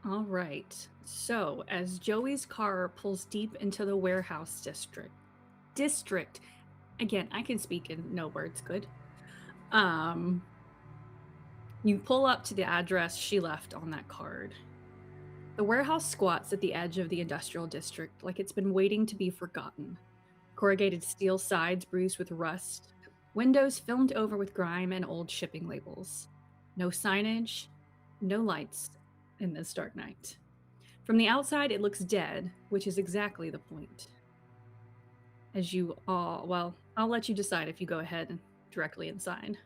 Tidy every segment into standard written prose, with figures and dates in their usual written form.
All right. So, as Joey's car pulls deep into the warehouse district, again, I can speak in no words good. Um, you pull up to the address she left on that card. The warehouse squats at the edge of the industrial district like it's been waiting to be forgotten. Corrugated steel sides bruised with rust, windows filmed over with grime and old shipping labels. No signage, no lights in this dark night. From the outside, it looks dead, which is exactly the point. As you all, well, I'll let you decide if you go ahead and directly inside.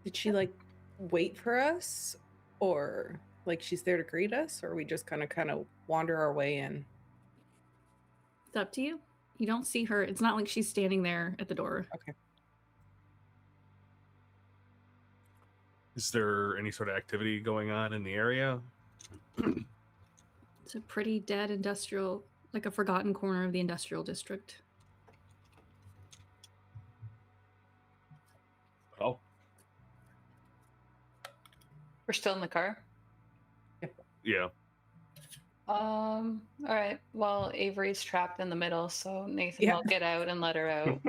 Did she like wait for us, or like she's there to greet us, or we just kind of wander our way in? It's up to you. You don't see her. It's not like she's standing there at the door. Okay. Is there any sort of activity going on in the area? It's a pretty dead industrial, like a forgotten corner of the industrial district. Oh, We're still in the car. yeah. All right. Well, Avery's trapped in the middle, so Nathan will get out and let her out.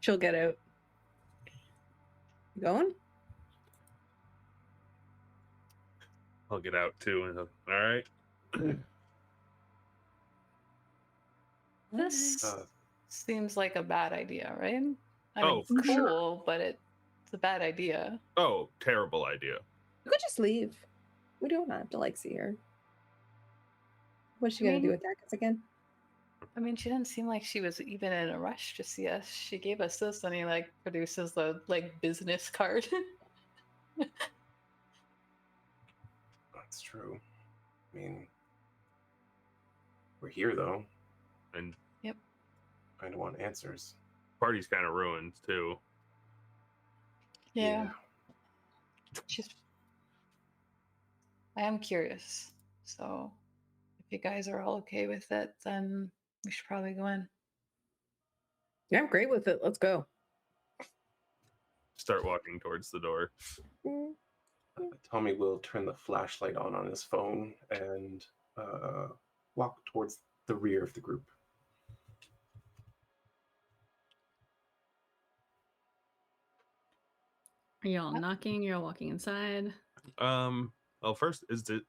She'll get out. You going? I'll get out too. All right. This seems like a bad idea, right? I mean, Oh, for cool, sure. but it's a bad idea. Oh, terrible idea. You could just leave. We don't have to like see her. What's she gonna do, attack us again? I mean, she didn't seem like she was even in a rush to see us. She gave us this, and he like produces the like business card. That's true. I mean, we're here though, And Yep. I don't want answers. party's kind of ruined too. Yeah. Just, I am curious. So, if you guys are all okay with it, then we should probably go in. Yeah, I'm great with it. Let's go. Start walking towards the door. Tommy will turn the flashlight on his phone and walk towards the rear of the group. Are y'all knocking? You're all walking inside. Well, first, is it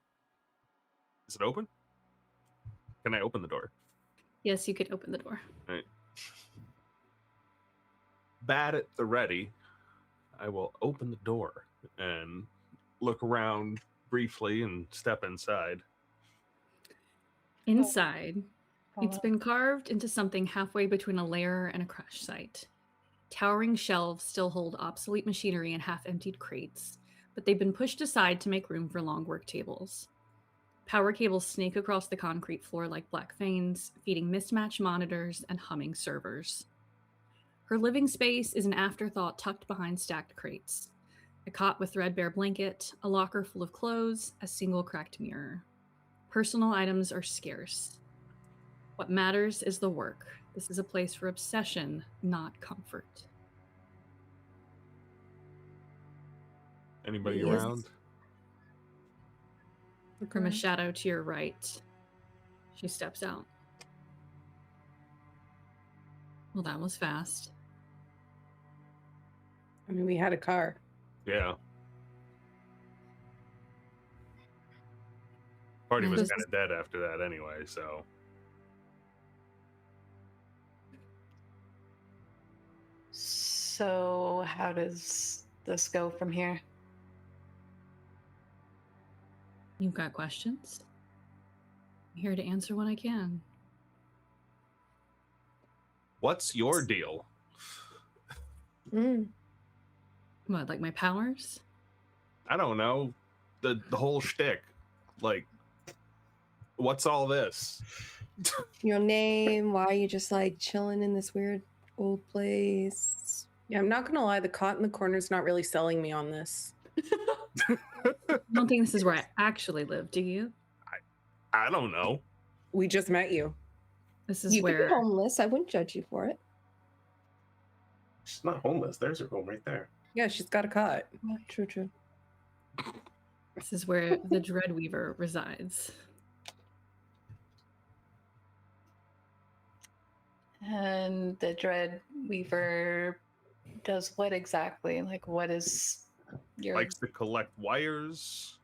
open? Can I open the door? Yes, you could open the door. All right. Bat at the ready, I will open the door and look around briefly and step inside. Inside, it's been carved into something halfway between a lair and a crash site. Towering shelves still hold obsolete machinery and half-emptied crates, but they've been pushed aside to make room for long work tables. Power cables snake across the concrete floor like black veins, feeding mismatched monitors and humming servers. Her living space is an afterthought tucked behind stacked crates. A cot with threadbare blanket, a locker full of clothes, a single cracked mirror. Personal items are scarce. What matters is the work. This is a place for obsession, not comfort. Anybody Yes. around? From a shadow to your right, she steps out. Well, that was fast. I mean, we had a car. Yeah. Party was kind of dead after that anyway, so. So, how does this go from here? You've got questions? I'm here to answer what I can. What's your deal? What, like my powers? I don't know. The whole shtick. Like, what's all this? Your name? Why are you just like chilling in this weird old place? Yeah, I'm not gonna lie. The cot in the corner's not really selling me on this. I don't think this is where I actually live, do you? I don't know. We just met you. This is You could where be homeless. I wouldn't judge you for it. She's not homeless. There's her home right there. Yeah, she's got a cot. Oh, true, true. This is where the Dreadweaver resides. And the Dreadweaver does what exactly? Like, what is your... Likes to collect wires.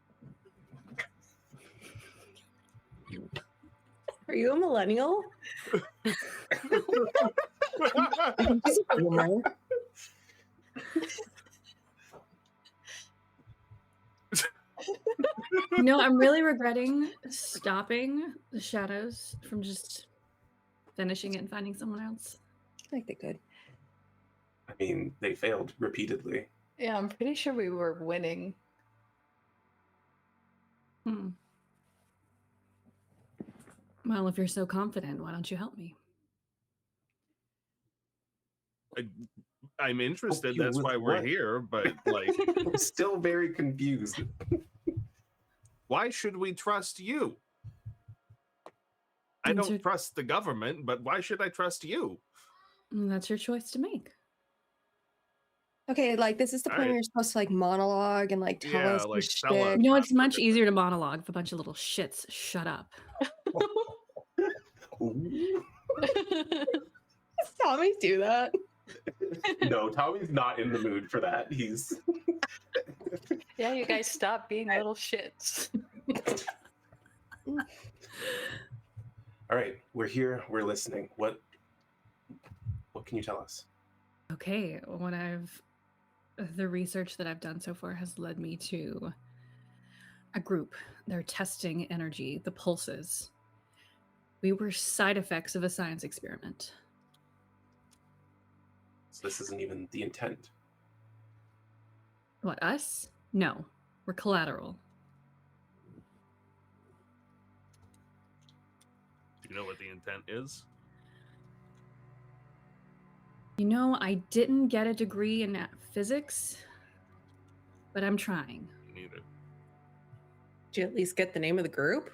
Are you a millennial? She's a boomer. No, I'm really regretting stopping the shadows from just finishing it and finding someone else. I think they could. I mean, they failed repeatedly. Yeah, I'm pretty sure we were winning. Hmm. Well, if you're so confident, why don't you help me? I'm interested. you That's with why we're what? here. But like, I'm still very confused. why should we trust you? I These don't are- trust the government, but why should I trust you? That's your choice to make. Okay, like this is the point Alright. where you're supposed to like monologue and like tell Yeah, us like, the tell us. shtick. You know, it's much easier to monologue if a bunch of little shits shut up. Ooh. Does Tommy do that? No, Tommy's not in the mood for that. He's Yeah, you guys stop being little shits. all right. We're here. We're listening. What can you tell us? Okay, the research that I've done so far has led me to a group. They're testing energy, the pulses. We were side effects of a science experiment. So this isn't even the intent. What, us? No, we're collateral. Do you know what the intent is? You know, I didn't get a degree in physics, but I'm trying. Neither. Did you at least get the name of the group?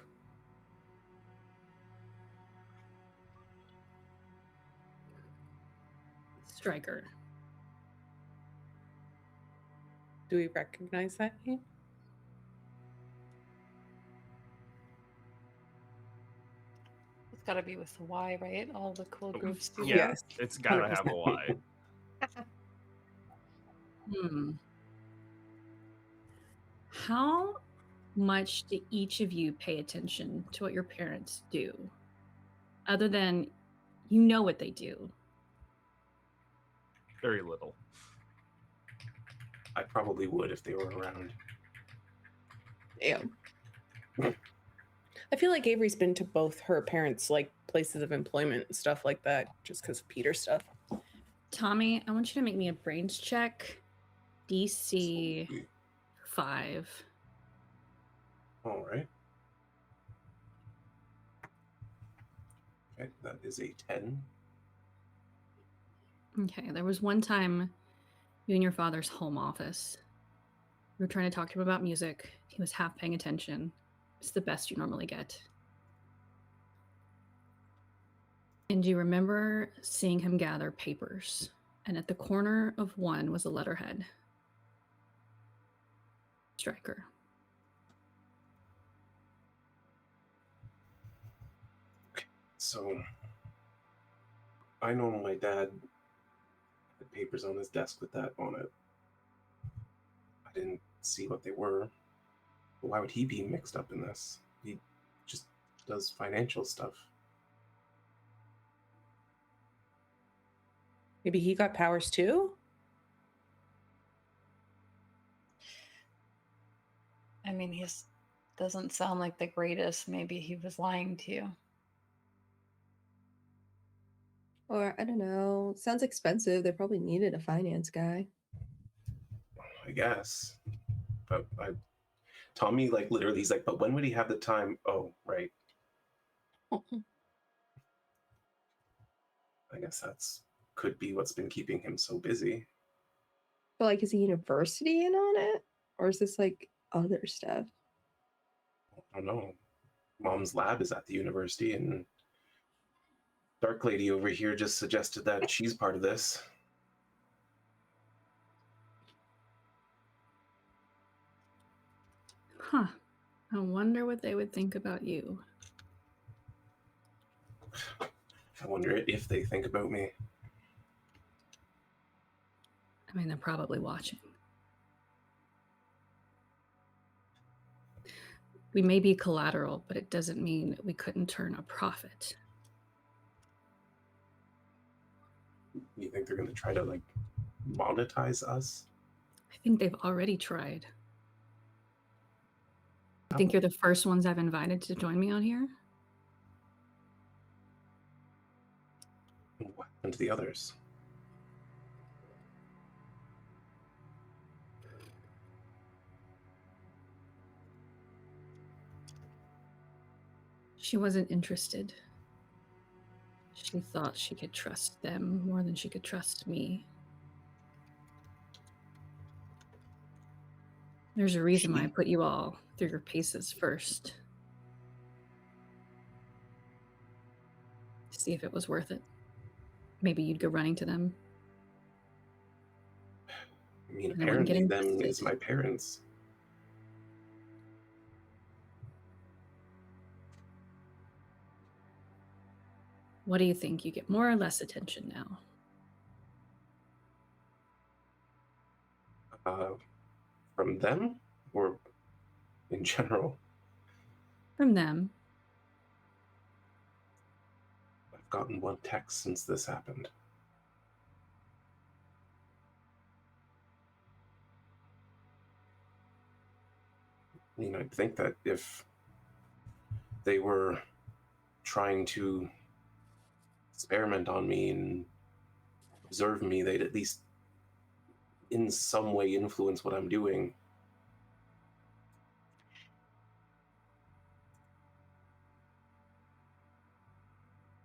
Striker. Do we recognize that name? It's gotta be with the Y, right? All the cool groups do. Yeah, Yes, it's gotta have a 100%. Y. How much do each of you pay attention to what your parents do? Other than you know what they do. Very little. I probably would if they were around. Yeah. I feel like Avery's been to both her parents' like places of employment and stuff like that, just because of Peter stuff. Tommy, I want you to make me a brains check. DC Absolutely. 5. All right. Okay, that is a 10. Okay, there was one time you and your father's home office. We were trying to talk to him about music. He was half paying attention. It's the best you normally get. And do you remember seeing him gather papers? And at the corner of one was a letterhead. Striker. So I know my dad had papers on his desk with that on it. I didn't see what they were. But why would he be mixed up in this? He just does financial stuff. Maybe he got powers too? I mean, he doesn't sound like the greatest. Maybe he was lying to you. Or I don't know. Sounds expensive. They probably needed a finance guy. I guess. But Tommy, like, literally, he's like, but when would he have the time? Oh, right. I guess could be what's been keeping him so busy. But like, is the university in on it? Or is this like other stuff? I don't know. Mom's lab is at the university, and Dark Lady over here just suggested that she's part of this. Huh. I wonder what they would think about you. I wonder if they think about me. I mean, they're probably watching. We may be collateral, but it doesn't mean we couldn't turn a profit. You think they're going to try to, like, monetize us? I think they've already tried. I Oh, think you're the first ones I've invited to join me on here. what happened to the others? She wasn't interested. She thought she could trust them more than she could trust me. There's a reason why I put you all through your paces first. To see if it was worth it. Maybe you'd go running to them. I mean, And I wouldn't get apparently them invested. is my parents. What do you think? You get more or less attention now? From them? Or in general? From them. I've gotten one text since this happened. I mean, I'd think that if they were trying to experiment on me and observe me, they'd at least in some way influence what I'm doing.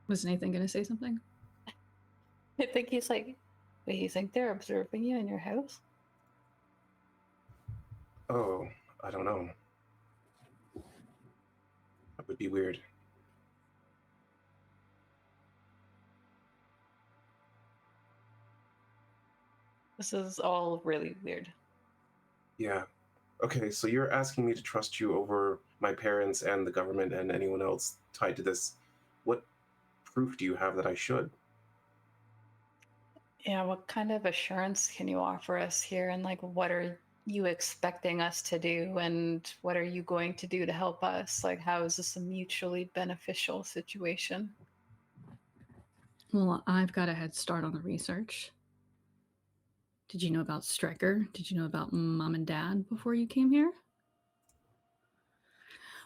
Was Nathan going to say something? I think he's like, wait, you think they're observing you in your house? Oh, I don't know. That would be weird. This is all really weird. Yeah. Okay, so you're asking me to trust you over my parents and the government and anyone else tied to this. What proof do you have that I should? Yeah, what kind of assurance can you offer us here? And like, what are you expecting us to do? And what are you going to do to help us? Like, how is this a mutually beneficial situation? Well, I've got a head start on the research. Did you know about Stryker? Did you know about Mom and Dad before you came here?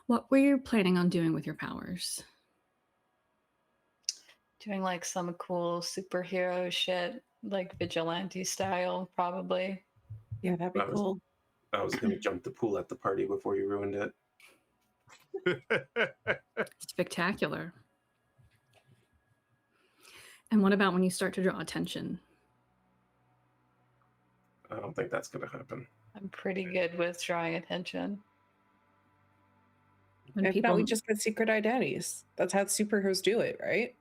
What were you planning on doing with your powers? Doing like some cool superhero shit, like vigilante style, probably. Yeah, that'd be I was- cool. I was going to jump the pool at the party before you ruined it. Spectacular. And what about when you start to draw attention? I don't think that's going to happen. I'm pretty good with drawing attention. When If people, not, we just get secret identities. That's how superheroes do it, right?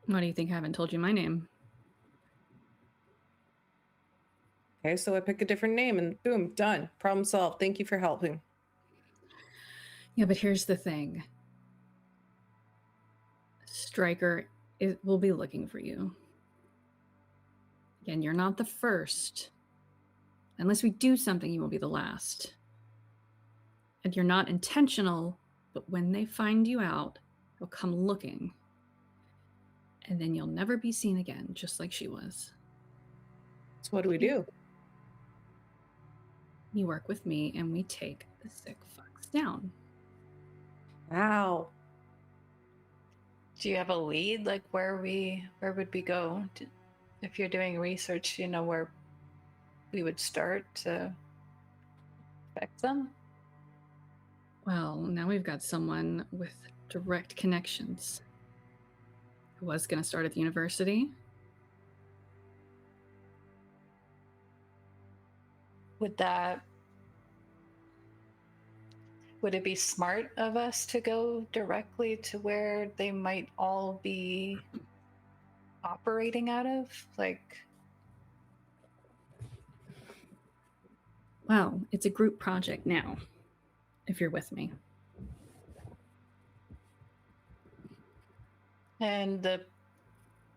what do you think I haven't told you my name? Okay, so I pick a different name and boom, done. Problem solved. Thank you for helping. Yeah, but here's the thing. Stryker will be looking for you. Again, you're not the first. Unless we do something, you won't be the last. And you're not intentional, but when they find you out, they'll come looking. And then you'll never be seen again, just like she was. So what do we do? You work with me and we take the sick fucks down. Wow. Do you have a lead? Like, where would we go? If you're doing research, do you know where we would start to affect them? Well, now we've got someone with direct connections who was going to start at the university. Would it be smart of us to go directly to where they might all be operating out of? Like, Well, it's a group project now, if you're with me. And the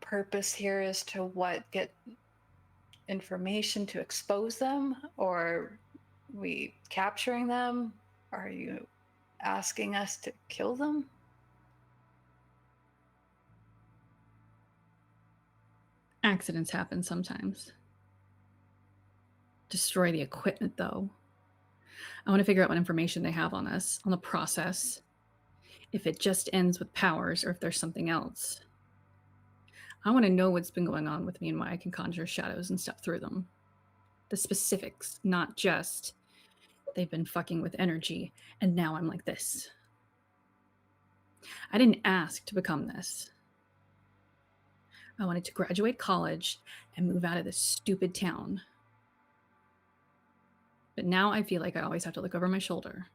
purpose here is to what? Get information to expose them? Or we capturing them? Are you asking us to kill them? Accidents happen sometimes. Destroy the equipment, though. I want to figure out what information they have on us, on the process. If it just ends with powers or if there's something else. I want to know what's been going on with me and why I can conjure shadows and step through them. The specifics, not just they've been fucking with energy and now I'm like this. I didn't ask to become this. I wanted to graduate college and move out of this stupid town. But now I feel like I always have to look over my shoulder,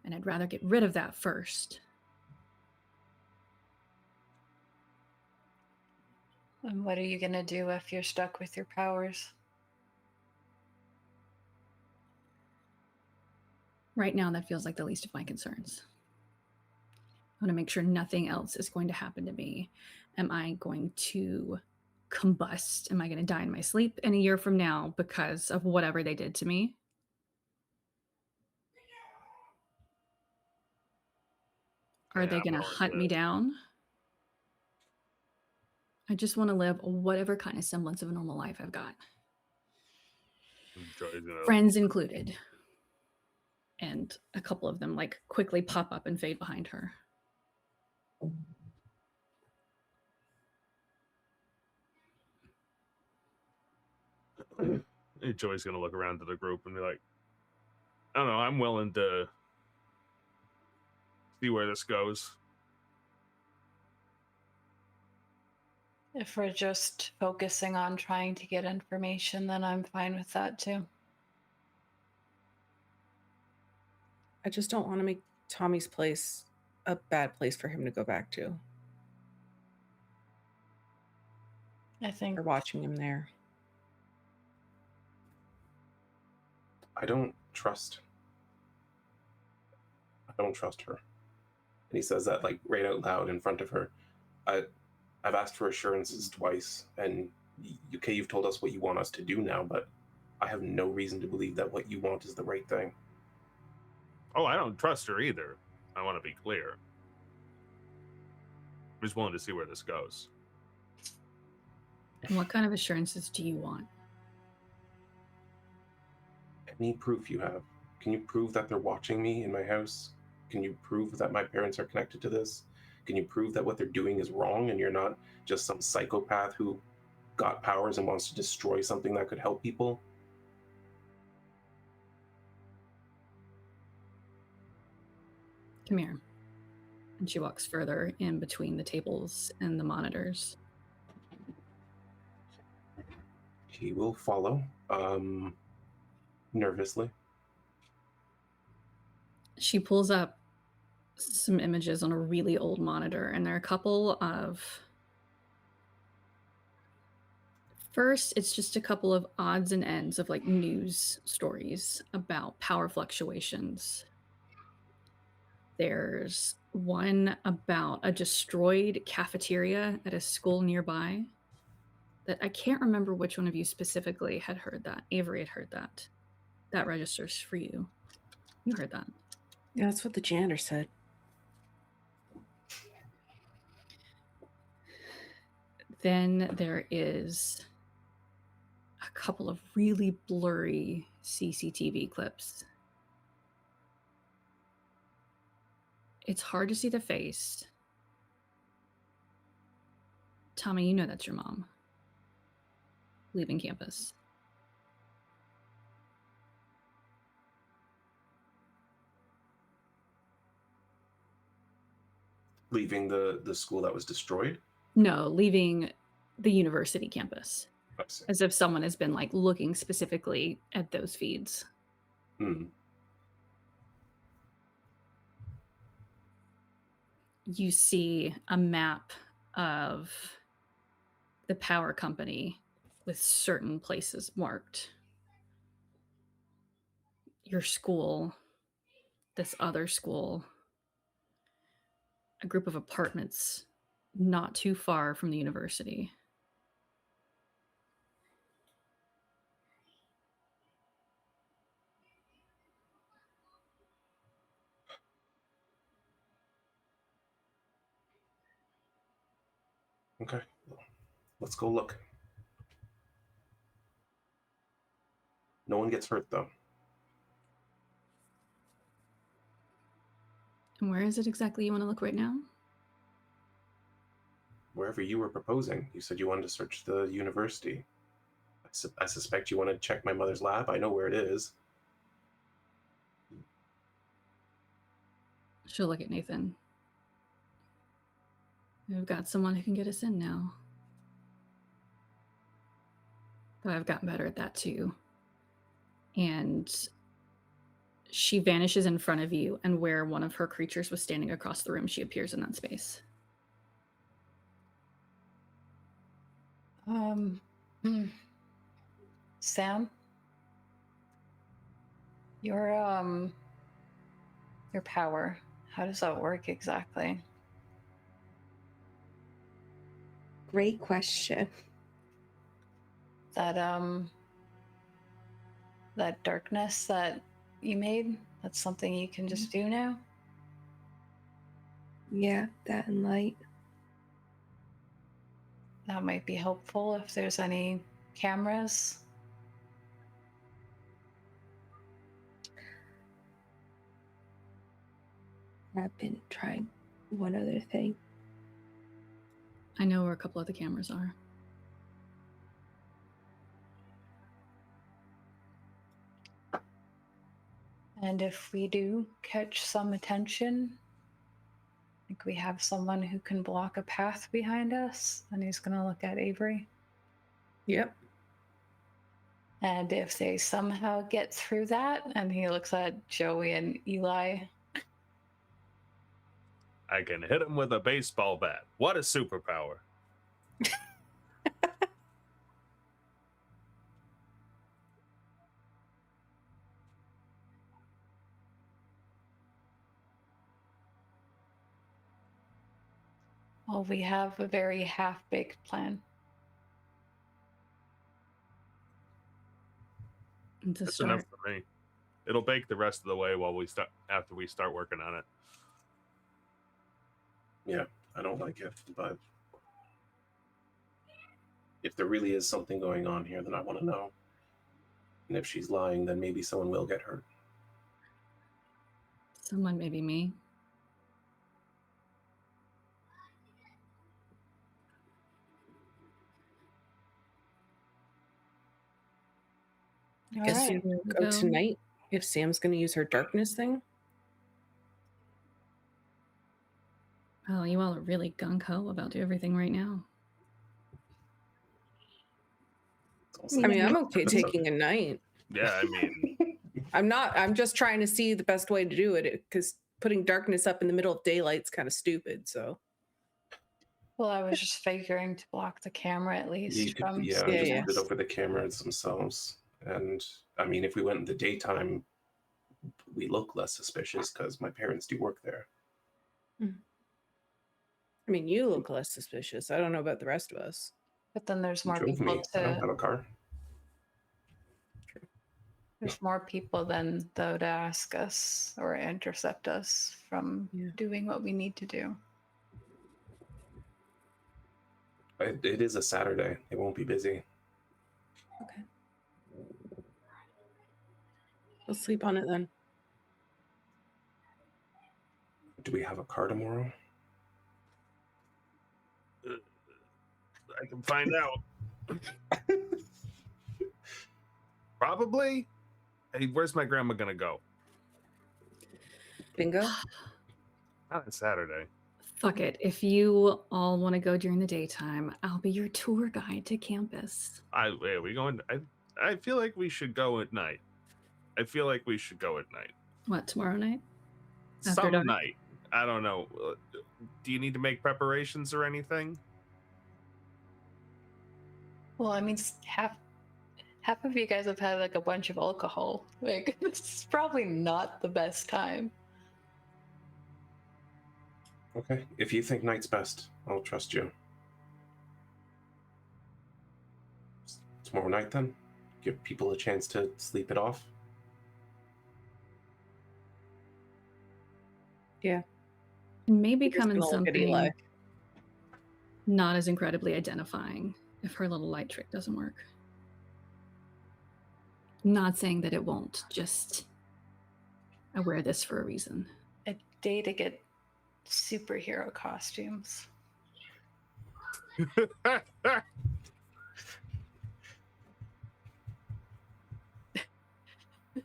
and I'd rather get rid of that first. And what are you going to do if you're stuck with your powers? Right now, that feels like the least of my concerns. I want to make sure nothing else is going to happen to me. Am I going to combust? Am I going to die in my sleep in a year from now because of whatever they did to me? Are they going to hunt me down? I just want to live whatever kind of semblance of a normal life I've got. Friends included. And a couple of them like quickly pop up and fade behind her. Joy's gonna look around to the group and be like, I don't know, I'm willing to see where this goes. If we're just focusing on trying to get information, then I'm fine with that too. I just don't want to make Tommy's place a bad place for him to go back to. I think Or watching him there. I don't trust her. And he says that like right out loud in front of her. I've asked for assurances twice, and okay, you've told us what you want us to do now, but I have no reason to believe that what you want is the right thing. Oh, I don't trust her either. I want to be clear. I'm just willing to see where this goes. And what kind of assurances do you want? Any proof you have. Can you prove that they're watching me in my house? Can you prove that my parents are connected to this? Can you prove that what they're doing is wrong and you're not just some psychopath who got powers and wants to destroy something that could help people? Come here. And she walks further in between the tables and the monitors. He will follow, nervously. She pulls up some images on a really old monitor, and there are a couple of... First, it's just a couple of odds and ends of like news stories about power fluctuations. There's one about a destroyed cafeteria at a school nearby that I can't remember which one of you specifically had heard that. Avery had heard that. That registers for you. You heard that. Yeah, that's what the janitor said. Then there is a couple of really blurry CCTV clips. It's hard to see the face. Tommy, you know that's your mom. Leaving campus. Leaving the school that was destroyed? No, leaving the university campus. I see. As if someone has been like looking specifically at those feeds. Hmm. You see a map of the power company with certain places marked. your school, this other school, a group of apartments not too far from the university. Okay, let's go look. No one gets hurt, though. And where is it exactly you want to look right now? Wherever you were proposing. You said you wanted to search the university. I suspect you want to check my mother's lab. I know where it is. She'll look at Nathan. We've got someone who can get us in now. But I've gotten better at that too. And she vanishes in front of you, and where one of her creatures was standing across the room, she appears in that space. Sam, your power, how does that work exactly? Great question. That that darkness that you made, that's something you can just do now? Yeah, that and light. That might be helpful if there's any cameras. I've been trying one other thing. I know where a couple of the cameras are. And if we do catch some attention, I think we have someone who can block a path behind us, and he's going to look at Avery. Yep. And if they somehow get through that, and he looks at Joey and Eli, I can hit him with a baseball bat. What a superpower. well, we have a very half-baked plan. It's a That's start. enough for me. It'll bake the rest of the way while we start after we start working on it. Yeah, I don't like it, but if there really is something going on here, then I want to know. And if she's lying, then maybe someone will get hurt. Someone, maybe me. All Guess right. you Here we go go. tonight if Sam's going to use her darkness thing. Oh, you all are really gung-ho about everything right now. It's also I mean, I'm the okay episode. taking a night. Yeah, I mean, I'm just trying to see the best way to do it, because putting darkness up in the middle of daylight's kind of stupid. So Well, I was just figuring to block the camera at least You could, from yeah, Yeah, just yeah. put it over the cameras themselves. And I mean, if we went in the daytime, we look less suspicious because my parents do work there. I mean, you look less suspicious. I don't know about the rest of us. But then there's You more drove people me. I don't to have a car. there's more people than though to ask us or intercept us from Yeah. doing what we need to do. It is a Saturday. It won't be busy. Okay. We'll sleep on it then. Do we have a car tomorrow? I can find out. Probably. Hey, where's my grandma gonna go? Bingo. Not on Saturday. Fuck it. If you all want to go during the daytime, I'll be your tour guide to campus. Wait, are we going? I feel like we should go at night. I feel like we should go at night. What, tomorrow night? After Some dark? night. I don't know. Do you need to make preparations or anything? Well, I mean, half Half of you guys have had like a bunch of alcohol. Like, this is probably not the best time. Okay, if you think night's best, I'll trust you. Tomorrow night, then? Give people a chance to sleep it off? Yeah. Maybe You're just come in gonna look at Eli. something not as incredibly identifying if her little light trick doesn't work. Not saying that it won't, just I wear this for a reason. A day to get superhero costumes.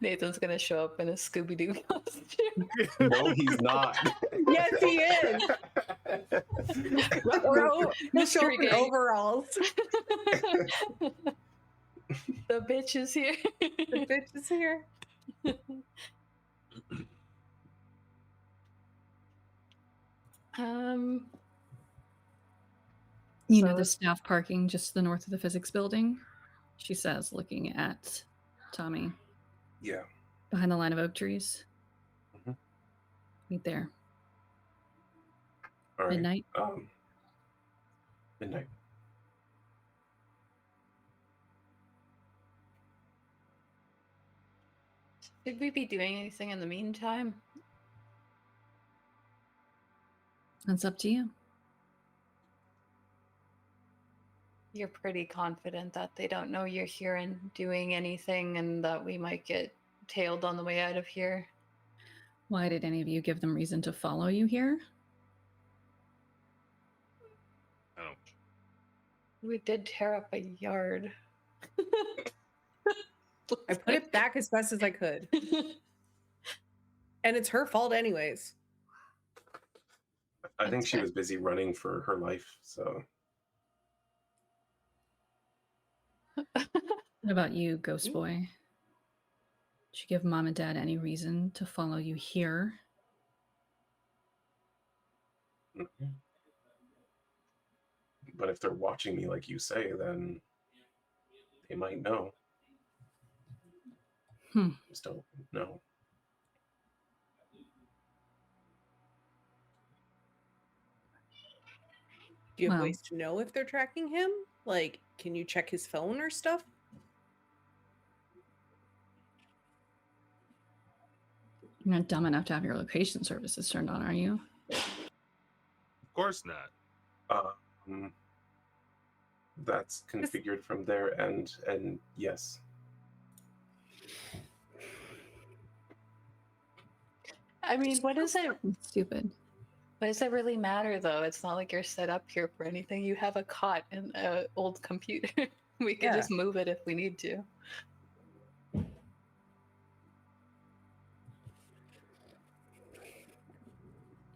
Nathan's gonna show up in a Scooby-Doo costume. No, he's not. Yes, he is. He'll show up Mystery in gang. overalls. The bitch is here. The bitch is here. You know So- the staff parking just to the north of the physics building? She says, looking at Tommy Yeah. behind the line of oak trees. Mhm. Meet there. All right. Midnight. Midnight. Should we be doing anything in the meantime? That's up to you. You're pretty confident that they don't know you're here and doing anything and that we might get tailed on the way out of here. Why did any of you give them reason to follow you here? Oh. We did tear up a yard. I put it back as best as I could. And it's her fault anyways. I think That's she fair. was busy running for her life, so. What about you, Ghost Boy? Did you give Mom and Dad any reason to follow you here? But if they're watching me like you say, then they might know. Just don't know. Do you have Well. ways to know if they're tracking him? Like, can you check his phone or stuff? You're not dumb enough to have your location services turned on, are you? Of course not. That's configured from their end, and yes. I mean, what does it Stupid. really matter though? It's not like you're set up here for anything. You have a cot and an old computer. We can Yeah. just move it if we need to.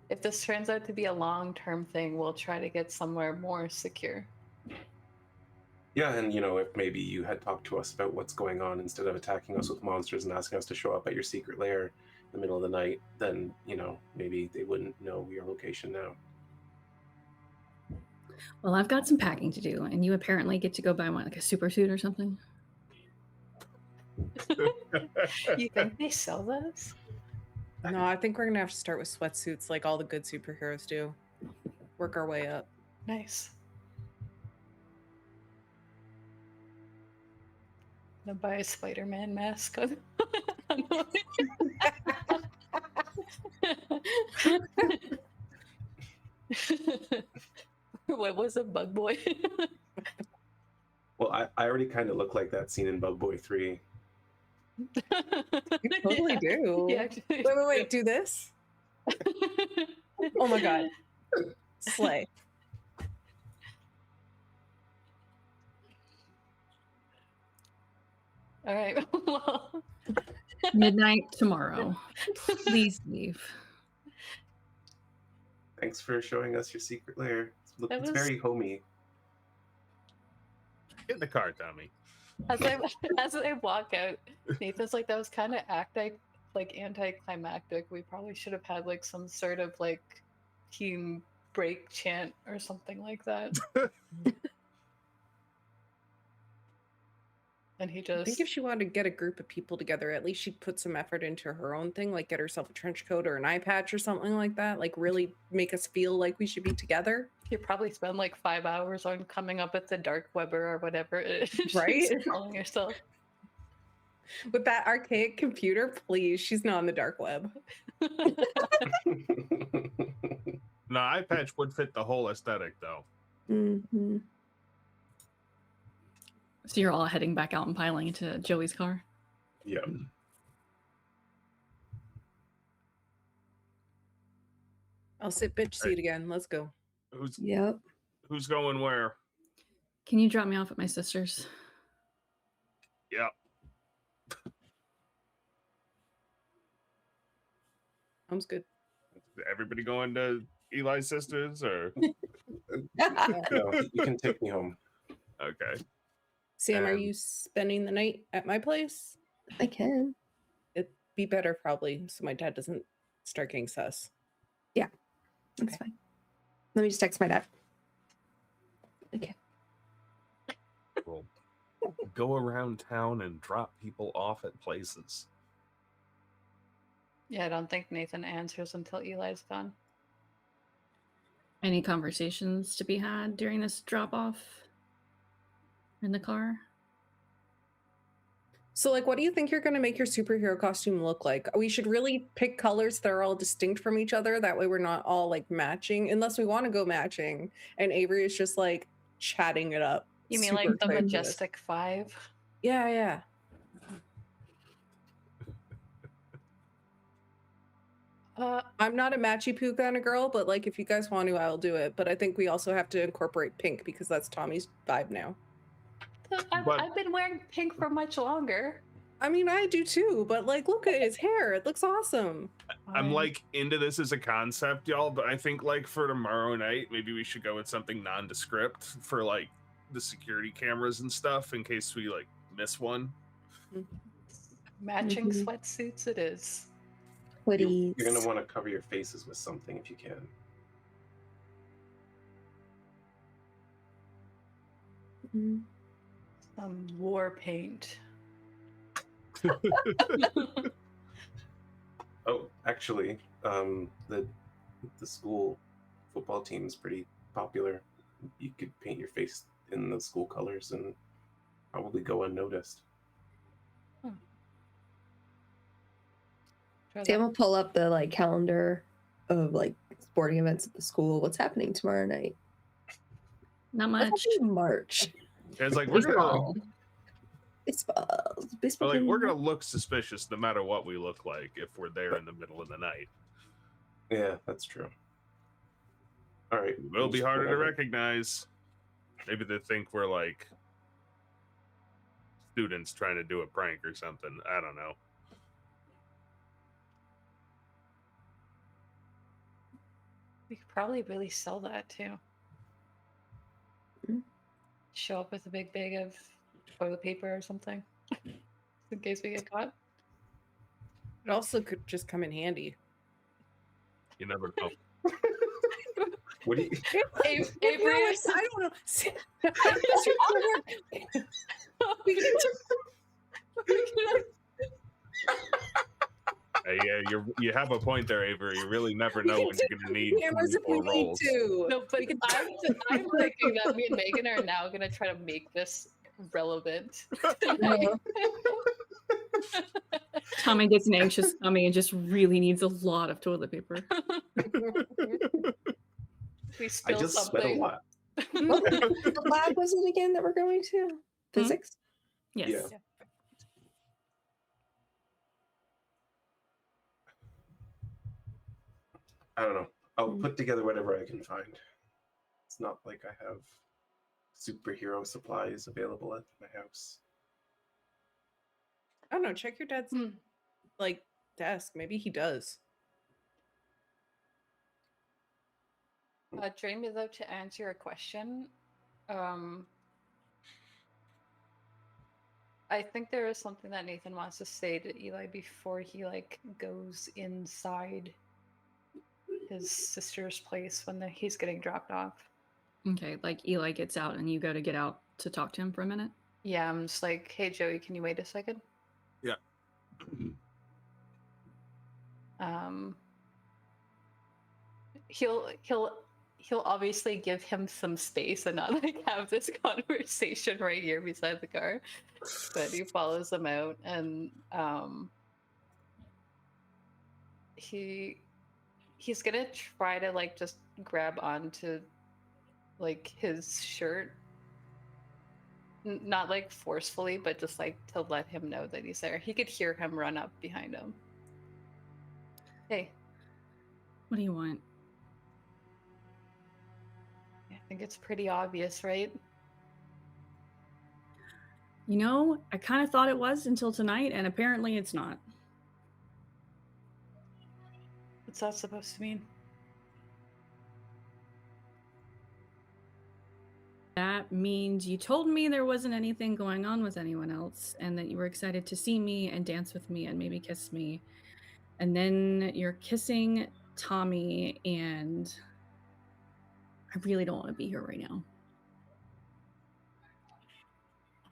If this turns out to be a long-term thing, we'll try to get somewhere more secure. Yeah, and if maybe you had talked to us about what's going on instead of attacking us with monsters and asking us to show up at your secret lair in the middle of the night, then, maybe they wouldn't know your location now. Well, I've got some packing to do, and you apparently get to go buy one, like a super suit or something. You think they sell those? No, I think we're gonna have to start with sweatsuits like all the good superheroes do. Work our way up. Nice. I'm gonna buy a Spider-Man mask. What was a bug boy? Well, I already kind of look like that scene in Bug Boy 3. You totally do. Yeah. Wait. Do this. Oh my god. Slay. All right. Well, Midnight tomorrow. Please leave. Thanks for showing us your secret lair. That It's was- very homey. Get in the car, Tommy. as I walk out, Nathan's like, that was kind of anticlimactic. We probably should have had like some sort of like team break chant or something like that. And he I just think if she wanted to get a group of people together, at least she'd put some effort into her own thing, like get herself a trench coat or an eye patch or something like that. Like really make us feel like we should be together. you probably spend like 5 hours on coming up with the dark webber or whatever it is Right? she's calling herself. With that archaic computer, please. She's not on the dark web. No, eye patch would fit the whole aesthetic, though. Mm-hmm. So you're all heading back out and piling into Joey's car? Yeah. I'll sit bitch seat again. Let's go. Yep. Who's going where? Can you drop me off at my sister's? Yeah. Sounds good. Everybody going to Eli's sisters, or No, you can take me home. okay? Sam, are you spending the night at my place? I can. It'd be better probably so my dad doesn't start getting sus. That's fine. Let me just text my dad. Okay. We'll go around town and drop people off at places. Yeah, I don't think Nathan answers until Eli's gone. Any conversations to be had during this drop off in the car? So, like, what do you think you're going to make your superhero costume look like? We should really pick colors that are all distinct from each other. That way we're not all, like, matching, unless we want to go matching. And Avery is just, like, chatting it up. You mean Super like the excited for this. Majestic 5? Yeah, yeah. I'm not a matchy poo kind of girl, but, like, if you guys want to, I'll do it. But I think we also have to incorporate pink because that's Tommy's vibe now. I've been wearing pink for much longer. I mean, I do too, but, like, look at his hair. It looks awesome. I'm Fine. like into this as a concept, y'all, but I think like for tomorrow night, maybe we should go with something nondescript for like the security cameras and stuff in case we like miss one. Matching Mhm. sweatsuits it is. Hoodies. You're going to want to cover your faces with something if you can. Mhm. War paint. Oh, actually, the school football team is pretty popular. You could paint your face in the school colors and probably go unnoticed. Try Sam that. will pull up the like calendar of like sporting events at the school. What's happening tomorrow night? Not What's much. happening in March? It's like we're gonna, Baseball. Baseball. like we're gonna look suspicious no matter what we look like if we're there in the middle of the night. Yeah, that's true. All right. It will be harder to whatever. recognize. Maybe they think we're like students trying to do a prank or something. I don't know. We could probably really sell that too. Mm. Show up with a big bag of toilet paper or something in case we get caught. It also could just come in handy. You never know. What do you? Avery, I don't know. We can Yeah, you have a point there, Avery. You really never know when you're gonna need cameras if we 24 need rolls. to. No, but We can- I'm thinking that me and Megan are now going to try to make this relevant. Tommy gets an anxious tummy and just really needs a lot of toilet paper. We I spill just spent a something. lot. What lab was it again that we're going to? Physics? Yes. Yeah. I don't know. I'll put together whatever I can find. It's not like I have superhero supplies available at my house. I don't know. Check your dad's Hmm. like desk. Maybe he does. Dreamy, though, to answer your question, I think there is something that Nathan wants to say to Eli before he like goes inside his sister's place when he's getting dropped off. Okay, like Eli gets out and you go to get out to talk to him for a minute. Yeah, I'm just like, hey Joey, can you wait a second? Yeah. He'll obviously give him some space and not like have this conversation right here beside the car. But he follows them out, and he's gonna try to like just grab onto like his shirt, not like forcefully, but just like to let him know that he's there. He could hear him run up behind him. Hey, What do you want? I think it's pretty obvious, right? You know, I kind of thought it was until tonight, and apparently it's not. What's that supposed to mean? That means you told me there wasn't anything going on with anyone else, and that you were excited to see me and dance with me and maybe kiss me. And then you're kissing Tommy, and I really don't want to be here right now.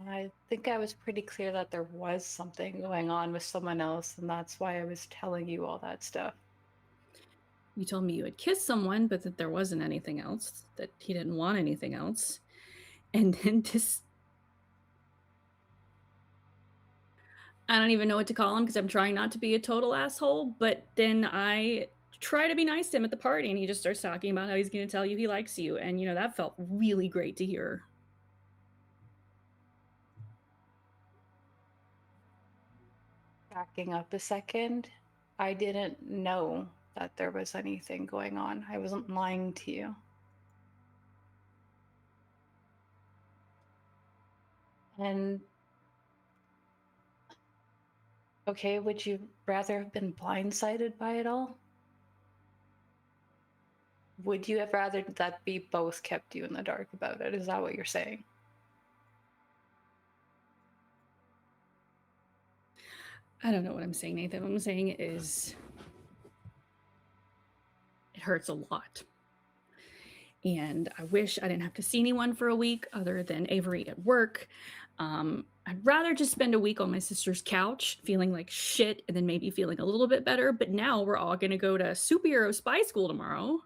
I think I was pretty clear that there was something going on with someone else, and that's why I was telling you all that stuff. You told me you had kissed someone, but that there wasn't anything else, that he didn't want anything else. And then this... I don't even know what to call him because I'm trying not to be a total asshole, but then I try to be nice to him at the party, and he just starts talking about how he's going to tell you he likes you. And, you know, that felt really great to hear. Backing up a second, I didn't know that there was anything going on. I wasn't lying to you. And okay, would you rather have been blindsided by it all? Would you have rather that we both kept you in the dark about it? Is that what you're saying? I don't know what I'm saying, Nathan. What I'm saying is it hurts a lot. And I wish I didn't have to see anyone for a week other than Avery at work. I'd rather just spend a week on my sister's couch feeling like shit and then maybe feeling a little bit better. But now we're all going to go to superhero spy school tomorrow.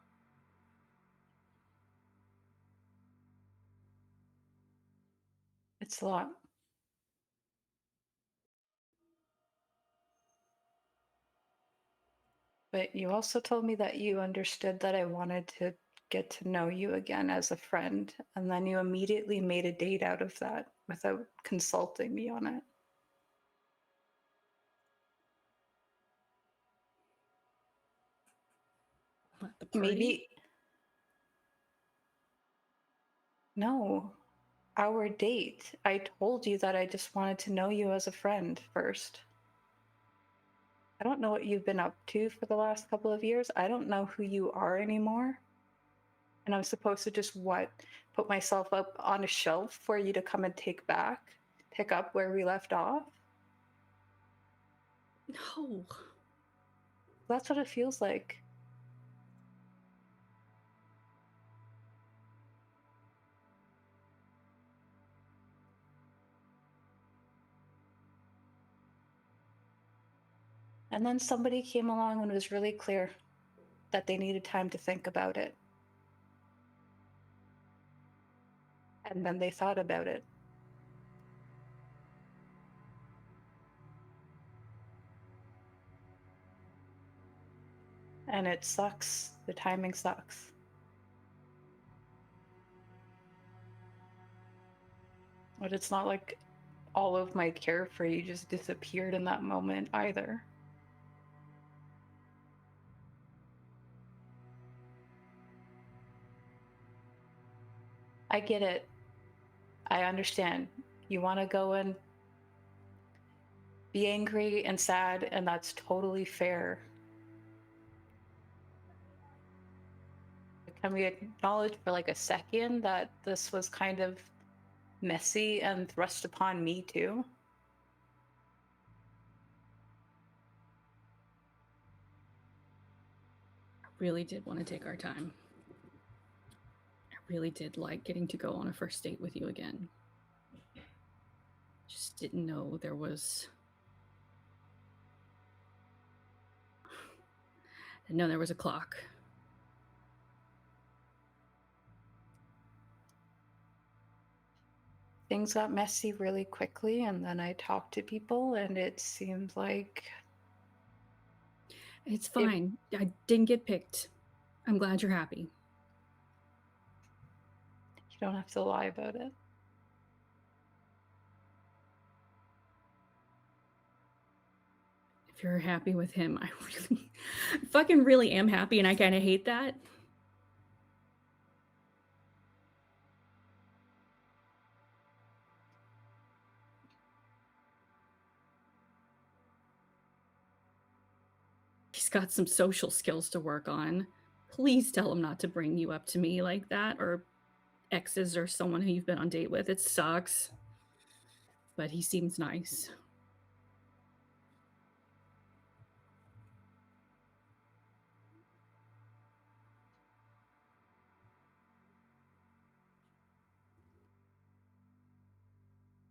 It's a lot. But you also told me that you understood that I wanted to get to know you again as a friend, and then you immediately made a date out of that without consulting me on it. What, the party? Maybe. No, our date. I told you that I just wanted to know you as a friend first. I don't know what you've been up to for the last couple of years. I don't know who you are anymore. And I'm supposed to just put myself up on a shelf for you to come and pick up where we left off? No. That's what it feels like. And then somebody came along and was really clear that they needed time to think about it. And then they thought about it. And it sucks. The timing sucks. But it's not like all of my care for you just disappeared in that moment either. I get it. I understand. You want to go and be angry and sad, and that's totally fair. Can we acknowledge for like a second that this was kind of messy and thrust upon me too? I really did want to take our time. I really did like getting to go on a first date with you again. didn't know there was... Didn't know there was a clock. Things got messy really quickly, and then I talked to people, and it seemed like It's fine. I didn't get picked. I'm glad you're happy. you don't have to lie about it. If you're happy with him, I fucking really am happy, and I kind of hate that. He's got some social skills to work on. Please tell him not to bring you up to me like that, or exes or someone who you've been on a date with. It sucks. But he seems nice.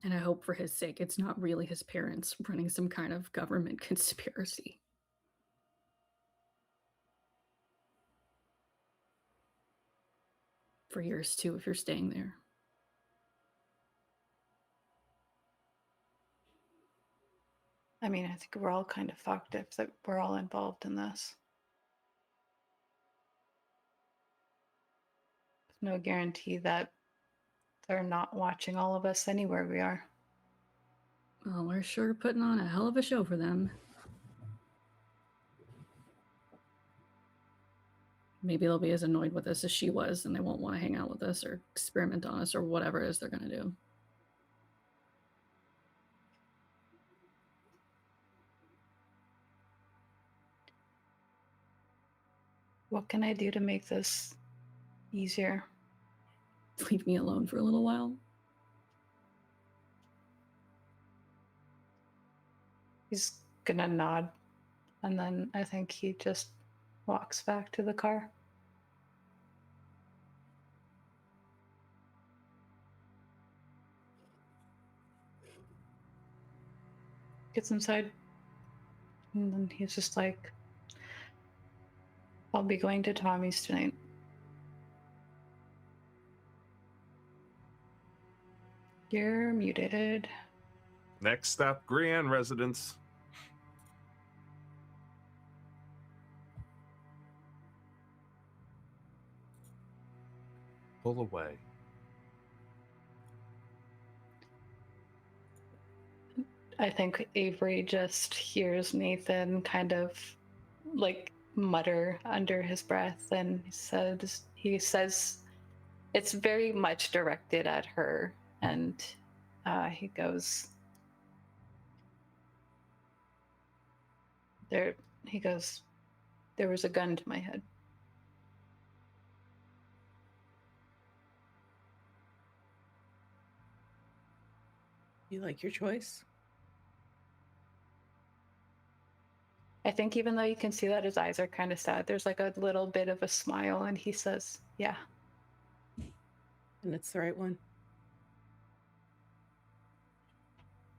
And I hope for his sake it's not really his parents running some kind of government conspiracy. For years too, if you're staying there. I mean, I think we're all kind of fucked if that we're all involved in this. There's no guarantee that they're not watching all of us anywhere we are. Well, we're sure putting on a hell of a show for them. Maybe they'll be as annoyed with us as she was, and they won't want to hang out with us or experiment on us or whatever it is they're going to do. What can I do to make this easier? Leave me alone for a little while. He's gonna nod, and then I think he just walks back to the car. Gets inside, and then he's just like, I'll be going to Tommy's tonight. You're muted. Next stop, Grianne residence. Pull away. I think Avery just hears Nathan kind of like mutter under his breath, and he says it's very much directed at her, and he goes, there was a gun to my head. You like your choice? I think even though you can see that his eyes are kind of sad, there's like a little bit of a smile, and he says, yeah. And it's the right one.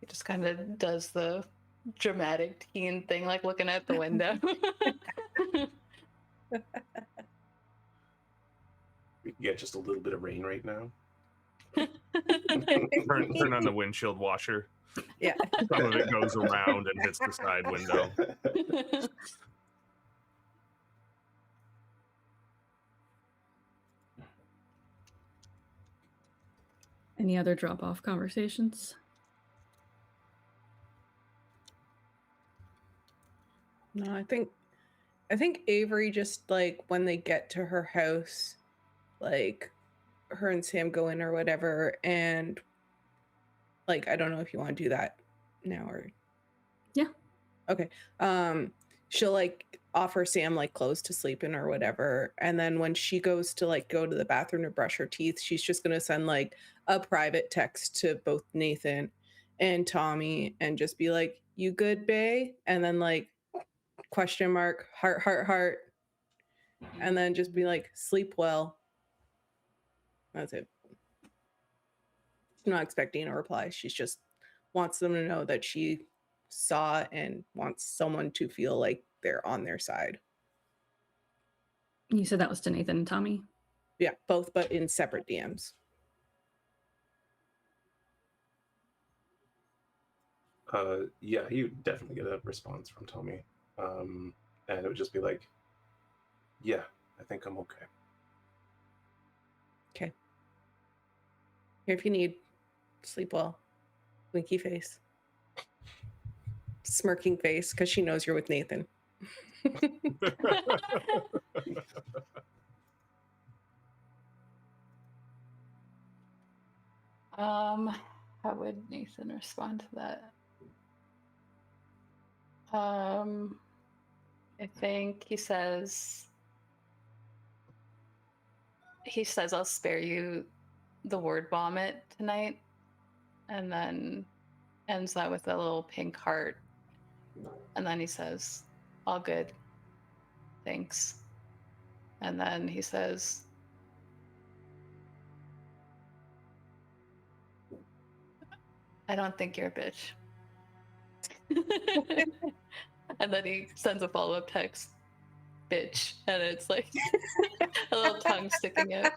He just kind of does the dramatic teen thing, like looking out the window. We can get just a little bit of rain right now. Turn on the windshield washer. Yeah. Some of it goes around and hits the side window. Any other drop-off conversations? No, I think Avery just like when they get to her house, like her and Sam go in or whatever, and like I don't know if you want to do that now or Yeah. Okay. She'll like offer Sam like clothes to sleep in or whatever, and then when she goes to like go to the bathroom to brush her teeth, she's just gonna send like a private text to both Nathan and Tommy and just be like, "You good, bae?" And then like question mark, heart, heart, heart. And then just be like, sleep well. That's it. She's not expecting a reply. She's just wants them to know that she saw and wants someone to feel like they're on their side. You said that was to Nathan and Tommy? Yeah, both, but in separate DMs. Yeah, he would definitely get a response from Tommy. And it would just be like, yeah, I think I'm okay. Okay. Here if you need. Sleep well. Winky face. Smirking face, because she knows you're with Nathan. How would Nathan respond to that? I think he says, I'll spare you the word vomit tonight, and then ends that with a little pink heart, and then he says, all good, thanks. And then he says, I don't think you're a bitch. And then he sends a follow-up text, bitch, and it's like a little tongue sticking out.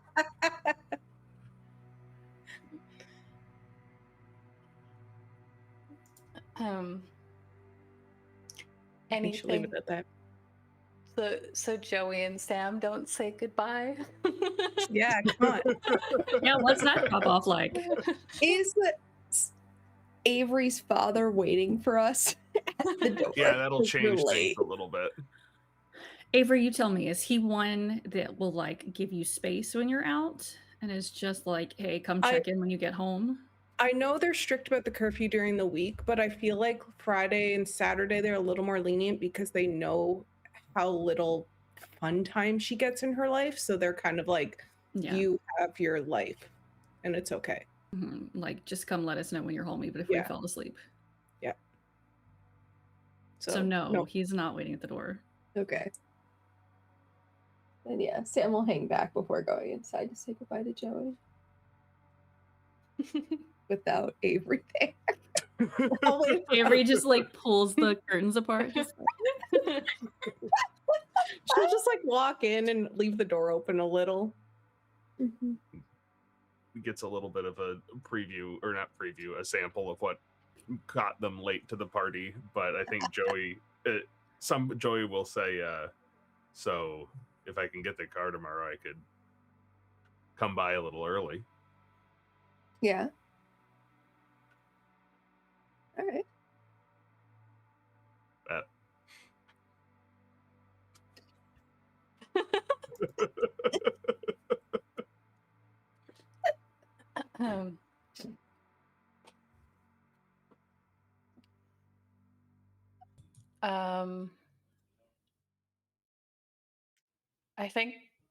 You should leave Anything. it at that. So Joey and Sam don't say goodbye. Yeah, come on. Yeah, what's that drop off like? Is Avery's father waiting for us at the door? Yeah, that'll 'Cause we're change things late. a little bit. Avery, you tell me, is he one that will like give you space when you're out and is just like, hey, come check in when you get home? I know they're strict about the curfew during the week, but I feel like Friday and Saturday they're a little more lenient because they know how little fun time she gets in her life. So they're kind of like, Yeah. you have your life and it's okay. Like, just come let us know when you're home, even if Yeah. we fall asleep. Yeah. So no, he's not waiting at the door. Okay. And yeah, Sam will hang back before going inside to say goodbye to Joey. Without Avery there. Avery just like pulls the curtains apart. Just like... She'll just like walk in and leave the door open a little. Mm-hmm. Gets a little bit of a preview, or not preview, a sample of what got them late to the party. But I think Joey will say, so if I can get the car tomorrow, I could come by a little early. Yeah. All right.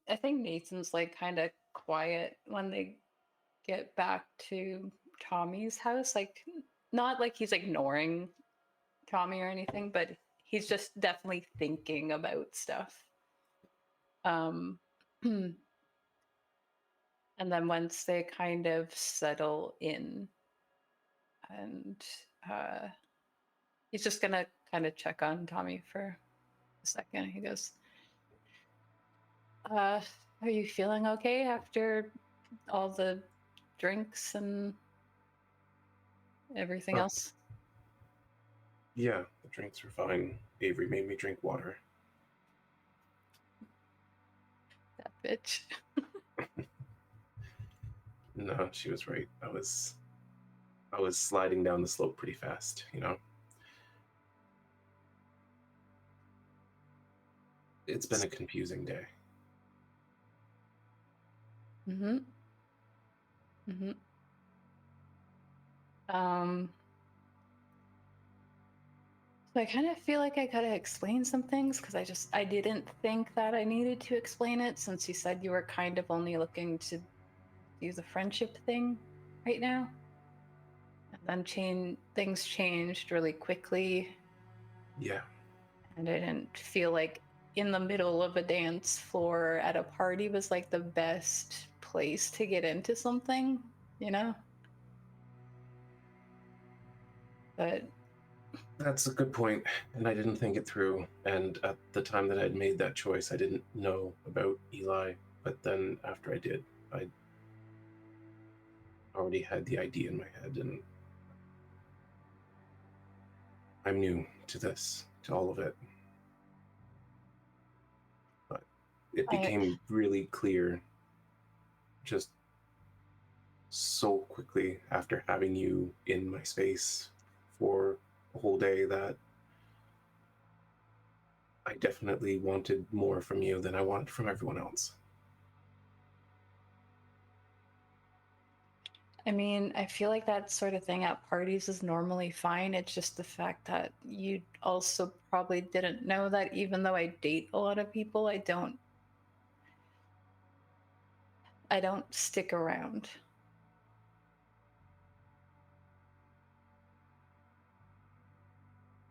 I think Nathan's like kind of quiet when they get back to Tommy's house. Like, not like he's ignoring Tommy or anything, but he's just definitely thinking about stuff. And then once they kind of settle in, and he's just gonna kind of check on Tommy for a second. He goes, are you feeling okay after all the drinks and everything else? Yeah, the drinks were fine. Avery made me drink water. That bitch. No, she was right. I was sliding down the slope pretty fast, you know. It's been a confusing day. So I kind of feel like I gotta explain some things because I didn't think that I needed to explain it, since you said you were kind of only looking to do the friendship thing right now. And then things changed really quickly. Yeah. And I didn't feel like in the middle of a dance floor at a party was like the best place to get into something, you know? But That's a good point, and I didn't think it through. And at the time that I'd made that choice, I didn't know about Eli. But then after I did, I already had the idea in my head, and I'm new to this, to all of it. But it became really clear just so quickly after having you in my space for a whole day that I definitely wanted more from you than I wanted from everyone else. I mean, I feel like that sort of thing at parties is normally fine. It's just the fact that you also probably didn't know that even though I date a lot of people, I don't stick around.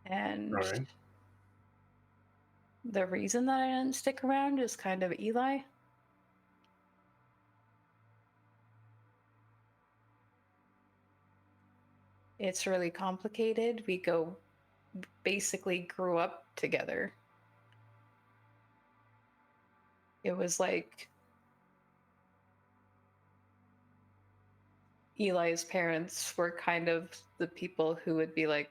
And Right. the reason that I didn't stick around is kind of Eli. It's really complicated. We basically grew up together. It was like Eli's parents were kind of the people who would be like,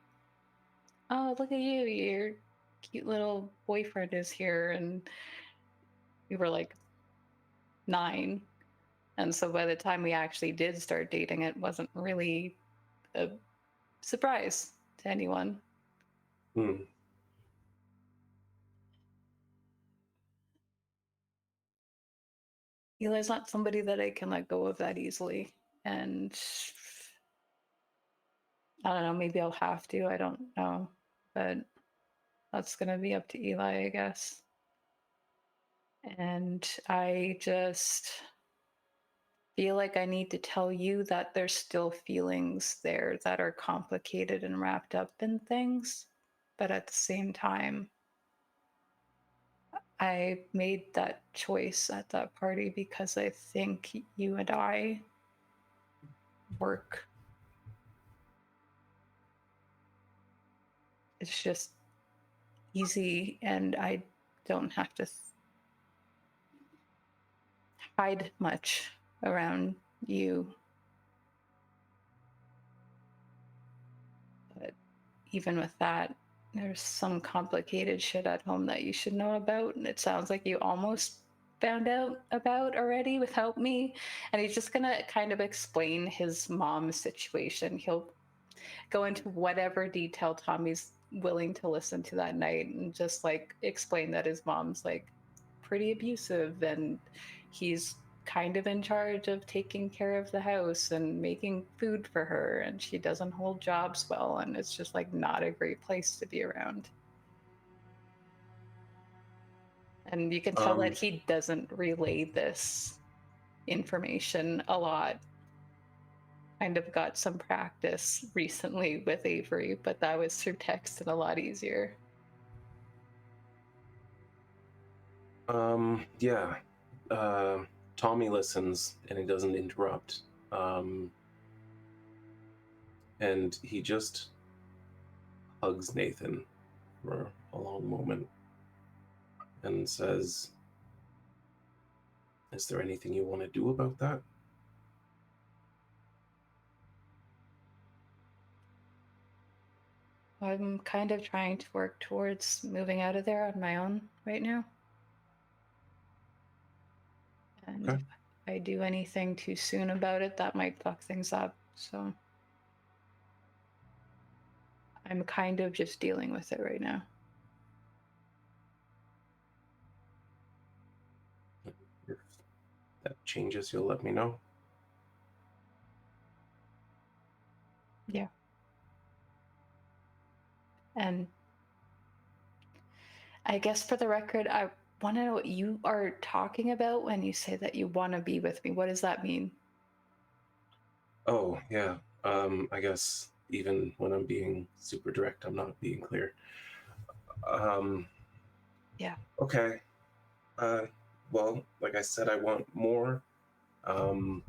oh, look at you, your cute little boyfriend is here. And we were like 9. And so by the time we actually did start dating, it wasn't really a surprise to anyone. Eli's not somebody that I can let go of that easily. And I don't know, maybe I'll have to. I don't know. But that's going to be up to Eli, I guess. And I just feel like I need to tell you that there's still feelings there that are complicated and wrapped up in things. But at the same time, I made that choice at that party because I think you and I work. It's just easy, and I don't have to hide much around you. But even with that, there's some complicated shit at home that you should know about, and it sounds like you almost found out about already without me. And he's just gonna kind of explain his mom's situation. He'll go into whatever detail Tommy's willing to listen to that night, and just like explain that his mom's like pretty abusive, and he's kind of in charge of taking care of the house and making food for her, and she doesn't hold jobs well, and it's just like not a great place to be around. And you can tell that he doesn't relay this information a lot. Kind of got some practice recently with Avery, but that was through text and a lot easier. Yeah. Tommy listens and he doesn't interrupt. And he just hugs Nathan for a long moment and says, is there anything you want to do about that? I'm kind of trying to work towards moving out of there on my own right now. And Okay. if I do anything too soon about it, that might fuck things up. So I'm kind of just dealing with it right now. If that changes, you'll let me know. Yeah. And I guess for the record, I want to know what you are talking about when you say that you want to be with me. What does that mean? Oh, yeah. I guess even when I'm being super direct, I'm not being clear. Yeah. Okay. Well, like I said, I want more. But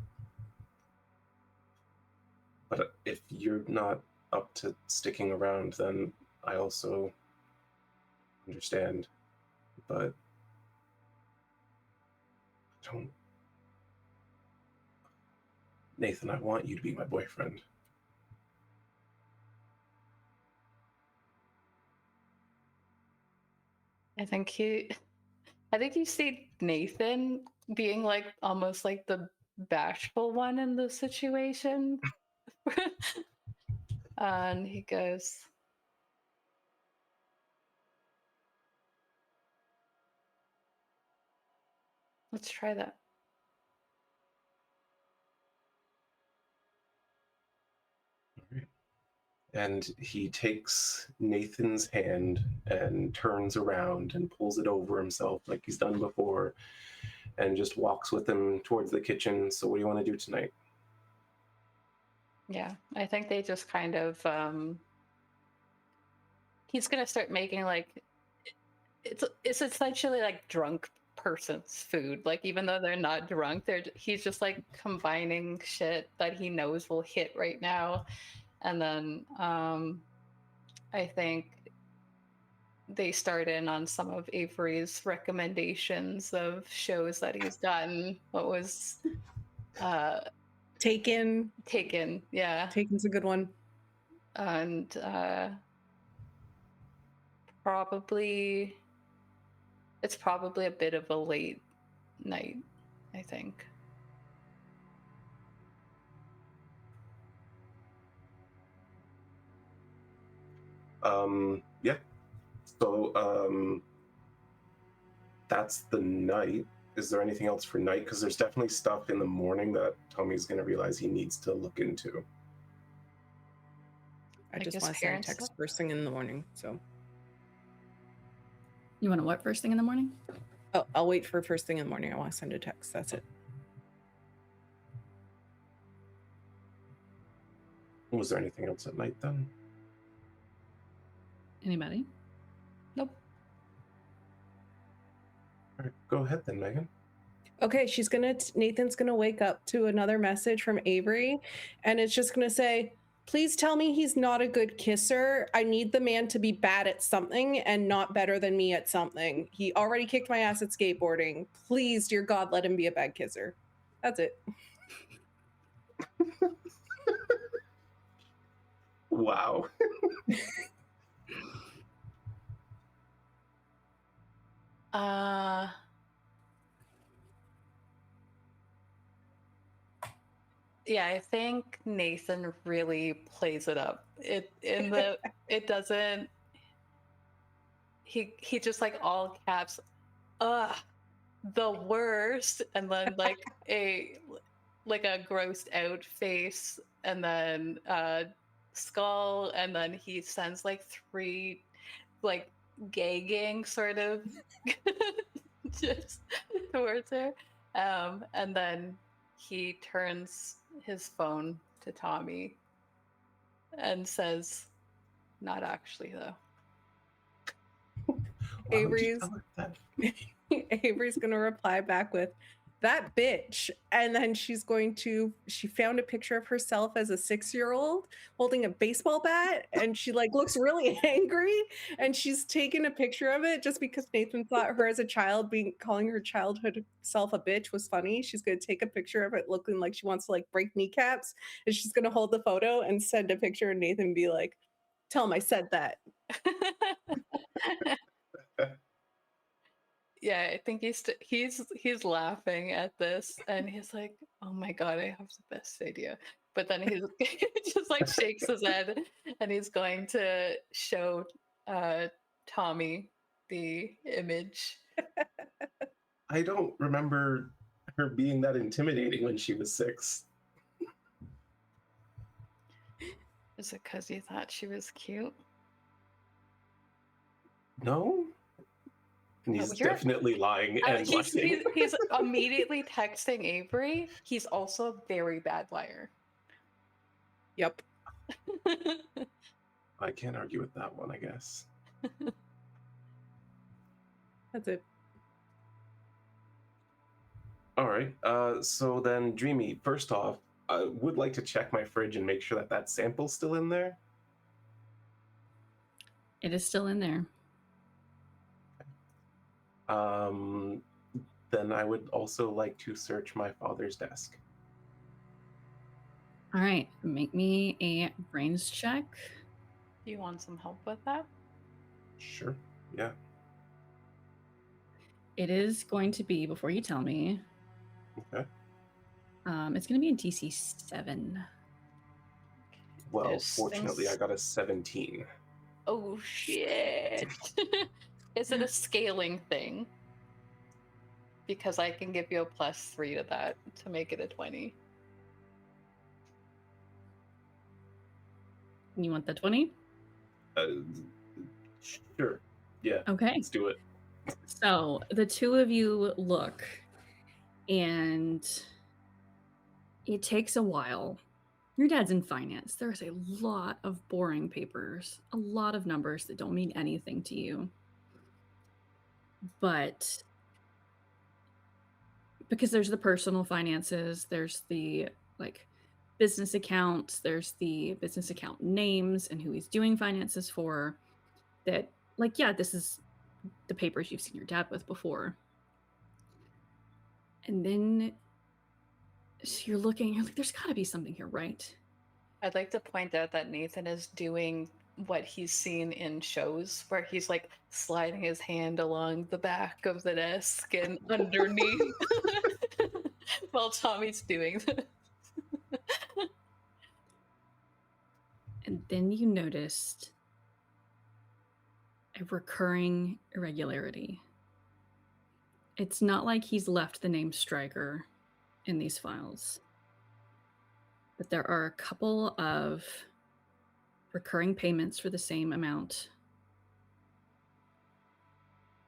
if you're not up to sticking around, then I also understand. But don't, Nathan, I want you to be my boyfriend. I think you see Nathan being like almost like the bashful one in the situation. And he goes, let's try that. And he takes Nathan's hand and turns around and pulls it over himself like he's done before and just walks with him towards the kitchen. So what do you want to do tonight? Yeah, I think they just kind of he's gonna start making like it's essentially like drunk person's food. Like even though they're not drunk, he's just like combining shit that he knows will hit right now. And then I think they start in on some of Avery's recommendations of shows that he's gotten. What was Taken. Yeah. Taken's a good one. And it's probably a bit of a late night, I think. Yeah. So that's the night. Is there anything else for night? Because there's definitely stuff in the morning that Tommy's going to realize he needs to look into. I just want to send a text first thing in the morning. So You want to what first thing in the morning? oh, I'll wait for first thing in the morning. I want to send a text. That's it. Was there anything else at night then? Anybody? Nope. All right, go ahead then, Megan. Okay, Nathan's gonna wake up to another message from Avery, and it's just gonna say, please tell me he's not a good kisser. I need the man to be bad at something and not better than me at something. He already kicked my ass at skateboarding. Please, dear God, let him be a bad kisser. That's it. Wow. Yeah, I think Nathan really plays it up. It doesn't. He just like all caps, the worst, and then like a grossed out face, and then skull, and then he sends like 3 like gagging sort of just towards her, and then he turns his phone to Tommy and says, not actually though. Avery's gonna reply back with, that bitch. And then she found a picture of herself as a 6-year-old holding a baseball bat, and she like looks really angry, and she's taken a picture of it just because Nathan thought her as a child calling her childhood self a bitch was funny. She's gonna take a picture of it looking like she wants to like break kneecaps, and she's gonna hold the photo and send a picture, and Nathan be like, tell him I said that. Yeah, I think he's laughing at this, and he's like, "Oh my god, I have the best idea." But then he just like shakes his head, and he's going to show Tommy the image. I don't remember her being that intimidating when she was 6. Is it because you thought she was cute? No? And he's definitely lying and blushing. He's immediately texting Avery. He's also a very bad liar. Yep. I can't argue with that one, I guess. That's it. All right. So then, Dreamy, first off, I would like to check my fridge and make sure that sample's still in there. It is still in there. Then I would also like to search my father's desk. All right, make me a brains check. Do you want some help with that? Sure. Yeah. It is going to be, before you tell me, Okay. it's going to be a DC 7. Well, There's fortunately, things- I got a 17. Oh shit! Is it a scaling thing? Because I can give you a +3 to that to make it a 20. You want the 20? Sure. Yeah. Okay. Let's do it. So the two of you look, and it takes a while. Your dad's in finance. There's a lot of boring papers, a lot of numbers that don't mean anything to you. But because there's the personal finances, there's the like business accounts, there's the business account names and who he's doing finances for, that like, yeah, this is the papers you've seen your dad with before. And then so you're looking, you're like, there's got to be something here, right? I'd like to point out that Nathan is doing what he's seen in shows where he's like sliding his hand along the back of the desk and underneath while Tommy's doing this. And then you noticed a recurring irregularity. It's not like he's left the name Stryker in these files, but there are a couple of recurring payments for the same amount.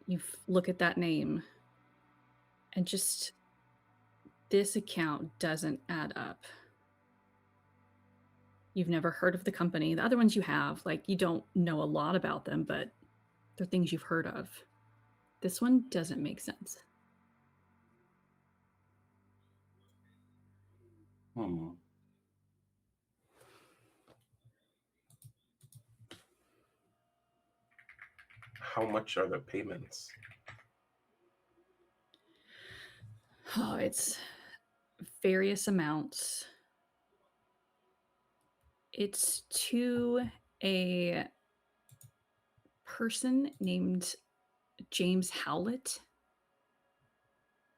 You look at that name, and just this account doesn't add up. You've never heard of the company. The other ones you have, like, you don't know a lot about them, but they're things you've heard of. This one doesn't make sense. How much are the payments? Oh, it's various amounts. It's to a person named James Howlett,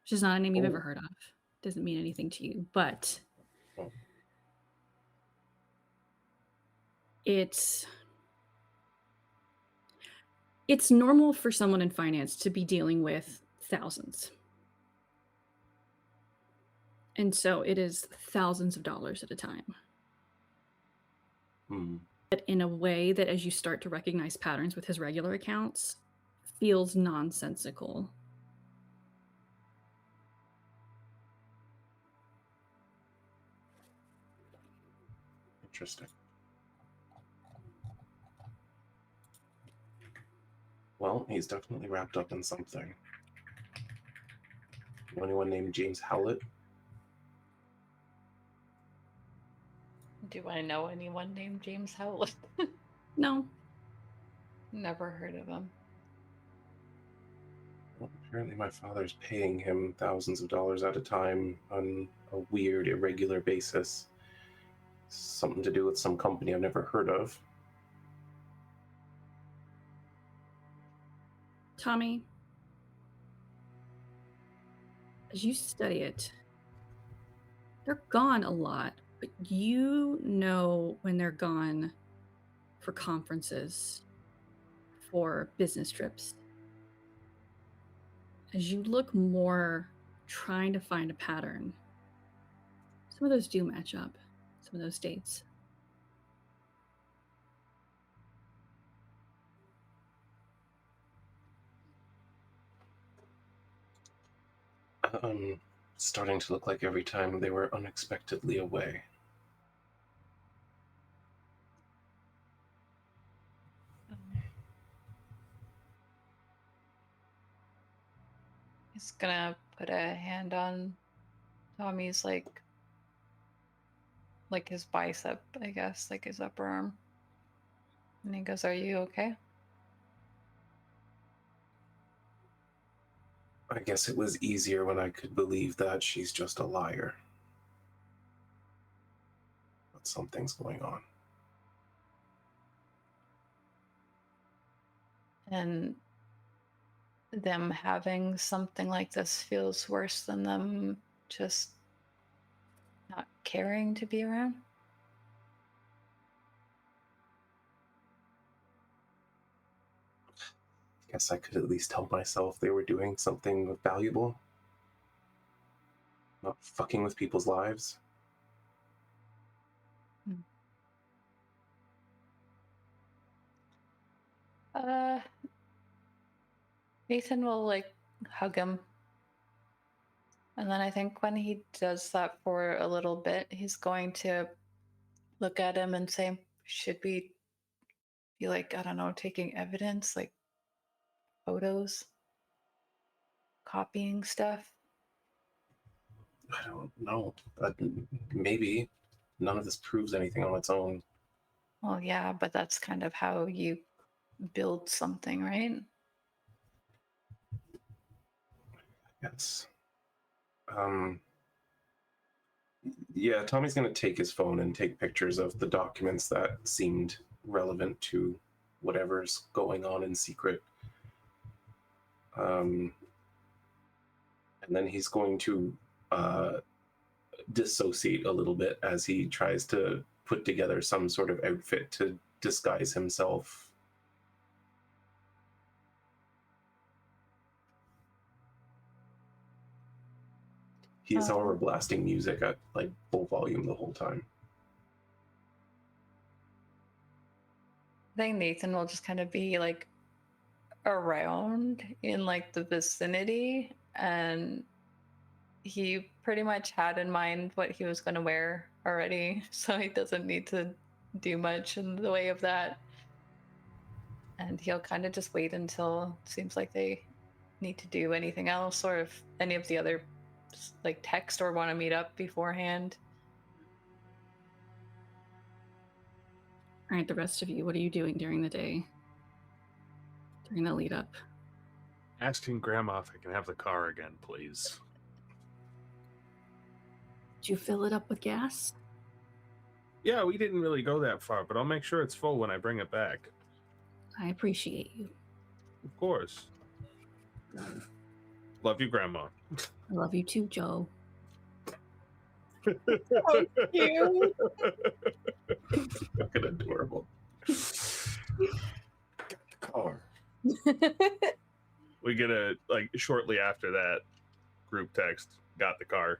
which is not a name you've ever heard of. Doesn't mean anything to you, but it's normal for someone in finance to be dealing with thousands. And so it is thousands of dollars at a time. But in a way that, as you start to recognize patterns with his regular accounts, feels nonsensical. Interesting. Well, he's definitely wrapped up in something. Know anyone named James Howlett? Do I know anyone named James Howlett? No. Never heard of him. Well, apparently my father's paying him thousands of dollars at a time on a weird, irregular basis. Something to do with some company I've never heard of. Tommy, as you study it, they're gone a lot, but you know when they're gone for conferences, for business trips. As you look more, trying to find a pattern, some of those do match up, some of those dates. Starting to look like every time they were unexpectedly away. He's gonna put a hand on Tommy's like his bicep, I guess, like his upper arm. And he goes, "Are you okay?" I guess it was easier when I could believe that she's just a liar. But something's going on. And them having something like this feels worse than them just not caring to be around. Guess I could at least tell myself they were doing something valuable. Not fucking with people's lives. Nathan will like hug him. And then I think when he does that for a little bit, he's going to look at him and say, should we be like, I don't know, taking evidence, like photos, copying stuff? I don't know. Maybe. None of this proves anything on its own. Well, yeah, but that's kind of how you build something, right? Yes. Yeah, Tommy's going to take his phone and take pictures of the documents that seemed relevant to whatever's going on in secret. And then he's going to dissociate a little bit as he tries to put together some sort of outfit to disguise himself. He is, however, blasting music at like full volume the whole time. I think Nathan will just kind of be like around in like the vicinity, and he pretty much had in mind what he was going to wear already, so he doesn't need to do much in the way of that. And he'll kind of just wait until it seems like they need to do anything else, or if any of the other like text or want to meet up beforehand. All right, the rest of you, what are you doing during the day? During the lead up? Asking Grandma if I can have the car again, please. Did you fill it up with gas? Yeah, we didn't really go that far, but I'll make sure it's full when I bring it back. I appreciate you. Of course. Love you, Grandma. I love you too, Joe. So cute. Fucking adorable. Got the car. We get a, like, shortly after that group text, got the car.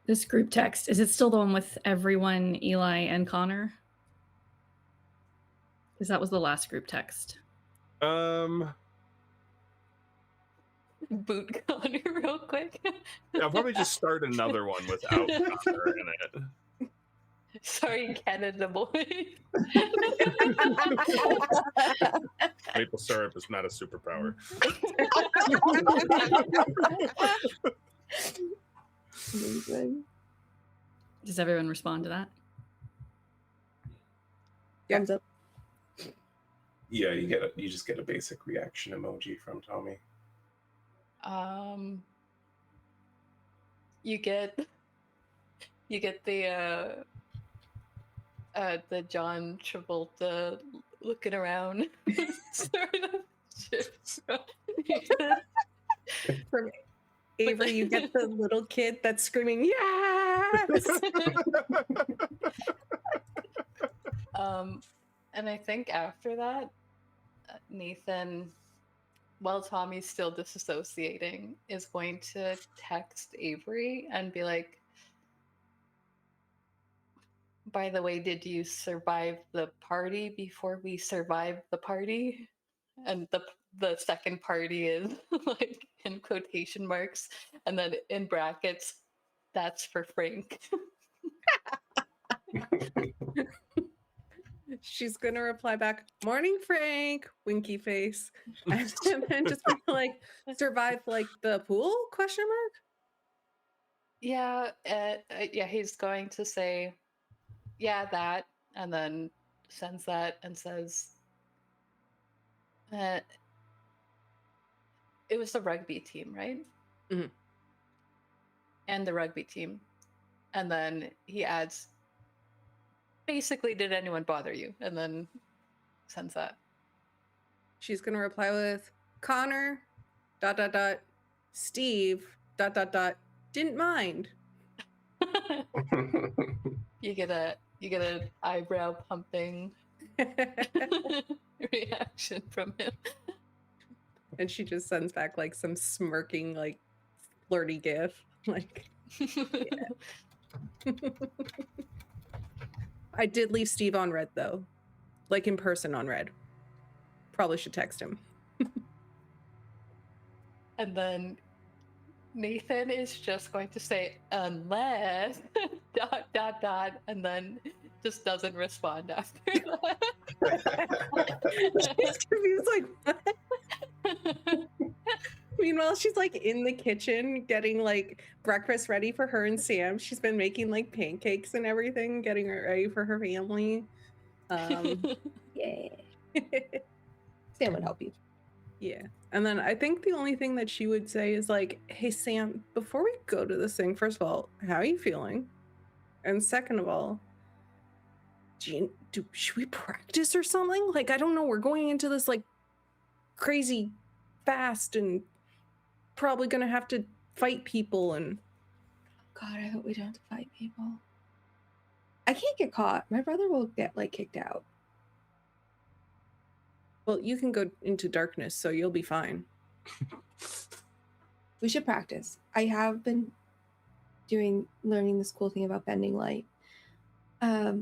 This group text, is it still the one with everyone, Eli, and Connor? Because that was the last group text. Boot Connor real quick. I'll probably just start another one without Connor in it. Sorry, Canada boy. Maple syrup is not a superpower. Amazing. Does everyone respond to that? Thumbs up. Yeah, you just get a basic reaction emoji from Tommy. You get the John Travolta looking around sort of shit. So, From Avery, you get the little kid that's screaming, yes! And I think after that, Nathan, while Tommy's still disassociating, is going to text Avery and be like, by the way, did you survive the party before we survived the party? And the second party is like in quotation marks, and then in brackets, that's for Frank. She's gonna reply back, morning, Frank, winky face. And then just be like, survive like the pool, question mark? Yeah, yeah, he's going to say, yeah, that, and then sends that and says, it was the rugby team, right? Mhm. And the rugby team. And then he adds, basically, did anyone bother you? And then sends that. She's gonna reply with Connor, ... Steve, ... didn't mind. You get a eyebrow pumping reaction from him. And she just sends back like some smirking, like flirty gif. Like, I did leave Steve on red though, like in person on red. Probably should text him. And then Nathan is just going to say, unless ... and then just doesn't respond after that. She's confused, like, what? Meanwhile, she's like in the kitchen getting like breakfast ready for her and Sam. She's been making like pancakes and everything, getting it ready for her family. Yeah. Sam would help you. Yeah. And then I think the only thing that she would say is like, hey, Sam, before we go to this thing, first of all, how are you feeling? And second of all, should we practice or something? Like, I don't know. We're going into this like crazy fast and probably going to have to fight people. And God, I hope we don't have to fight people. I can't get caught. My brother will get like kicked out. well, you can go into darkness, so you'll be fine. We should practice. I have been learning this cool thing about bending light. Yeah,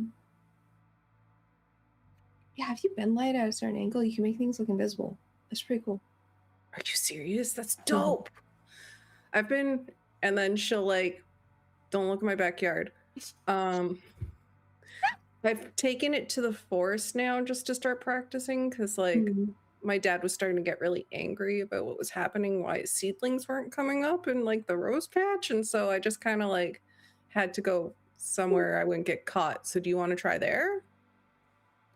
if you bend light at a certain angle, you can make things look invisible. That's pretty cool. Are you serious? That's dope. And then she'll like, don't look at my backyard. I've taken it to the forest now just to start practicing because like my dad was starting to get really angry about what was happening, why his seedlings weren't coming up in like the rose patch. And so I just kind of like had to go somewhere I wouldn't get caught. So do you want to try there?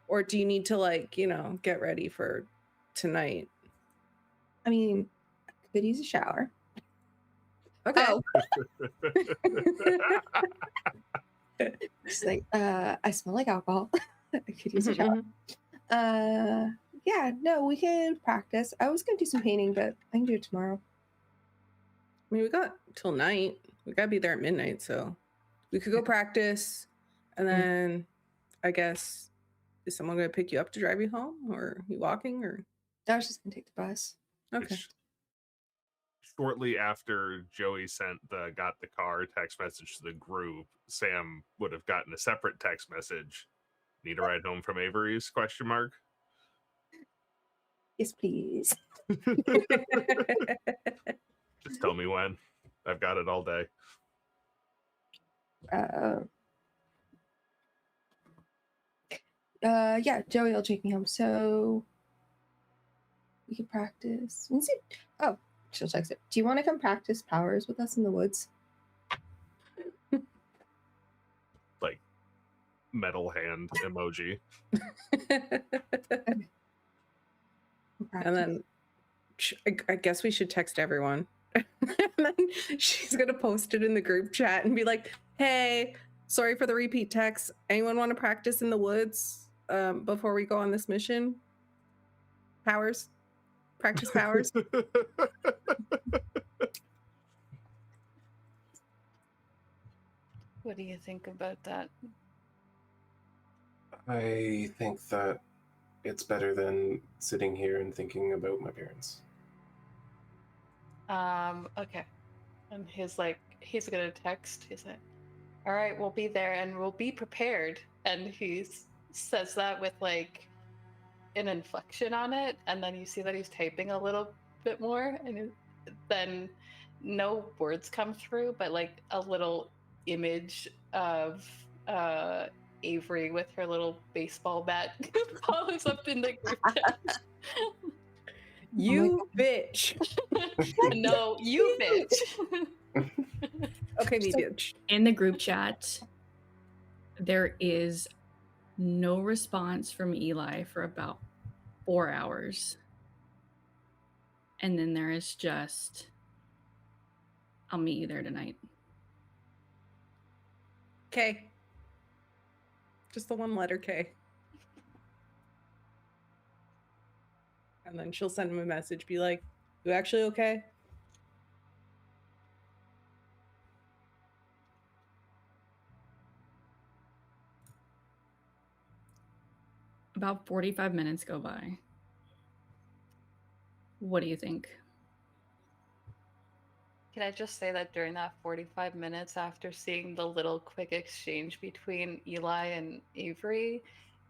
Or do you need to like, get ready for tonight? I mean, I could use a shower. Okay. Oh. She's like, I smell like alcohol. I could use a shower. Yeah, no, we can practice. I was gonna do some painting, but I can do it tomorrow. I mean, we got till night. We gotta be there at midnight, so we could go practice, and then I guess is someone gonna pick you up to drive you home, or are you walking, or? I was just gonna take the bus. Okay. Shortly after Joey got the car text message to the group, Sam would have gotten a separate text message. Need a ride home from Avery's ? Yes, please. Just tell me when. I've got it all day. Yeah, Joey will take me home, so we can practice. Let's see. Oh, she'll text it. Do you want to come practice powers with us in the woods? Like metal hand emoji. And then I guess we should text everyone. And then she's gonna post it in the group chat and be like, hey, sorry for the repeat text. Anyone want to practice in the woods before we go on this mission? Powers? Practice powers? What do you think about that? I think that it's better than sitting here and thinking about my parents. Okay. And he's gonna text. He's like, all right, we'll be there and we'll be prepared. And he says that with like an inflection on it, and then you see that he's typing a little bit more, and then no words come through, but like a little image of Avery with her little baseball bat follows up in the group chat. You bitch. No, you bitch. Okay, me bitch. In the group chat, there is no response from Eli for about 4 hours. And then there is just, I'll meet you there tonight. K. Just the one letter K. And then she'll send him a message, be like, you actually okay? About 45 minutes go by. What do you think? Can I just say that during that 45 minutes after seeing the little quick exchange between Eli and Avery,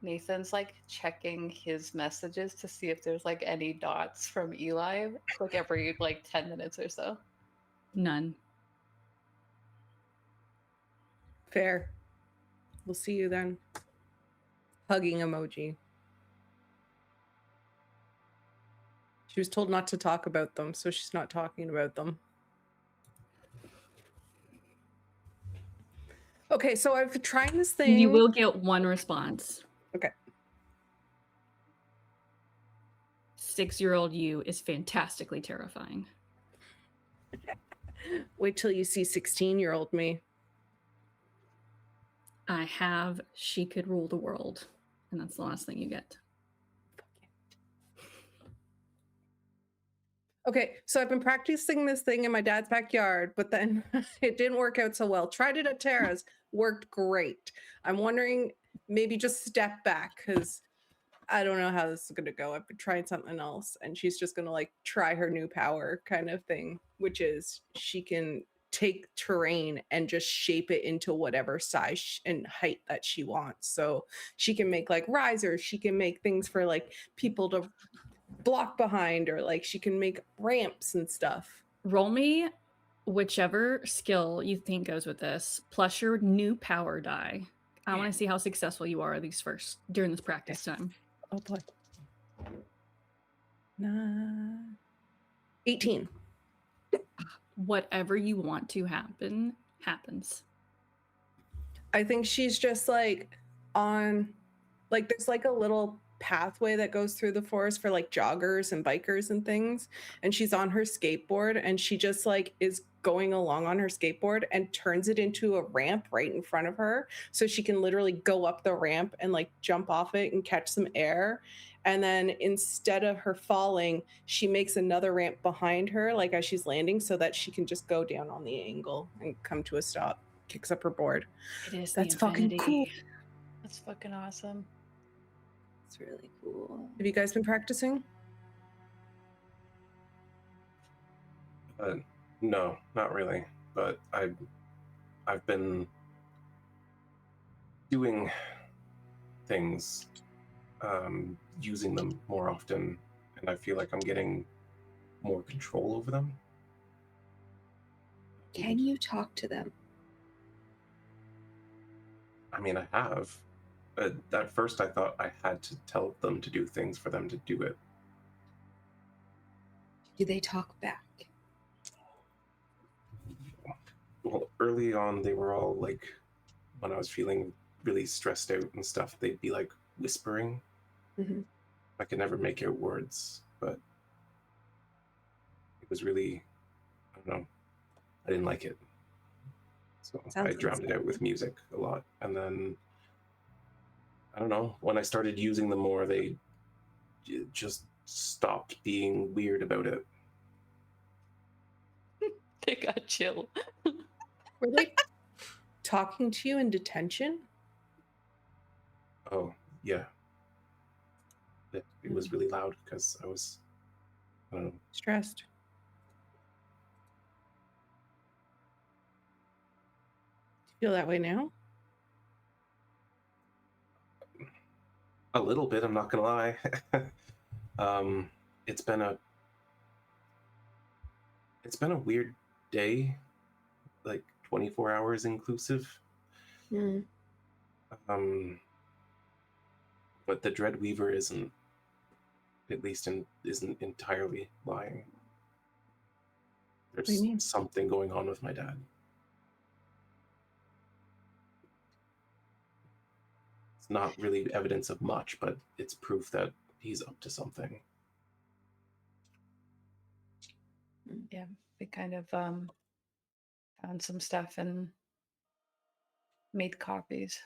Nathan's like checking his messages to see if there's like any dots from Eli, like every like 10 minutes or so. None. Fair. We'll see you then. Hugging emoji. She was told not to talk about them, so she's not talking about them. Okay, so I've been trying this thing. You will get one response. Okay. 6-year-old you is fantastically terrifying. Wait till you see 16-year-old me. I have She Could Rule the World. And that's the last thing you get. Okay, so I've been practicing this thing in my dad's backyard, but then it didn't work out so well. Tried it at Tara's, worked great. I'm wondering maybe just step back because I don't know how this is going to go. I've been trying something else, and she's just going to like try her new power kind of thing, which is she can take terrain and just shape it into whatever size and height that she wants. So she can make like risers, she can make things for like people to block behind, or like she can make ramps and stuff. Roll me whichever skill you think goes with this, plus your new power die. I want to see how successful you are at these first during this practice time. Oh boy. 18. Whatever you want to happen, happens. I think she's just like on, like there's like a little pathway that goes through the forest for like joggers and bikers and things, and she's on her skateboard and she just like is going along on her skateboard and turns it into a ramp right in front of her, so she can literally go up the ramp and like jump off it and catch some air. And then instead of her falling, she makes another ramp behind her like as she's landing, so that she can just go down on the angle and come to a stop. Kicks up her board. It is That's the fucking infinity. cool. That's fucking awesome. It's really cool. Have you guys been practicing? No, not really. But I've been doing things, using them more often, and I feel like I'm getting more control over them. Can you talk to them? I mean, I have. At first, I thought I had to tell them to do things for them to do it. Do they talk back? Well, early on, they were all like, when I was feeling really stressed out and stuff, they'd be like whispering. Mm-hmm. I could never make out words, but it was really, I don't know, I didn't like it. So Sounds I drowned it out with music a lot. And then, I don't know, when I started using them more, they just stopped being weird about it. They got chill. Were they talking to you in detention? Oh, yeah. It was really loud because I was, I don't know. Stressed. Do you feel that way now? A little bit, I'm not gonna lie. It's been a weird day, like 24 hours inclusive. Mm. But the Dreadweaver isn't entirely lying. What do you mean? There's something going on with my dad. It's not really evidence of much, but it's proof that he's up to something. Yeah, we kind of found some stuff and made copies.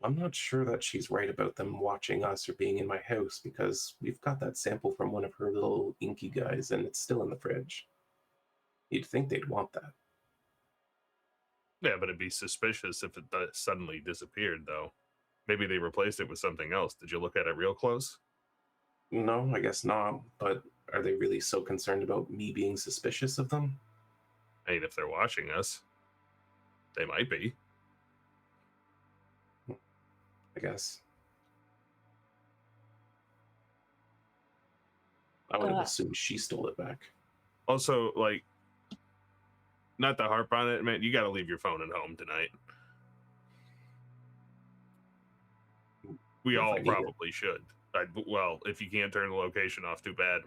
I'm not sure that she's right about them watching us or being in my house, because we've got that sample from one of her little inky guys and it's still in the fridge. You'd think they'd want that. Yeah, but it'd be suspicious if it suddenly disappeared, though. Maybe they replaced it with something else. Did you look at it real close? No, I guess not. But are they really so concerned about me being suspicious of them? I mean, if they're watching us, they might be. I guess. I would have assumed she stole it back. Also, like, not to harp on it, man, you got to leave your phone at home tonight. We If all I need it. probably should. Well, if you can't turn the location off, too bad,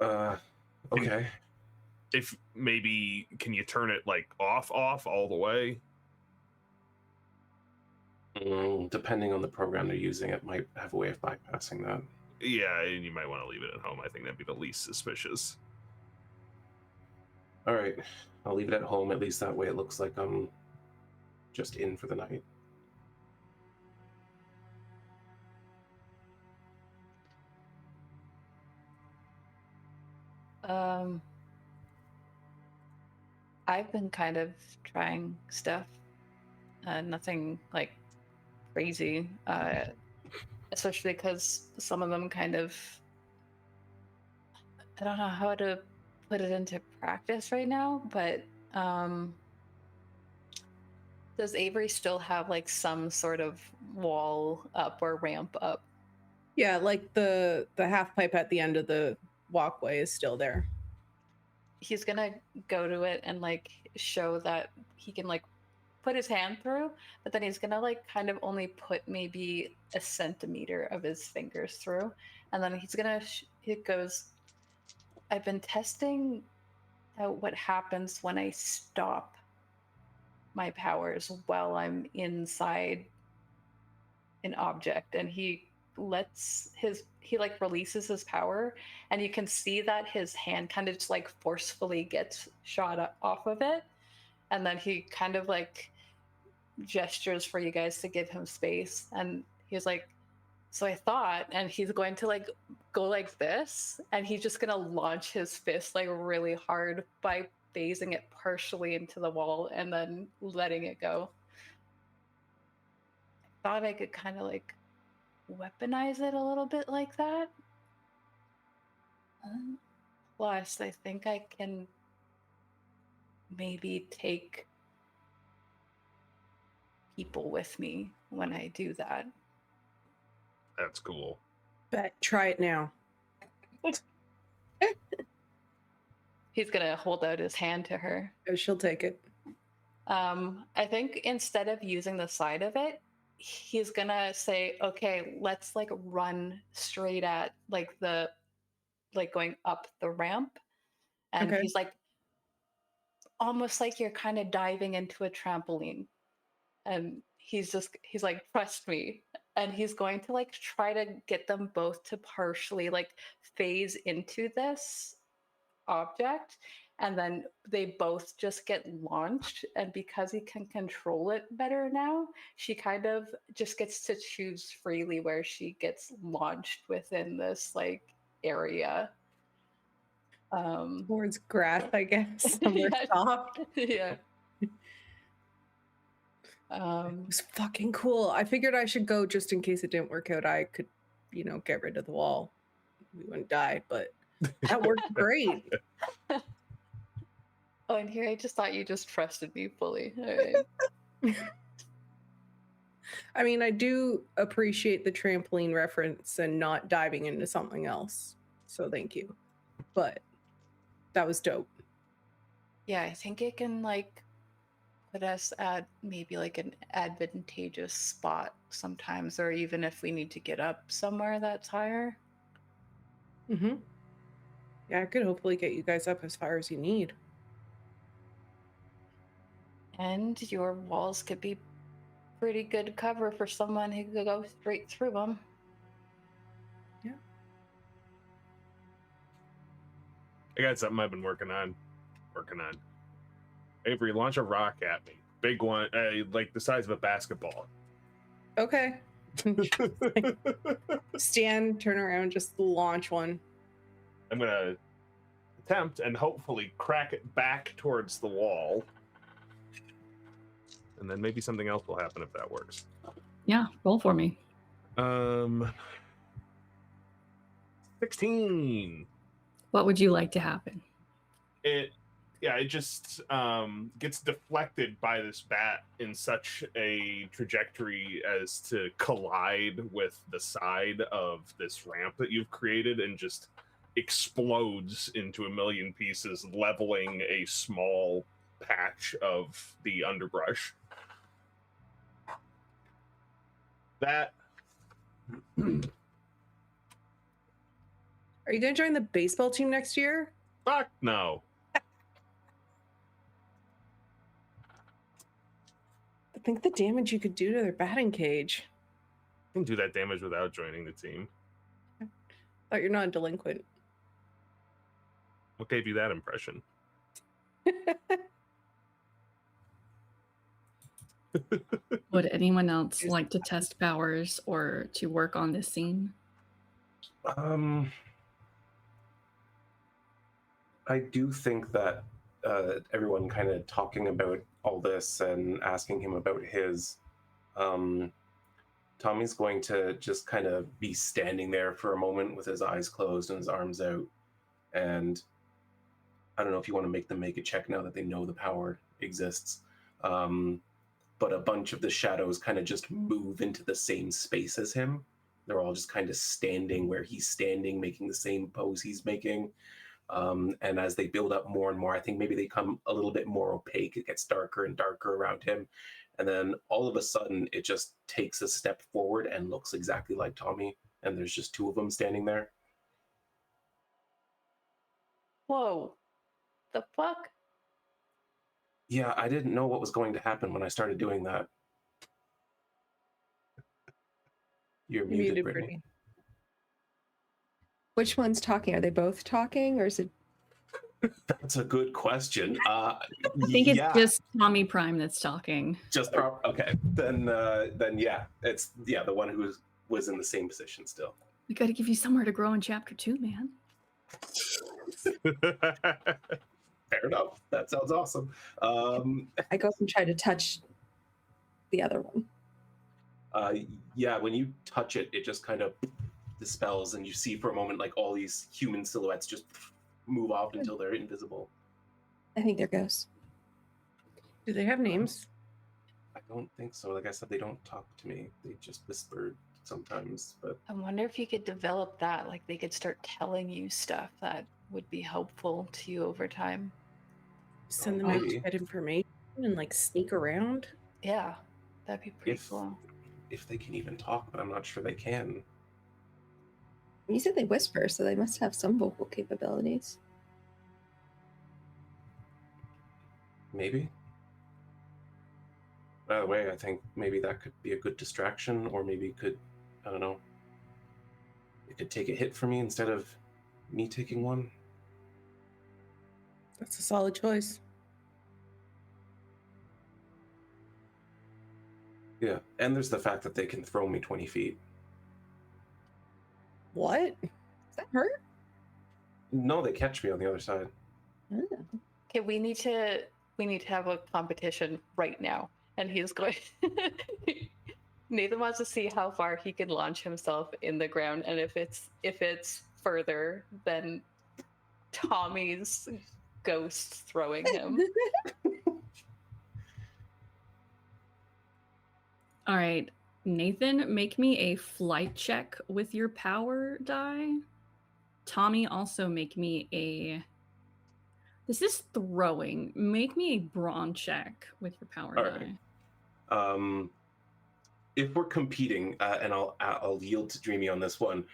man. Okay. If maybe, can you turn it like off all the way? Depending on the program they're using, it might have a way of bypassing that. Yeah, and you might want to leave it at home. I think that'd be the least suspicious. All right, I'll leave it at home. At least that way it looks like I'm just in for the night. I've been kind of trying stuff. Nothing like crazy, especially because some of them kind of, I don't know how to put it into practice right now, but does Avery still have like some sort of wall up or ramp up? Yeah, like the half pipe at the end of the walkway is still there. He's gonna go to it and like show that he can like put his hand through, but then he's gonna like kind of only put maybe a centimeter of his fingers through, and then he's gonna it goes, I've been testing out what happens when I stop my powers while I'm inside an object. And he like releases his power, and you can see that his hand kind of just like forcefully gets shot off of it, and then he kind of like gestures for you guys to give him space, and he's like, so I thought, and he's going to like go like this, and he's just gonna launch his fist like really hard by phasing it partially into the wall and then letting it go. I thought I could kind of like weaponize it a little bit like that. Plus, I think I can maybe take people with me when I do that. That's cool. Bet. Try it now. He's gonna hold out his hand to her. She'll take it. I think instead of using the side of it, he's gonna say, okay, let's like run straight at like the like going up the ramp. And Okay. he's like almost like you're kind of diving into a trampoline. And he's like, trust me. And he's going to like try to get them both to partially like phase into this object, and then they both just get launched. And because he can control it better now, she kind of just gets to choose freely where she gets launched within this like area. Towards grass, I guess. Somewhere Yeah. soft. Yeah. It was fucking cool. I figured I should go just in case it didn't work out. I could, get rid of the wall. We wouldn't die, but that worked great. Oh, and here I just thought you just trusted me fully. All right. I mean, I do appreciate the trampoline reference and not diving into something else. So thank you. But that was dope. Yeah, I think it can like put us at maybe like an advantageous spot sometimes, or even if we need to get up somewhere that's higher. Mm-hmm. Yeah, I could hopefully get you guys up as far as you need. And your walls could be pretty good cover for someone who could go straight through them. I got something I've been working on. Avery, launch a rock at me. Big one, like the size of a basketball. Okay. Stand, turn around, just launch one. I'm gonna attempt and hopefully crack it back towards the wall. And then maybe something else will happen if that works. Yeah, roll for me. 16. What would you like to happen? It just gets deflected by this bat in such a trajectory as to collide with the side of this ramp that you've created and just explodes into a million pieces, leveling a small patch of the underbrush. That Are you going to join the baseball team next year? fuck no. I think the damage you could do to their batting cage. I can do that damage without joining the team. Thought you're not a delinquent. What gave you that impression? Would anyone else like to test powers or to work on this scene? I do think that everyone kind of talking about all this and asking him about his, Tommy's going to just kind of be standing there for a moment with his eyes closed and his arms out. And I don't know if you want to make them make a check now that they know the power exists. But a bunch of the shadows kind of just move into the same space as him. They're all just kind of standing where he's standing, making the same pose he's making. And as they build up more and more, I think maybe they become a little bit more opaque. It gets darker and darker around him. And then all of a sudden, it just takes a step forward and looks exactly like Tommy. And there's just two of them standing there. Whoa. The fuck? Yeah, I didn't know what was going to happen when I started doing that. You're muted, Brittany. Which one's talking? Are they both talking, or is it? That's a good question. I think it's just Tommy Prime that's talking. Just okay. Then yeah, it's the one who was in the same position still. We got to give you somewhere to grow in chapter 2, man. Fair enough. That sounds awesome. I go and try to touch the other one. Yeah, when you touch it, it just kind of dispels, and you see for a moment like all these human silhouettes just move off until they're invisible. I think they're ghosts. Do they have names? I don't think so. Like I said, they don't talk to me. They just whisper sometimes. But I wonder if you could develop that. Like they could start telling you stuff that would be helpful to you over time. Send them out to get information and like sneak around. Yeah, that'd be pretty cool. If they can even talk, but I'm not sure they can. You said they whisper, so they must have some vocal capabilities. Maybe. By the way, I think maybe that could be a good distraction, or maybe could, I don't know, it could take a hit for me instead of me taking one. That's a solid choice. Yeah, and there's the fact that they can throw me 20 feet. What? Does that hurt? No, they catch me on the other side. Oh. Okay, we need to have a competition right now. And he's going Nathan wants to see how far he can launch himself in the ground, and if it's further than Tommy's ghost throwing him. All right, Nathan, make me a flight check with your power die. Tommy, also make me a... This is throwing. Make me a brawn check with your power All die. Right. If we're competing, and I'll yield to Dreamy on this one,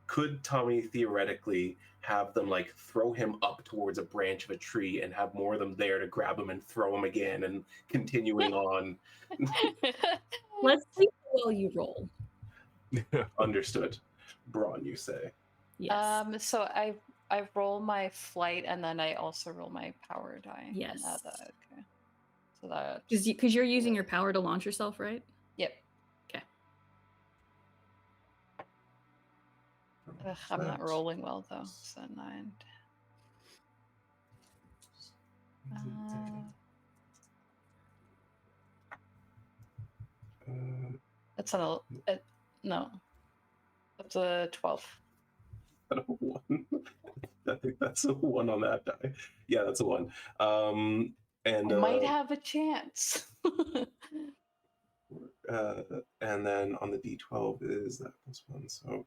could Tommy theoretically have them like throw him up towards a branch of a tree and have more of them there to grab him and throw him again and continuing on? Let's see how well you roll. Understood. Brawn, you say? Yes. So I roll my flight and then I also roll my power die. Yes. And add that. Okay. So that. Because you're using your power to launch yourself, right? Yep. Okay. Ugh, I'm not rolling well though. So 9. That's no. That's a 12. A 1. I think that's a 1 on that die. Yeah, that's a 1. And I might have a chance. and then on the D12 is that +1, so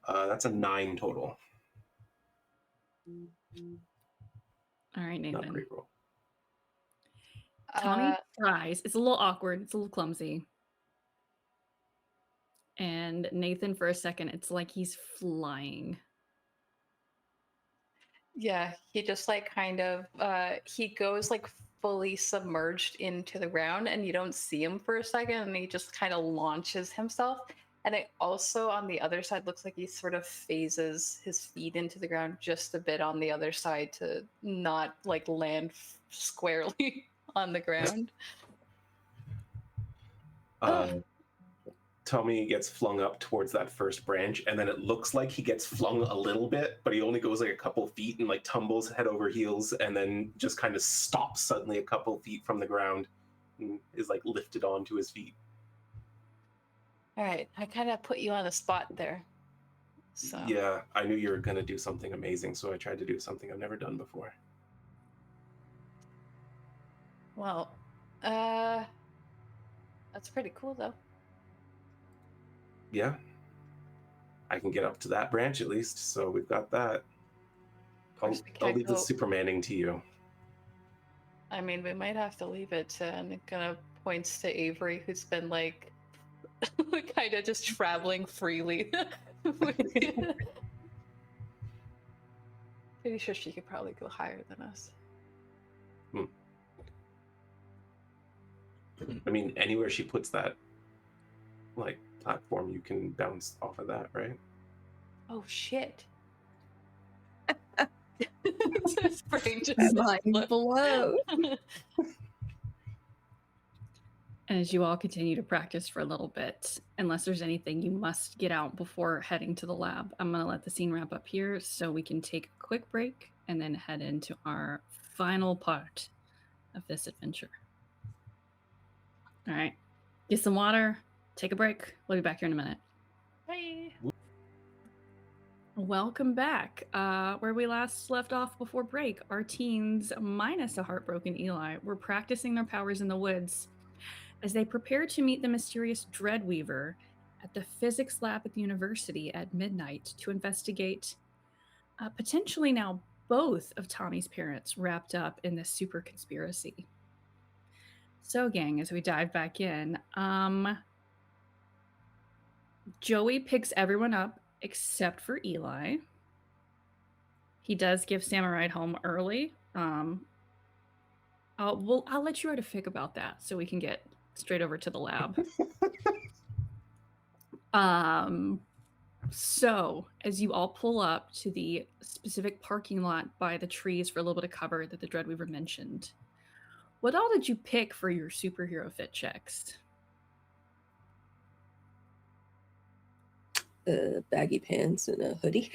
that's a 9 total. All right, Nathan. Not a great roll. Tommy tries. It's a little awkward. It's a little clumsy. And Nathan, for a second, it's like he's flying. Yeah, he just like kind of he goes like fully submerged into the ground and you don't see him for a second and he just kind of launches himself. And it also on the other side looks like he sort of phases his feet into the ground just a bit on the other side to not like land squarely on the ground. Tommy gets flung up towards that first branch, and then it looks like he gets flung a little bit, but he only goes like a couple feet and like tumbles head over heels, and then just kind of stops suddenly a couple feet from the ground and is like lifted onto his feet. All right, I kind of put you on the spot there. So Yeah, I knew you were gonna do something amazing, so I tried to do something I've never done before. well, that's pretty cool though. Yeah, I can get up to that branch at least, so we've got that. I'll leave the Supermaning to you. I mean, we might have to leave it to, and it kind of points to Avery, who's been like kind of just traveling freely. Pretty sure she could probably go higher than us. I mean, anywhere she puts that like platform, you can bounce off of that, right? Oh shit. His brain just Mind blown. And as you all continue to practice for a little bit, unless there's anything you must get out before heading to the lab, I'm going to let the scene wrap up here so we can take a quick break and then head into our final part of this adventure. All right. Get some water, take a break. We'll be back here in a minute. Bye. Welcome back. Where we last left off before break, our teens, minus a heartbroken Eli, were practicing their powers in the woods as they prepared to meet the mysterious Dreadweaver at the physics lab at the university at midnight to investigate potentially now both of Tommy's parents wrapped up in this super conspiracy. So, gang, as we dive back in, Joey picks everyone up except for Eli. He does give Sam a ride home early. I'll let you write a fic about that so we can get straight over to the lab. So as you all pull up to the specific parking lot by the trees for a little bit of cover that the Dreadweaver mentioned, what all did you pick for your superhero fit checks? Baggy pants and a hoodie.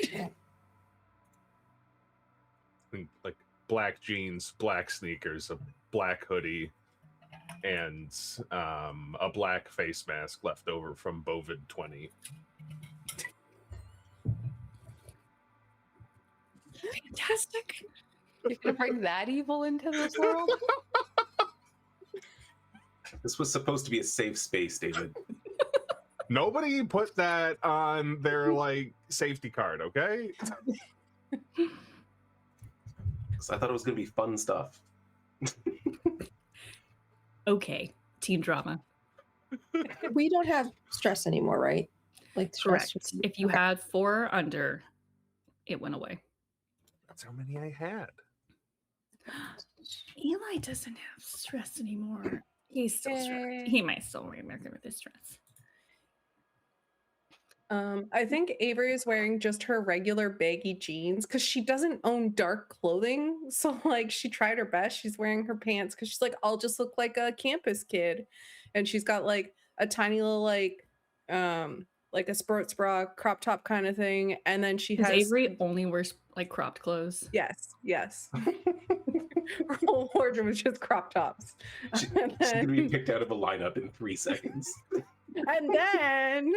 Like black jeans, black sneakers, a black hoodie, and a black face mask left over from Bovid 20. Fantastic. You can bring that evil into this world? This was supposed to be a safe space, David. Nobody put that on their like safety card, okay? So I thought it was gonna be fun stuff. Okay, teen drama. We don't have stress anymore, right? Like stress. Correct. If you had 4 or under, it went away. That's how many I had. Eli doesn't have stress anymore. He's still stressed. He might still be working with his stress. I think Avery is wearing just her regular baggy jeans because she doesn't own dark clothing. So like she tried her best. She's wearing her pants because she's like, I'll just look like a campus kid. And she's got like a tiny little like a sports bra crop top kind of thing. And then she Because has Avery only wears like cropped clothes. yes. Her whole wardrobe is just crop tops. She's And gonna be then- picked out of a lineup in 3 seconds. And then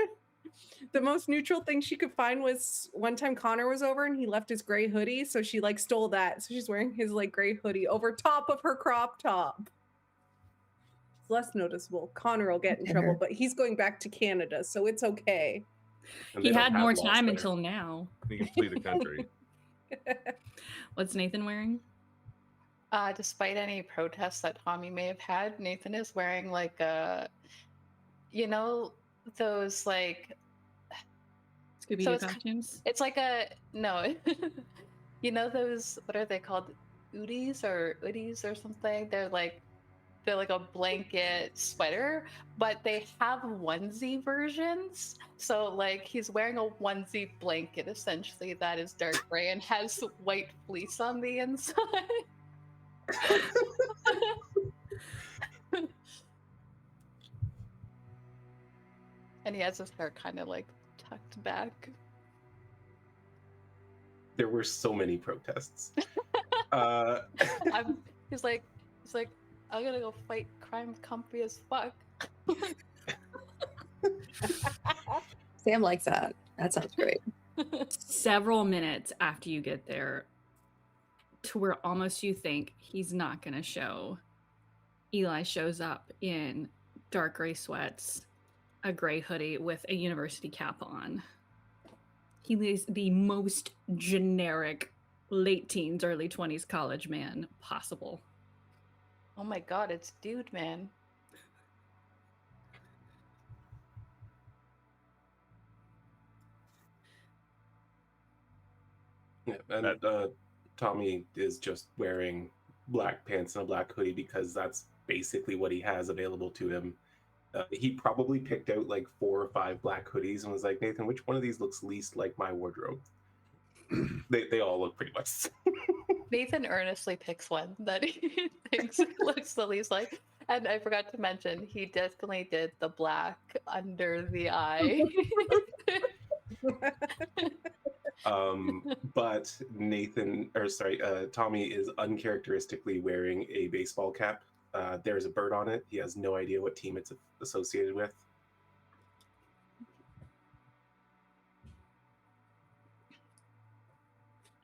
the most neutral thing she could find was one time Connor was over and he left his gray hoodie. So she like stole that. So she's wearing his like gray hoodie over top of her crop top. It's less noticeable. Connor will get in trouble, but he's going back to Canada. So it's okay. And He they don't had have more laws time there. until now. You can flee the country. What's Nathan wearing? Despite any protests that Tommy may have had, Nathan is wearing like those like Scooby-Doo So it's- costumes? it's like a no, those, what are they called? Hoodies or something. They're like a blanket sweater, but they have onesie versions. So like he's wearing a onesie blanket essentially that is dark gray and has white fleece on the inside. And he has his hair kind of like tucked back. There were so many protests. He's like, I'm gonna go fight crime comfy as fuck. Sam likes that. That sounds great. Several minutes after you get there, to where almost you think he's not going to show, Eli shows up in dark gray sweats, a gray hoodie with a university cap on. He is the most generic late teens, early 20s college man possible. Oh my god, it's Dude Man. Yeah, and Tommy is just wearing black pants and a black hoodie because that's basically what he has available to him. He probably picked out like 4 or 5 black hoodies and was like, Nathan, which one of these looks least like my wardrobe? They all look pretty much. Nathan earnestly picks one that he thinks looks the least like. And I forgot to mention, he definitely did the black under the eye. But Tommy is uncharacteristically wearing a baseball cap. There's a bird on it. He has no idea what team it's associated with.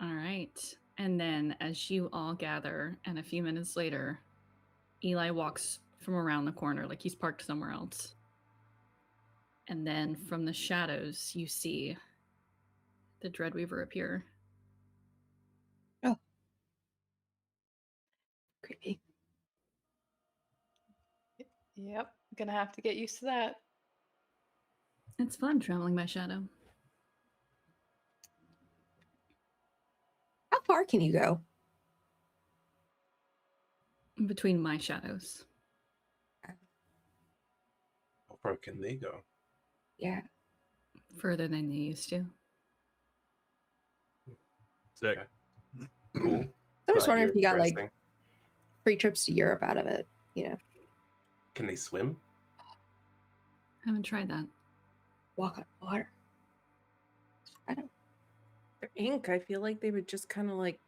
All right. And then as you all gather, and a few minutes later, Eli walks from around the corner like he's parked somewhere else. And then from the shadows, you see the Dreadweaver appear. Oh. Creepy. Yep, gonna have to get used to that. It's fun traveling by shadow. How far can you go? Between my shadows. How far can they go? Yeah. Further than they used to. Sick. Cool. I was Glad wondering if you're you got like resting. free trips to Europe out of it, Can they swim? Haven't tried that. walk on water. I don't. The ink, I feel like they would just kind of like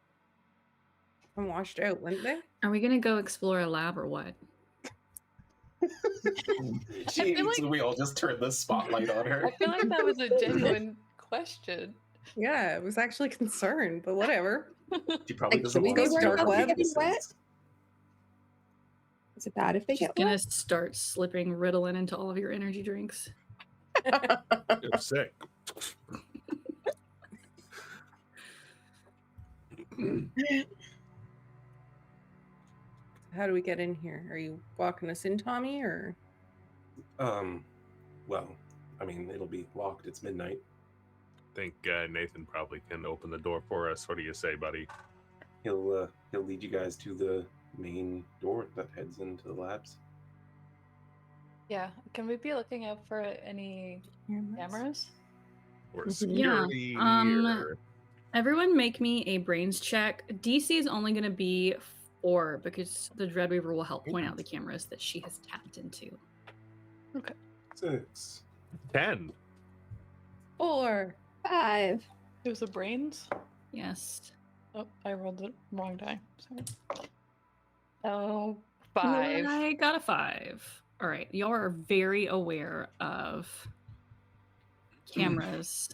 come washed out, wouldn't they? Are we gonna go explore a lab or what? Jeez, like- we all just turned the spotlight on her. I feel like that was a genuine question. Yeah, I was actually concerned, but whatever. She probably Like, doesn't should we want go us to dark know web? the Getting wet? distance. Is it bad if they She's get gonna wet? start slipping Ritalin into all of your energy drinks. You're sick. How do we get in here? Are you walking us in, Tommy, or? Well, I mean, it'll be locked. It's midnight. Think Nathan probably can open the door for us. What do you say, buddy? He'll lead you guys to the main door that heads into the labs. Yeah, can we be looking out for any cameras? or Mhm. security? Yeah, Or... Everyone make me a brains check. DC is only going to be 4 because the Dreadweaver will help point out the cameras that she has tapped into. 6. 10. 4. 5. It was the brains. Yes. Oh, I rolled the wrong die. Sorry. Oh, 5. I got a 5. All right. Y'all are very aware of cameras.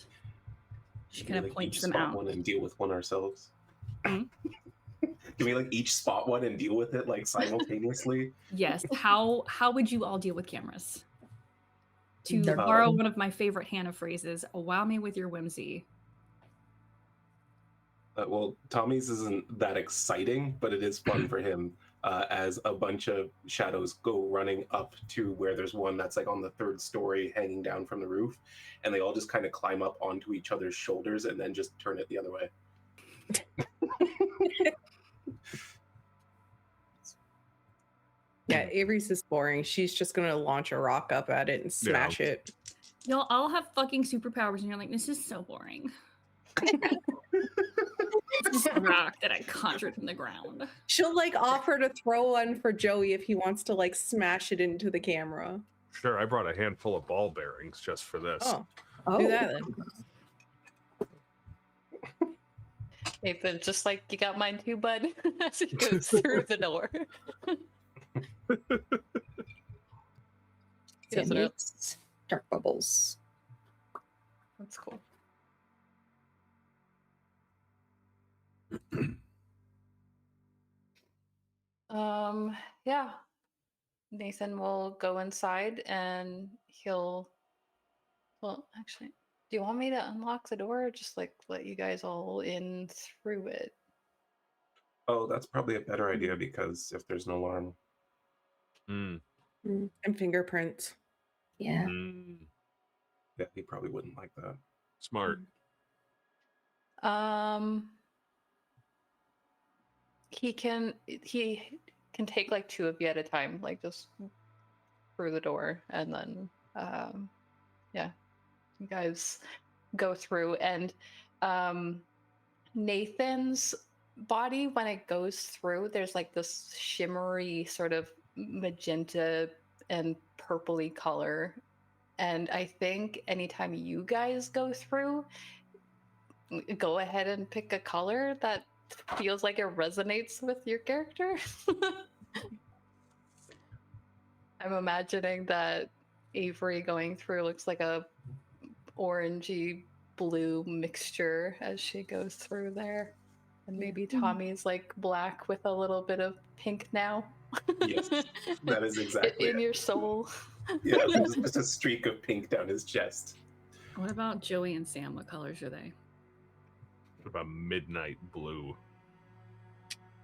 She Can kind we of like points each them spot out. one and deal with one ourselves? Hmm? Can we like each spot one and deal with it like simultaneously? Yes. How would you all deal with cameras? To They're borrow fun. one of my favorite Hannah phrases, wow me with your whimsy. Well, Tommy's isn't that exciting, but it is fun for him as a bunch of shadows go running up to where there's one that's like on the 3rd story hanging down from the roof, and they all just kind of climb up onto each other's shoulders and then just turn it the other way. Yeah, Avery's is boring. She's just gonna launch a rock up at it and smash it. Y'all all have fucking superpowers, and you're like, this is so boring. It's just a rock that I conjured from the ground. She'll like offer to throw one for Joey if he wants to like smash it into the camera. Sure, I brought a handful of ball bearings just for this. Oh, do that then. Nathan, just like you got mine too, bud. As he goes through the door. He doesn't know. It's dark bubbles. That's cool. Yeah. Nathan will go inside and he'll, well, actually, do you want me to unlock the door or just like let you guys all in through it? Oh, that's probably a better idea because if there's an alarm. Mm. And fingerprints. Yeah. Mm. Yeah, he probably wouldn't like that. Smart. He can take like 2 of you at a time, like just through the door, and then yeah, you guys go through, and Nathan's body, when it goes through, there's like this shimmery sort of magenta and purpley color, and I think anytime you guys go through, go ahead and pick a color that feels like it resonates with your character. I'm imagining that Avery going through looks like a orangey blue mixture as she goes through there. And maybe Tommy's like black with a little bit of pink now. Yes, that is exactly in it. your soul. Yeah, there's just a streak of pink down his chest. What about Joey and Sam? What colors are they? What about midnight blue?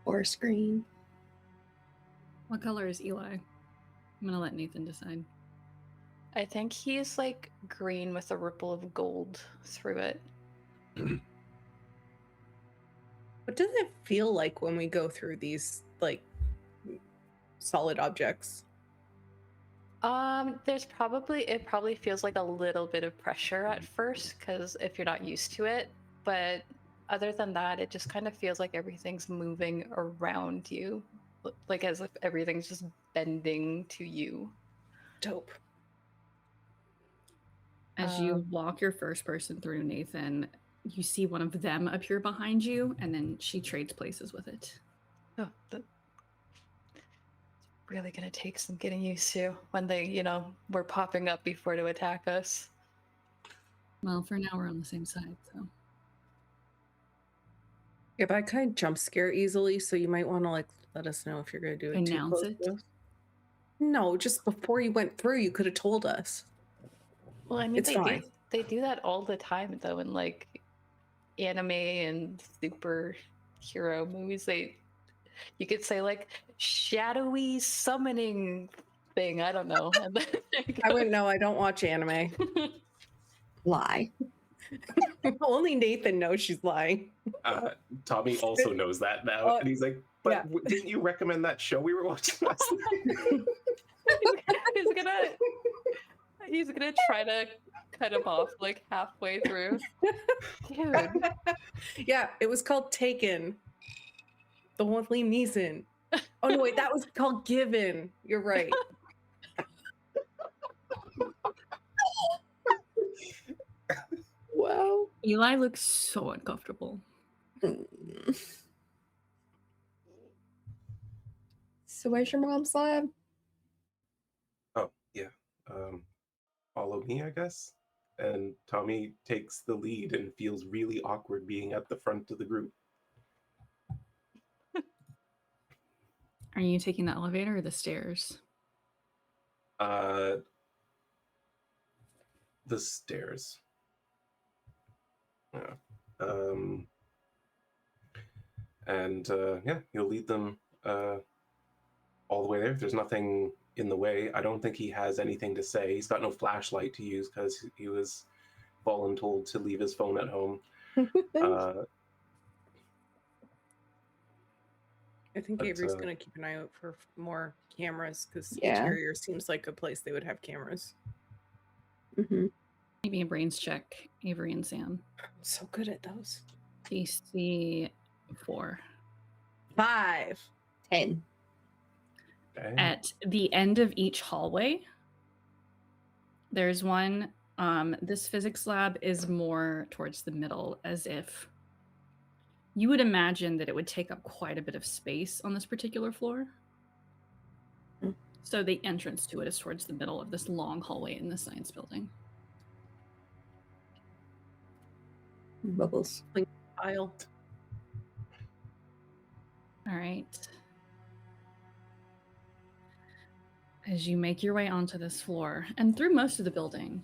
Or screen. What color is Eli? I'm gonna let Nathan decide. I think he's like green with a ripple of gold through it. What does it feel like when we go through these like solid objects? It probably feels like a little bit of pressure at first, because if you're not used to it, but other than that, it just kind of feels like everything's moving around you, like as if everything's just bending to you. Dope. As you walk your first person through, Nathan, you see one of them appear behind you, and then she trades places with it. Oh, that's really gonna take some getting used to when they, were popping up before to attack us. Well, for now we're on the same side, so. Yeah, but I kind of jump scare easily, so you might want to like let us know if you're gonna do it too Announce close it? to us. No, just before you went through, you could have told us. Well, I mean, It's fine. they do that all the time, though, in like anime and superhero movies. You could say like shadowy summoning thing. I don't know. I wouldn't know. I don't watch anime. Lie. Only Nathan knows she's lying. Tommy also knows that now, and he's like, "But yeah. Didn't you recommend that show we were watching last night?" He's gonna try to cut him off like halfway through. Dude. Yeah, it was called Taken. The one with Liam Neeson. Oh no, wait, that was called Given. You're right. Wow. Eli looks so uncomfortable. So where's your mom's lab? Oh, yeah. Follow me, I guess. And Tommy takes the lead and feels really awkward being at the front of the group. Are you taking the elevator or the stairs? The stairs. Yeah. Yeah, you'll lead them all the way there. There's nothing in the way. I don't think he has anything to say. He's got no flashlight to use because he was voluntold to leave his phone at home. I think But, Avery's gonna keep an eye out for more cameras because Yeah. interior seems like a place they would have cameras. Mm-hmm. Maybe a brains check, Avery and Sam. I'm so good at those. DC 4. 5. 10. Okay. At the end of each hallway, there's one. This physics lab is more towards the middle, as if you would imagine that it would take up quite a bit of space on this particular floor. Mm. So the entrance to it is towards the middle of this long hallway in the science building. Bubbles. Aisle. All right. As you make your way onto this floor and through most of the building,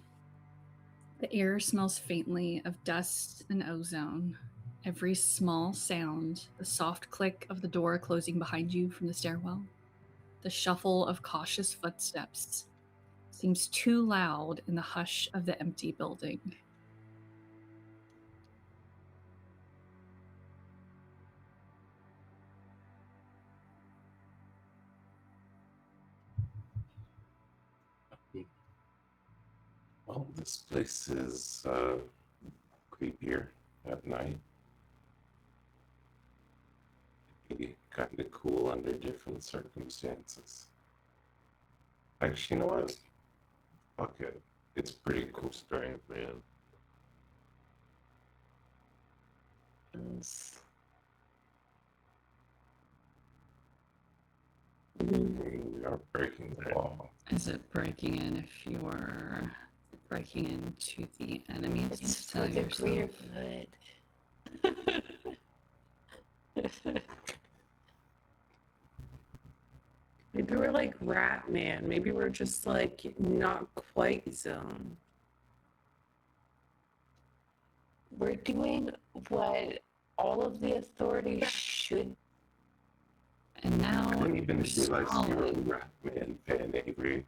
the air smells faintly of dust and ozone. Every small sound, the soft click of the door closing behind you from the stairwell, the shuffle of cautious footsteps, seems too loud in the hush of the empty building. Well, this place is creepier at night. It'd be kind of cool under different circumstances. Actually, you know what? Fuck it. It's pretty cool strength, man. We are breaking the law. Is it breaking in if you're breaking into the enemies It's instead for of the yourself? greater good. Maybe we're like Rat Man. Maybe we're just like not quite zone. We're doing what all of the authorities should. And now I didn't even you're realize you were a swallowing. Ratman fan, Avery.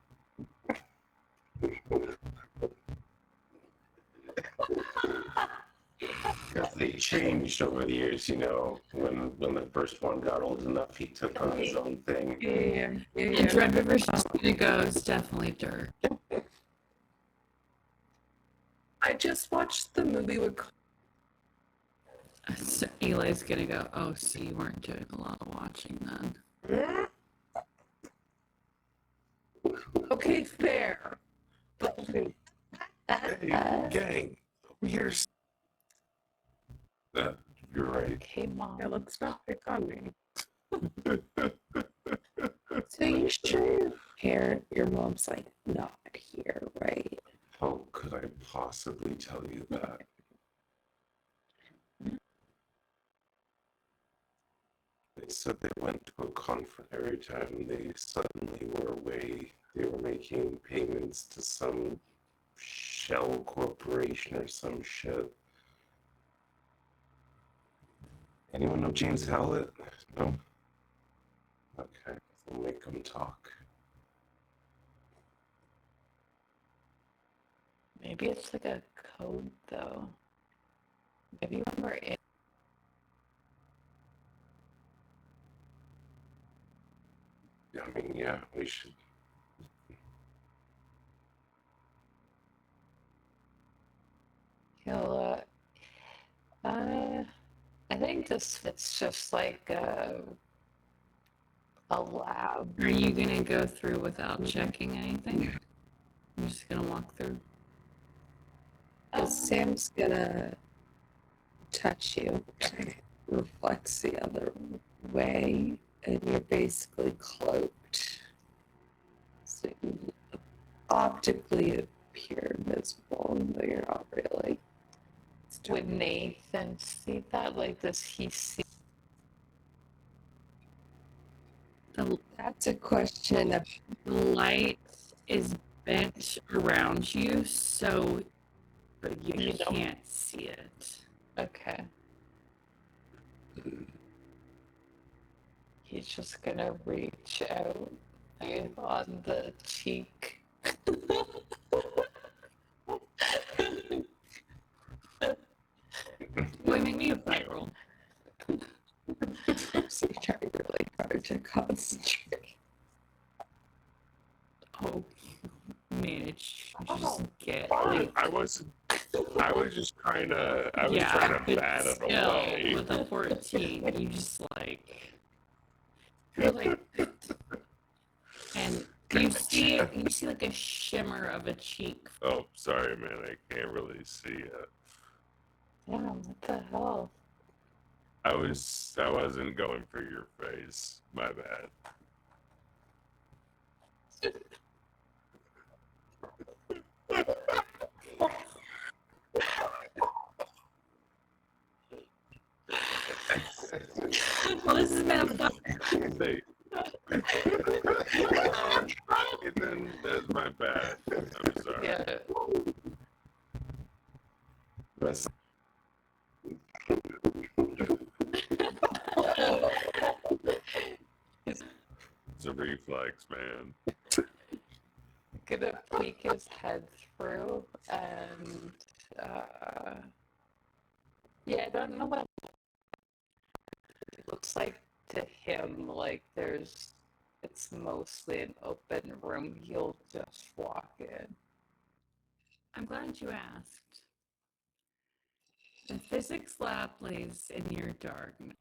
Because they changed over the years, you know. When the first one got old enough, he took on his own thing. Yeah. And Red River Studio is definitely dirt. I just watched the movie with. So Eli's gonna go, oh, so you weren't doing a lot of watching then. Okay, fair. But Hey, gang, here's. You're right. Okay, Mom. yeah, let's not pick on me. So you sure your mom's like not here, right? How could I possibly tell you that? They said they went to a conference. Every time they suddenly were away, they were making payments to some shell corporation or some shit. Anyone know James Howlett? No? Okay, we'll make them talk. Maybe it's like a code, though. Maybe when we're in. I mean, yeah, we should. it's just like a lab. Are you gonna go through without checking anything? I'm just gonna walk through. Sam's gonna touch you, reflects the other way, and you're basically cloaked. So you optically appear invisible, though you're not really. Would Nathan see that? Like, does he see? That's a question of The light is bent around you, so you can't see it. Okay. He's just gonna reach out on the cheek. Boy, make me a fight roll. so you're trying really hard to concentrate. Oh, manage. Just get. I was just trying to. I was trying to bat it still, away. with a 14, you just like. You're like. And you see like a shimmer of a cheek. Oh, sorry, man. I can't really see it. Damn, what the hell? I wasn't going for your face. My bad. Well, this has been a fun. And then that's my bad. I'm sorry. Yeah. It's a reflex, man. Gonna peek his head through and yeah, I don't know what it looks like to him. Like it's mostly an open room. He'll just walk in. I'm glad you asked. The physics lab lays in near darkness.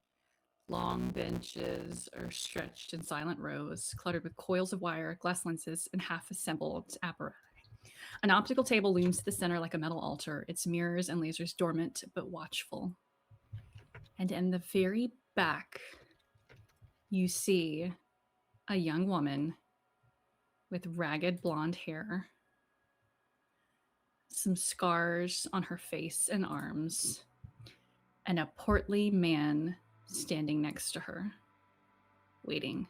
Long benches are stretched in silent rows, cluttered with coils of wire, glass lenses, and half-assembled apparatus. An optical table looms to the center like a metal altar, its mirrors and lasers dormant but watchful. And in the very back, you see a young woman with ragged blonde hair, some scars on her face and arms, and a portly man standing next to her, waiting.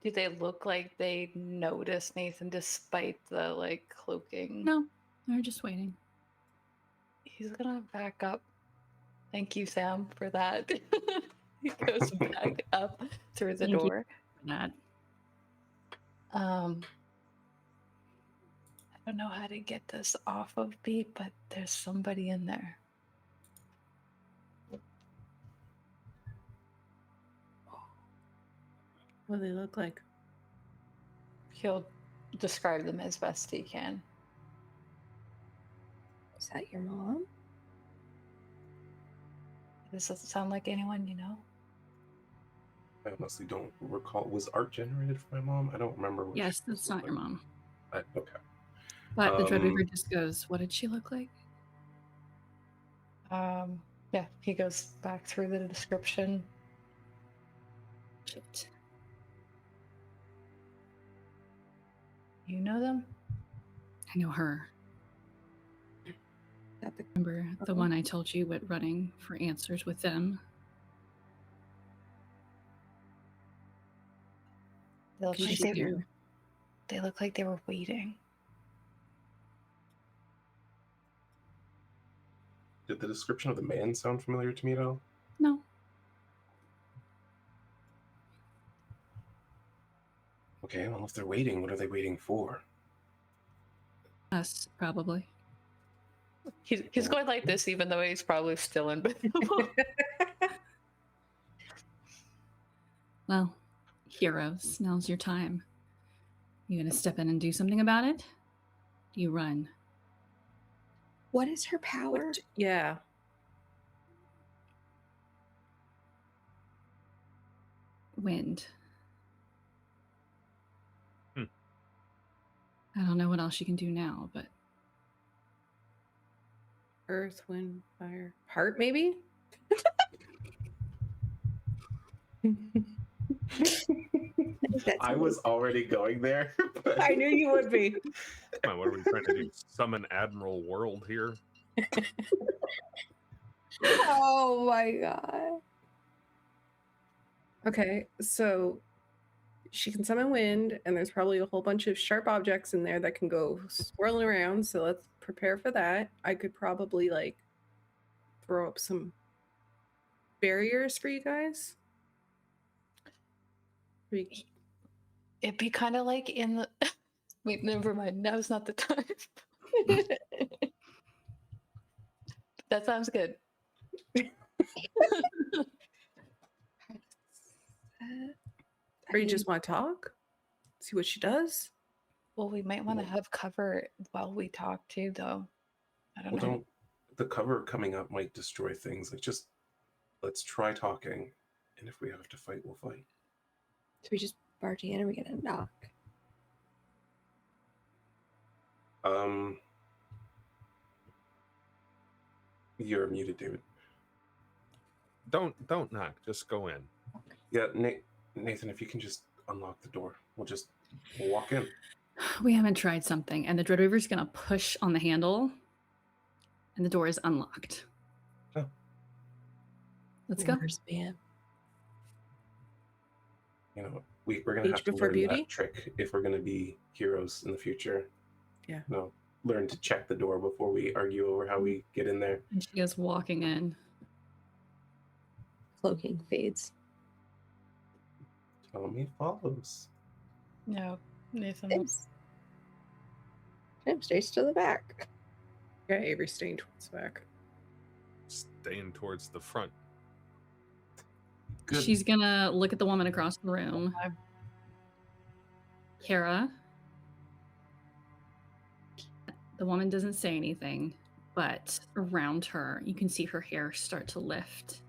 Do they look like they notice Nathan despite the like cloaking? No, they're just waiting. He's gonna back up. Thank you, Sam, for that. He goes back up through the Thank you door. for that. I don't know how to get this off of me, but there's somebody in there. What do they look like? He'll describe them as best he can. Is that your mom? This doesn't sound like anyone you know. I honestly don't recall. Was art generated for my mom? I don't remember. What Yes, she that's looked not your like. mom. Okay. But the Dreadweaver just goes, what did she look like? Yeah, he goes back through the description. Shit. You know them? I know her. Remember the one I told you went running for answers with them? They look, like She's they, here. they look like they were waiting. Did the description of the man sound familiar to me at all? No. Okay, well, if they're waiting, what are they waiting for? Us, probably. He's going like this, even though he's probably still invisible. Well, heroes, now's your time. You gonna step in and do something about it? You run. What is her power? Yeah. Wind. Hmm. I don't know what else she can do now, but Earth, wind, fire, heart, maybe? I was already going there. But... I knew you would be. Come on, what are we trying to do? Summon Admiral World here? Oh my god. Okay, so she can summon wind, and there's probably a whole bunch of sharp objects in there that can go swirling around. So let's prepare for that. I could probably like throw up some barriers for you guys. It'd be kind of like in the. Wait, never mind. Now's not the time. That sounds good. Or you just want to talk? See what she does? Well, we might want to have cover while we talk too, though. I don't Well, know. don't. The cover coming up might destroy things. Like, just let's try talking, and if we have to fight, we'll fight. So we just barge in and we get a knock. You're muted, David. Don't knock. Just go in. Yeah, Nathan, if you can just unlock the door, we'll walk in. we haven't tried something. And the Dreadweaver's going to push on the handle, and the door is unlocked. Oh. Let's go. Where's man? You know, we're gonna Age have to before learn beauty? that trick if we're gonna be heroes in the future. Yeah. No, learn to check the door before we argue over how we get in there. And she goes walking in. Cloaking fades. Tommy follows. No, Nathan. Tim stays to the back. Yeah, Avery staying towards the back. Staying towards the front. Good. She's going to look at the woman across the room. Kara. The woman doesn't say anything, but around her, you can see her hair start to lift.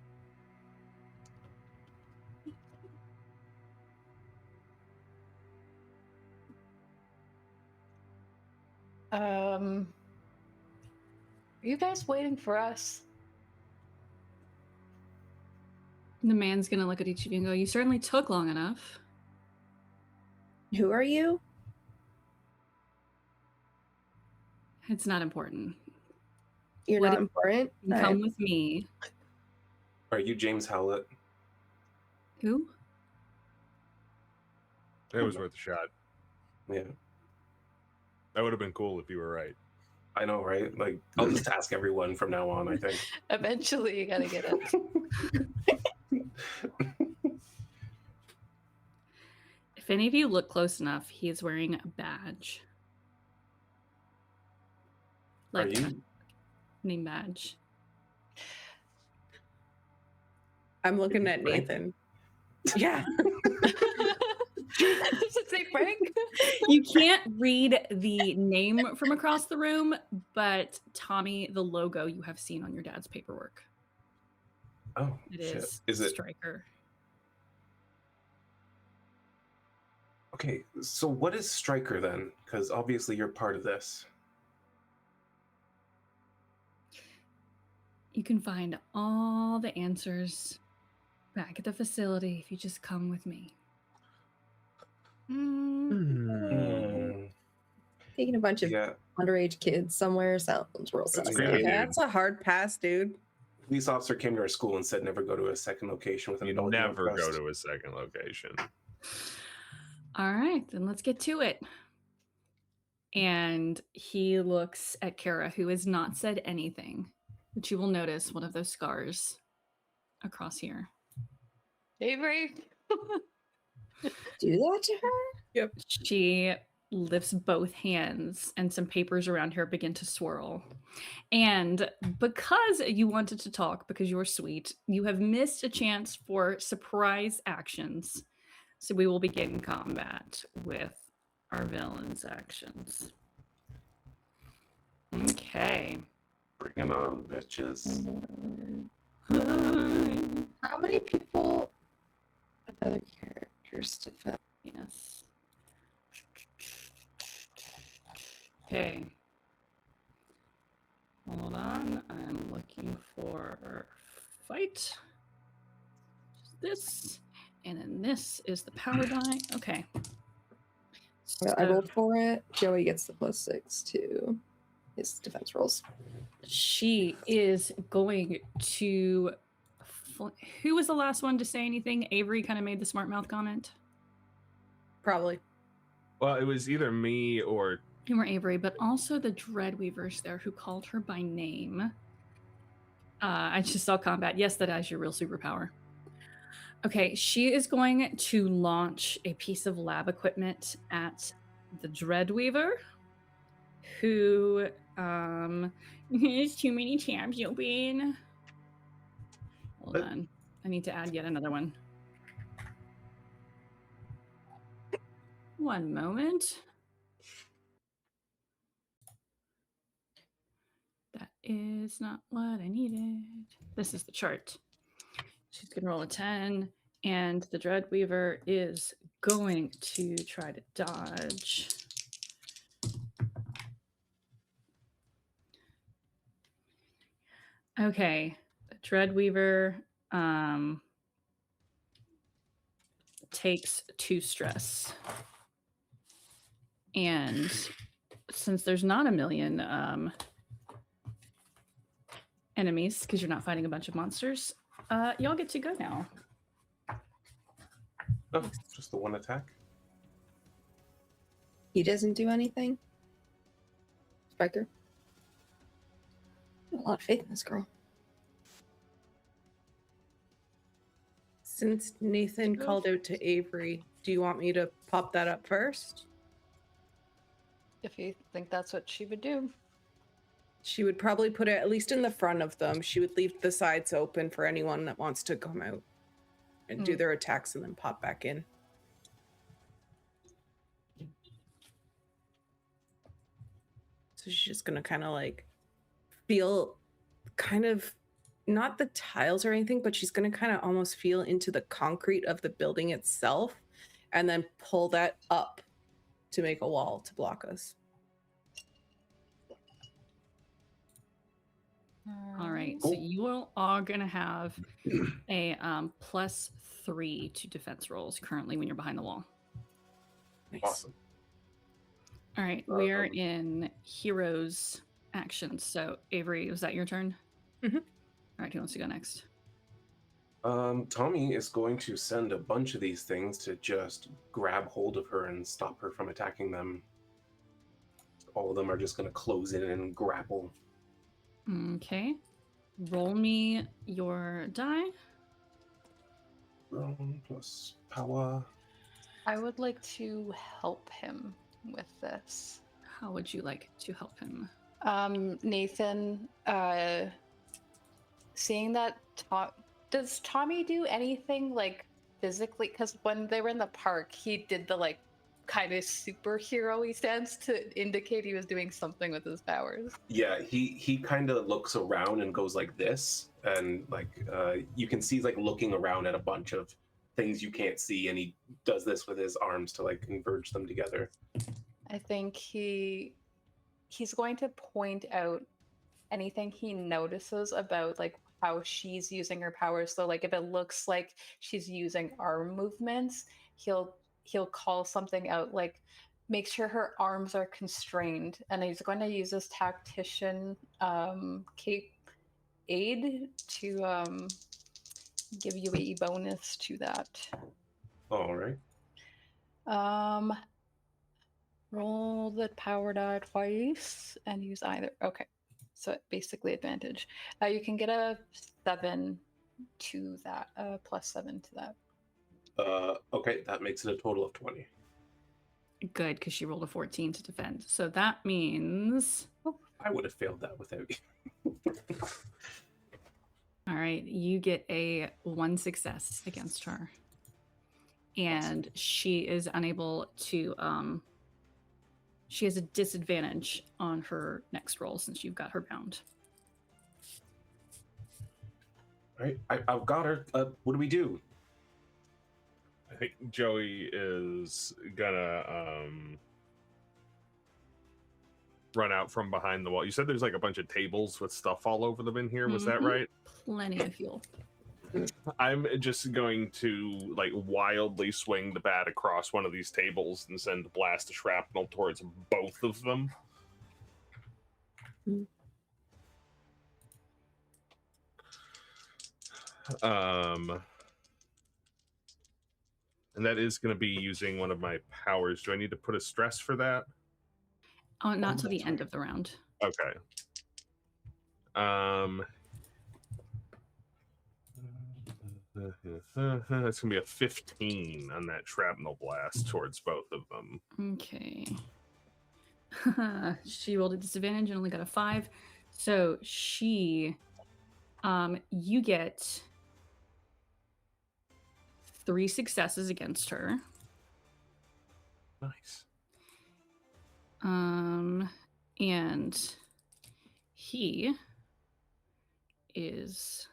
Are you guys waiting for us? The man's going to look at each of you and go, you certainly took long enough. Who are you? It's not important. You're What not if- important. You can come with me. Are you James Howlett? Who? It was worth a shot. Yeah, That would have been cool if you were right. I know, right? Like, I'll just ask everyone from now on, I think. Eventually, you gotta get it. If any of you look close enough, he's wearing a badge. Are Like you? name badge. I'm looking at Frank? Nathan. Yeah. Does it say Frank? You can't read the name from across the room, but Tommy, the logo you have seen on your dad's paperwork. Oh, It shit. is it? Striker. Okay, so what is Striker then? Because obviously you're part of this. You can find all the answers back at the facility if you just come with me. Taking a bunch of Yeah, underage kids somewhere sounds real That's sus. great. Yeah, that's a hard pass, dude. police officer came to our school and said never go to a second location with an You adult. you don't never go trust. to a second location. All right, then let's get to it. And he looks at Kara, who has not said anything, but you will notice one of those scars across here. Avery? Do that to her? She lifts both hands and some papers around her begin to swirl. And because you wanted to talk, because you're sweet, you have missed a chance for surprise actions. So we will begin combat with our villain's actions. Okay. Bring it on, bitches. How many people? Other characters defend. Yes. Okay. Hold on. I'm looking for fight. This. And then this is the power die. Okay. I rolled for it. Joey gets the +6 to his defense rolls. She is going to. Who was the last one to say anything? Avery kind of made the smart mouth comment. Probably. Well, it was either me or You were Avery, but also the Dreadweavers there who called her by name. I just saw combat. Yes, that is your real superpower. Okay, she is going to launch a piece of lab equipment at the Dreadweaver, who has too many tabs open. Hold on. I need to add yet another one. One moment. That is not what I needed. This is the chart. She's going to roll a 10, and the Dreadweaver is going to try to dodge. Okay, the Dreadweaver takes 2 stress. And since there's not a million enemies, because you're not fighting a bunch of monsters, y'all get to go now. Oh, just the one attack? He doesn't do anything. Striker. I have a lot of faith in this girl. Since Nathan called out to Avery, do you want me to pop that up first? If you think that's what she would do. She would probably put it at least in the front of them. She would leave the sides open for anyone that wants to come out and do their attacks and then pop back in. So she's just going to kind of like feel kind of not the tiles or anything, but she's going to kind of almost feel into the concrete of the building itself and then pull that up to make a wall to block us. All right, so you all are going to have a +3 to defense rolls currently when you're behind the wall. Nice. Awesome. All right, we are in heroes action. So Avery, was that your turn? Mm-hmm. All right, who wants to go next? Tommy is going to send a bunch of these things to just grab hold of her and stop her from attacking them. All of them are just going to close in and grapple. Okay. Roll me your die. Plus power. I would like to help him with this. How would you like to help him? Nathan, seeing that does Tommy do anything like physically? Because when they were in the park, he did the like kind of superhero-y stance to indicate he was doing something with his powers. Yeah, he kind of looks around and goes like this, and like you can see he's like looking around at a bunch of things you can't see, and he does this with his arms to like converge them together. I think he's going to point out anything he notices about like how she's using her powers. So like if it looks like she's using arm movements, he'll call something out, like make sure her arms are constrained, and he's going to use his tactician aid to give you a bonus to that. All right. Roll the power die twice and use either. Okay, so basically advantage. You can get a 7 to that, +7 to that. Okay, that makes it a total of 20. Good, because she rolled a 14 to defend. So that means... I would have failed that without you. All right, you get a 1 success against her. And she is unable to she has a disadvantage on her next roll since you've got her bound. All right, I've got her. What do we do? I think Joey is gonna run out from behind the wall. You said there's like a bunch of tables with stuff all over them in here. Was that Mhm. right? Plenty of fuel. I'm just going to like wildly swing the bat across one of these tables and send a blast of shrapnel towards both of them. And that is going to be using one of my powers. Do I need to put a stress for that? Oh, not till the that's end right. of the round. Okay. It's gonna be a 15 on that shrapnel blast towards both of them. Okay. She rolled a disadvantage and only got a 5. So she, you get 3 successes against her. Nice. And he is,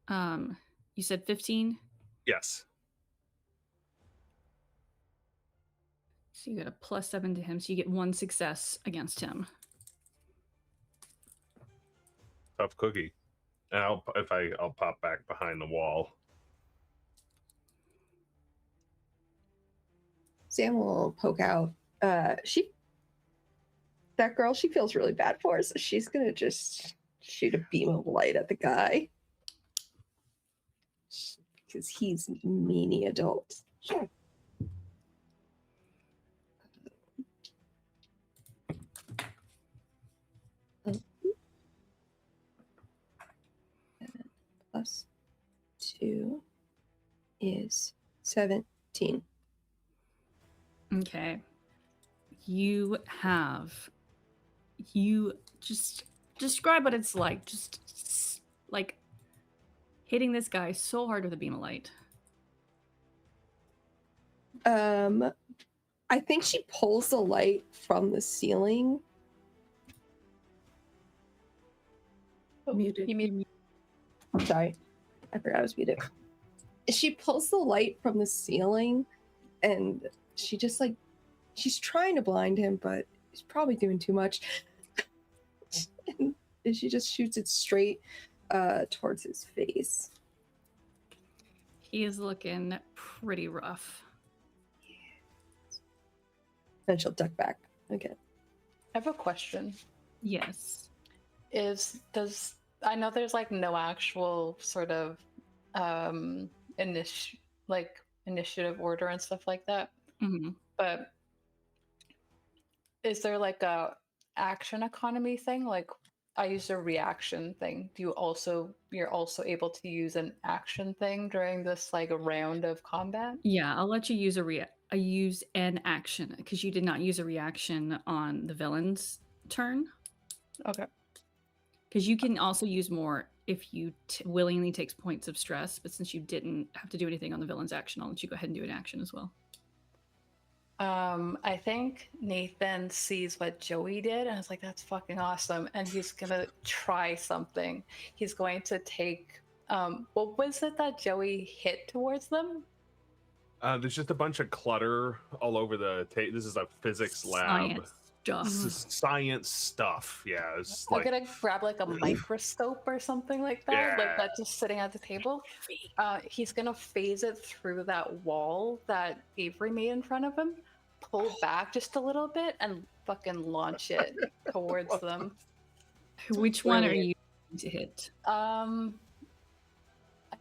you said 15? Yes. So you got a +7 to him, so you get 1 success against him. Tough cookie. And I'll pop back behind the wall. Sam will poke out. That girl, she feels really bad for, so she's gonna just shoot a beam of light at the guy because he's meanie adult. +2 is 17. Okay. You just describe what it's like. Just like hitting this guy so hard with a beam of light. I think she pulls the light from the ceiling. Muted. You mean I'm sorry, I forgot I was muted. She pulls the light from the ceiling, and she just like, she's trying to blind him, but he's probably doing too much. And she just shoots it straight towards his face. He is looking pretty rough. Then she'll duck back again. I have a question. Yes. I know there's like no actual sort of initiative order and stuff like that, Mhm. but is there like a action economy thing? Like I used a reaction thing. You're also able to use an action thing during this like a round of combat? Yeah, I'll let you use use an action because you did not use a reaction on the villain's turn. Okay. Because you can also use more if you willingly takes points of stress, but since you didn't have to do anything on the villain's action, I'll let you go ahead and do an action as well. I think Nathan sees what Joey did and is like, that's fucking awesome. And he's gonna try something. He's going to take what was it that Joey hit towards them? There's just a bunch of clutter all over the table. This is a physics lab. Science stuff. This is science stuff. Yeah, it's I'm like gonna grab like a microscope or something like that, like that's just sitting at the table. He's gonna phase it through that wall that Avery made in front of him, pull back just a little bit, and fucking launch it towards them. Which one are you going to hit? I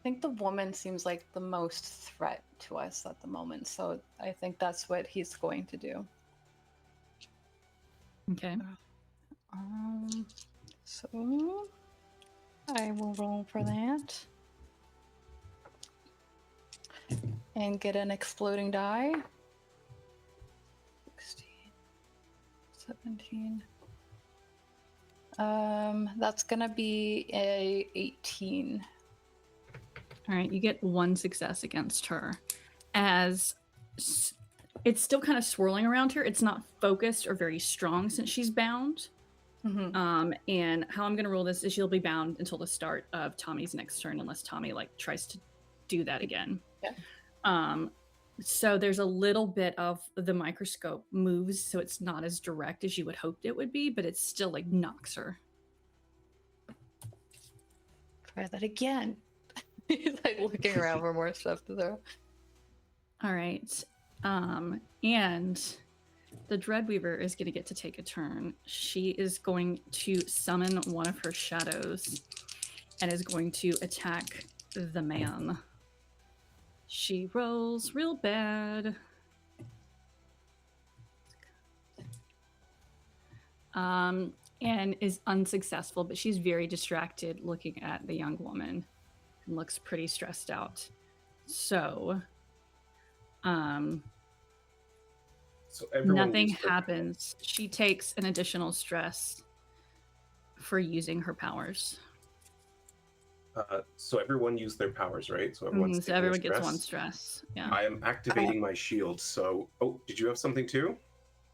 think the woman seems like the most threat to us at the moment, so I think that's what he's going to do. Okay. So I will roll for that and get an exploding die. 16, 17. That's gonna be a 18. All right, you get 1 success against her. As it's still kind of swirling around her. It's not focused or very strong since she's bound. And how I'm gonna roll this is she'll be bound until the start of Tommy's next turn, unless Tommy like tries to do that again. Yeah. So there's a little bit of the microscope moves, so it's not as direct as you would hope it would be, but it still like knocks her. Try that again. He's like looking around for more stuff to throw. All right. And the Dreadweaver is going to get to take a turn. She is going to summon one of her shadows and is going to attack the man. She rolls real bad. And is unsuccessful, but she's very distracted looking at the young woman and looks pretty stressed out. So, nothing happens. She takes an additional stress for using her powers. So everyone used their powers, right? So everyone's So everyone gets one stress. Yeah. I am activating my shield. So, oh, did you have something too?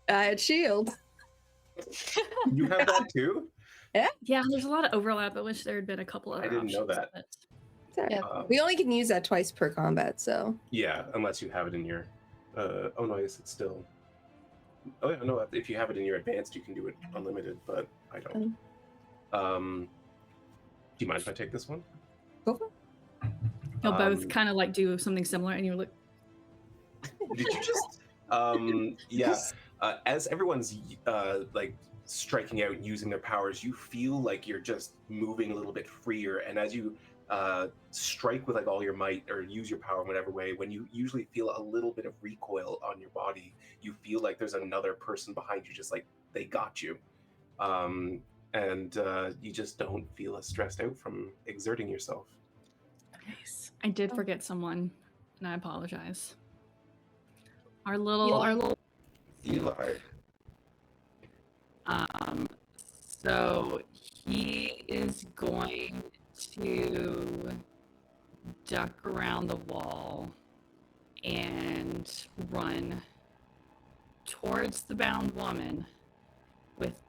I had shield. You have that too? Yeah, there's a lot of overlap. I wish there had been a couple other I didn't know that. Yeah. We only can use that twice per combat, so. Yeah, unless you have it in your. Oh no, I guess it's still. Oh yeah, no. If you have it in your advanced, you can do it unlimited, but I don't. Do you mind if I take this one? Go for it. You'll both kind of like do something similar, and you're like. Did you just? Yeah. As everyone's like striking out and using their powers, you feel like you're just moving a little bit freer, and as you strike with like all your might or use your power in whatever way, when you usually feel a little bit of recoil on your body, you feel like there's another person behind you, just like they got you, and you just don't feel as stressed out from exerting yourself. Nice. I did forget someone, and I apologize. Our little Eli. So he is going to duck around the wall and run towards the bound woman with.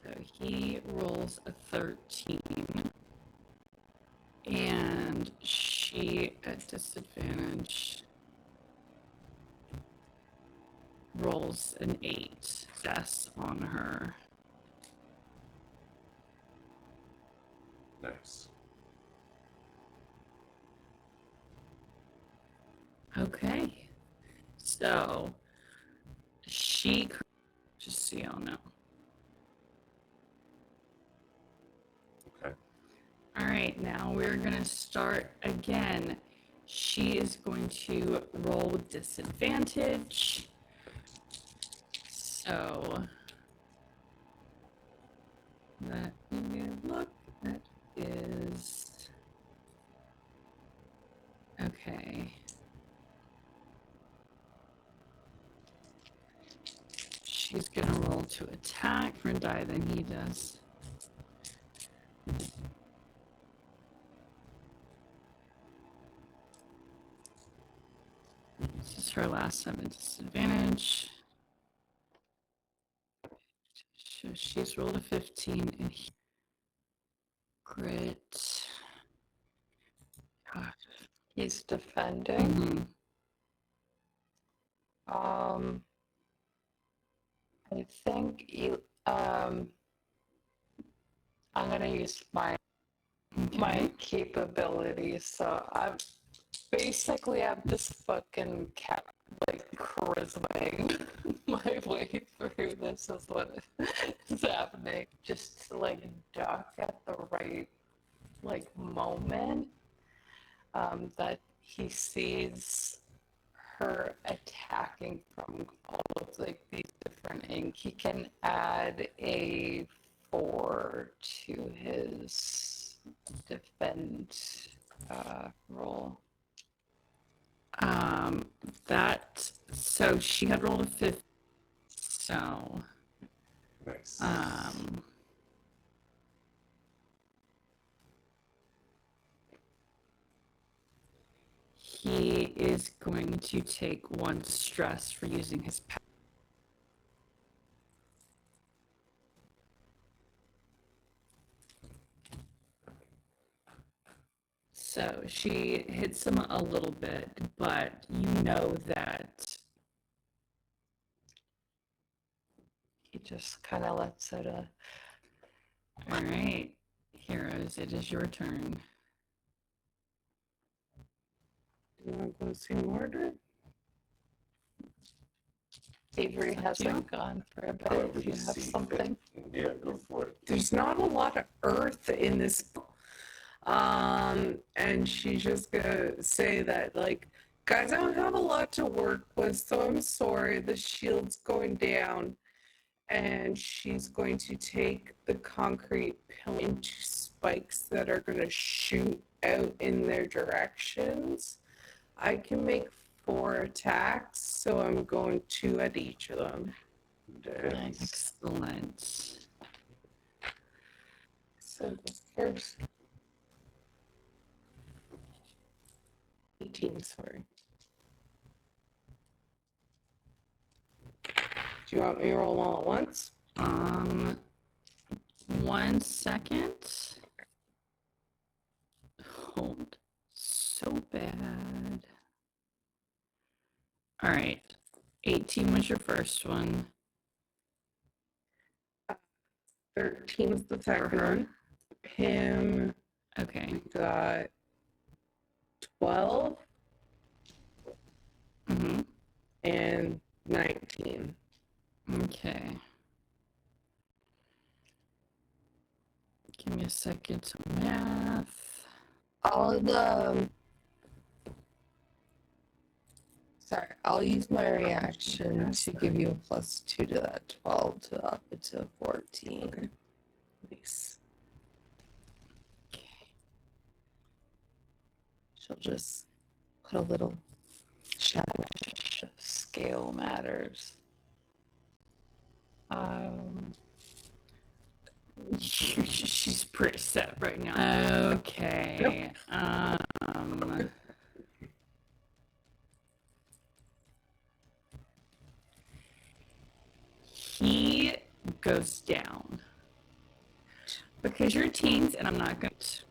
So he rolls a 13. And she, at disadvantage, rolls an 8 success on her. Nice. Okay. So, she, just so y'all know. All right, now we're going to start again. She is going to roll with disadvantage. So, let me look. That is. Okay. She's going to roll to attack for die than he does. This is her last time at disadvantage. So she's rolled a 15 and crit. He's defending. Mm-hmm. I think I'm gonna use my capabilities. So I'm just fucking charismaing my way through this is what is happening. Just to like duck at the right like moment that he sees her attacking from all of like these different angles. He can add a 4 to his defend roll. So she had rolled a 5. So nice. he is going to take 1 stress for using his power. So she hits him a little bit, but you know that He just kind of lets it. all right, heroes, it is your turn. Do you want to go see Mordred? Avery It's up to hasn't gone for a bit. However If you you have see something. fit. Yeah, go for it. There's not a lot of earth in this. And she's just gonna say that, like, guys, I don't have a lot to work with, so I'm sorry. The shield's going down. And she's going to take the concrete pillar into spikes that are going to shoot out in their directions. I can make 4 attacks, so I'm going 2 at each of them. Damn. Nice. Excellent. So the first 18, sorry. Do you want me to roll them all at once? 1 second. Hold. So bad. All right. 18 was your first one. 13 was the For second her. one. Him, Okay. we got 12 Mm-hmm. and 19. Okay. Give me a second to math. I'll use my reaction to give you a +2 to that 12 to up it to 14. Okay. Nice. Okay. She'll just put a little shadow. Scale matters. She's pretty set right now. Okay. He goes down. Because you're teens, and I'm not going to.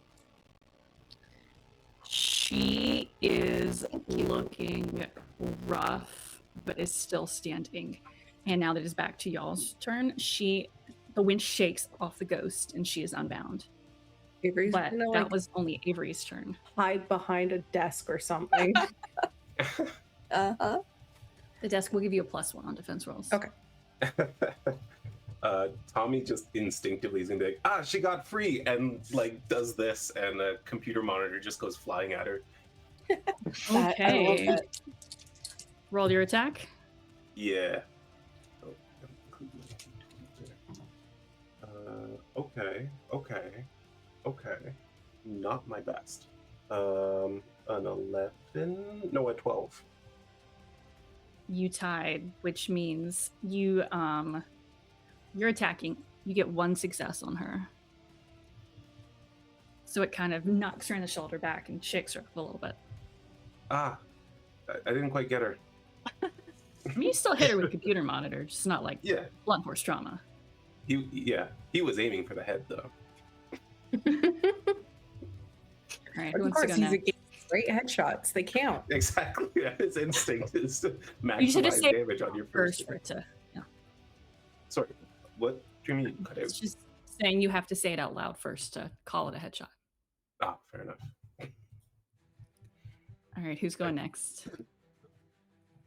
She is looking rough, but is still standing. And now that it's back to y'all's turn, the wind shakes off the ghost, and she is unbound. Avery's But gonna, that like, was only Avery's turn. hide behind a desk or something. Uh-huh. The desk will give you a +1 on defense rolls. Okay. Tommy just instinctively is gonna be like, she got free, and like does this, and a computer monitor just goes flying at her. I love Okay. that. Roll your attack. Yeah. Okay. Not my best. An 11? No, a 12. You tied, which means you're attacking. You get 1 success on her. So it kind of knocks her in the shoulder back and shakes her up a little bit. I didn't quite get her. I mean, you still hit her with computer monitor, just not like Yeah. blunt force trauma. He was aiming for the head though. All right, who Of wants to course, go he's next? great headshots. They count. Exactly. Yeah, his instinct is to You should have maximize saved damage on your First first. for it to. Yeah. Sorry, what? Dreamy, you cut It's out. just saying you have to say it out loud first to call it a headshot. Fair enough. All right, who's going next?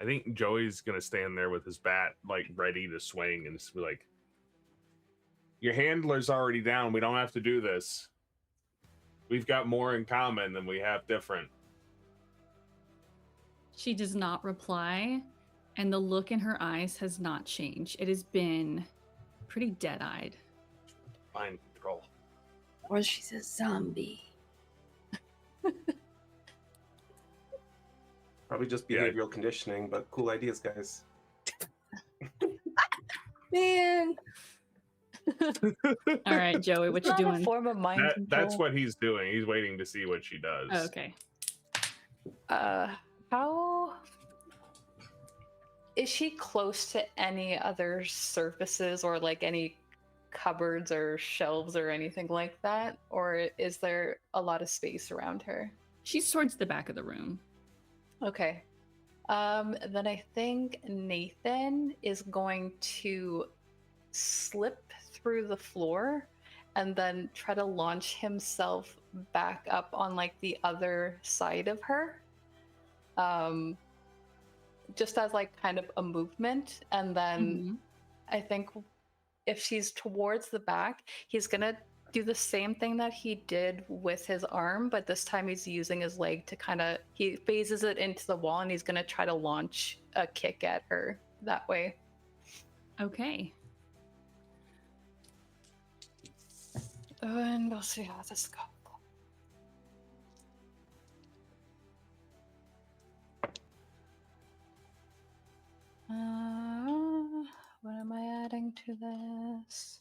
I think Joey's gonna stand there with his bat, like ready to swing, and just be like, "Your handler's already down. We don't have to do this. We've got more in common than we have different." She does not reply, and the look in her eyes has not changed. It has been pretty dead-eyed. Mind control. Or she's a zombie. Probably just Yeah. behavioral conditioning, but cool ideas, guys. Man. All right, Joey, what It's you not a doing? form of mind control. That's what he's doing. He's waiting to see what she does. Oh, okay. How is she close to any other surfaces or like any cupboards or shelves or anything like that? Or is there a lot of space around her? She's towards the back of the room. Okay. Then I think Nathan is going to slip through the floor and then try to launch himself back up on like the other side of her. Just as like kind of a movement. And then I think if she's towards the back, he's gonna do the same thing that he did with his arm, but this time he's using his leg to kind of, he phases it into the wall and he's gonna try to launch a kick at her that way. Okay. And we'll see how this goes. What am I adding to this?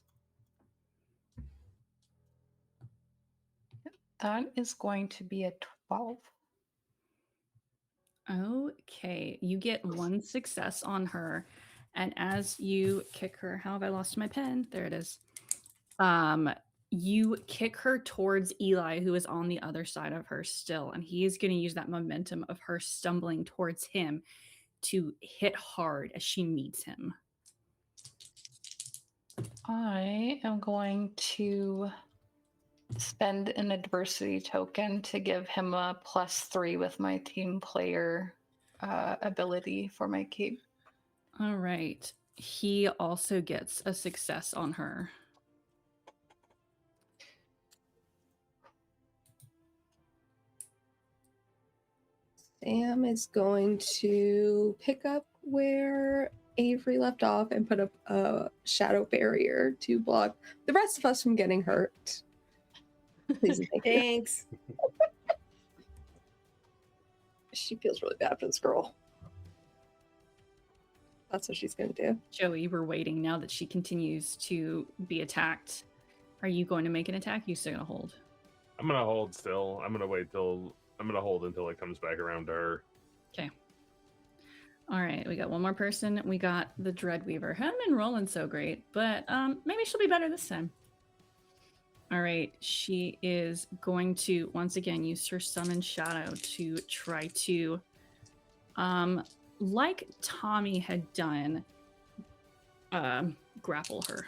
That is going to be a 12. Okay. You get one success on her. And as you kick her, how have I lost my pen? There it is. You kick her towards Eli, who is on the other side of her still. And he is going to use that momentum of her stumbling towards him to hit hard as she meets him. I am going to spend an adversity token to give him a +3 with my team player ability for my cape. All right. He also gets a success on her. Sam is going to pick up where Avery left off and put up a shadow barrier to block the rest of us from getting hurt. Please and thank you. Thanks. She feels really bad for this girl. That's what she's going to do. Joey, we're waiting now that she continues to be attacked. Are you going to make an attack? You still going to hold? I'm gonna hold still. I'm gonna hold until it comes back around to her. Okay. All right, we got one more person. We got the Dreadweaver. Hadn't been rolling so great, but maybe she'll be better this time. All right, she is going to once again use her Summon Shadow to try to, like Tommy had done, grapple her.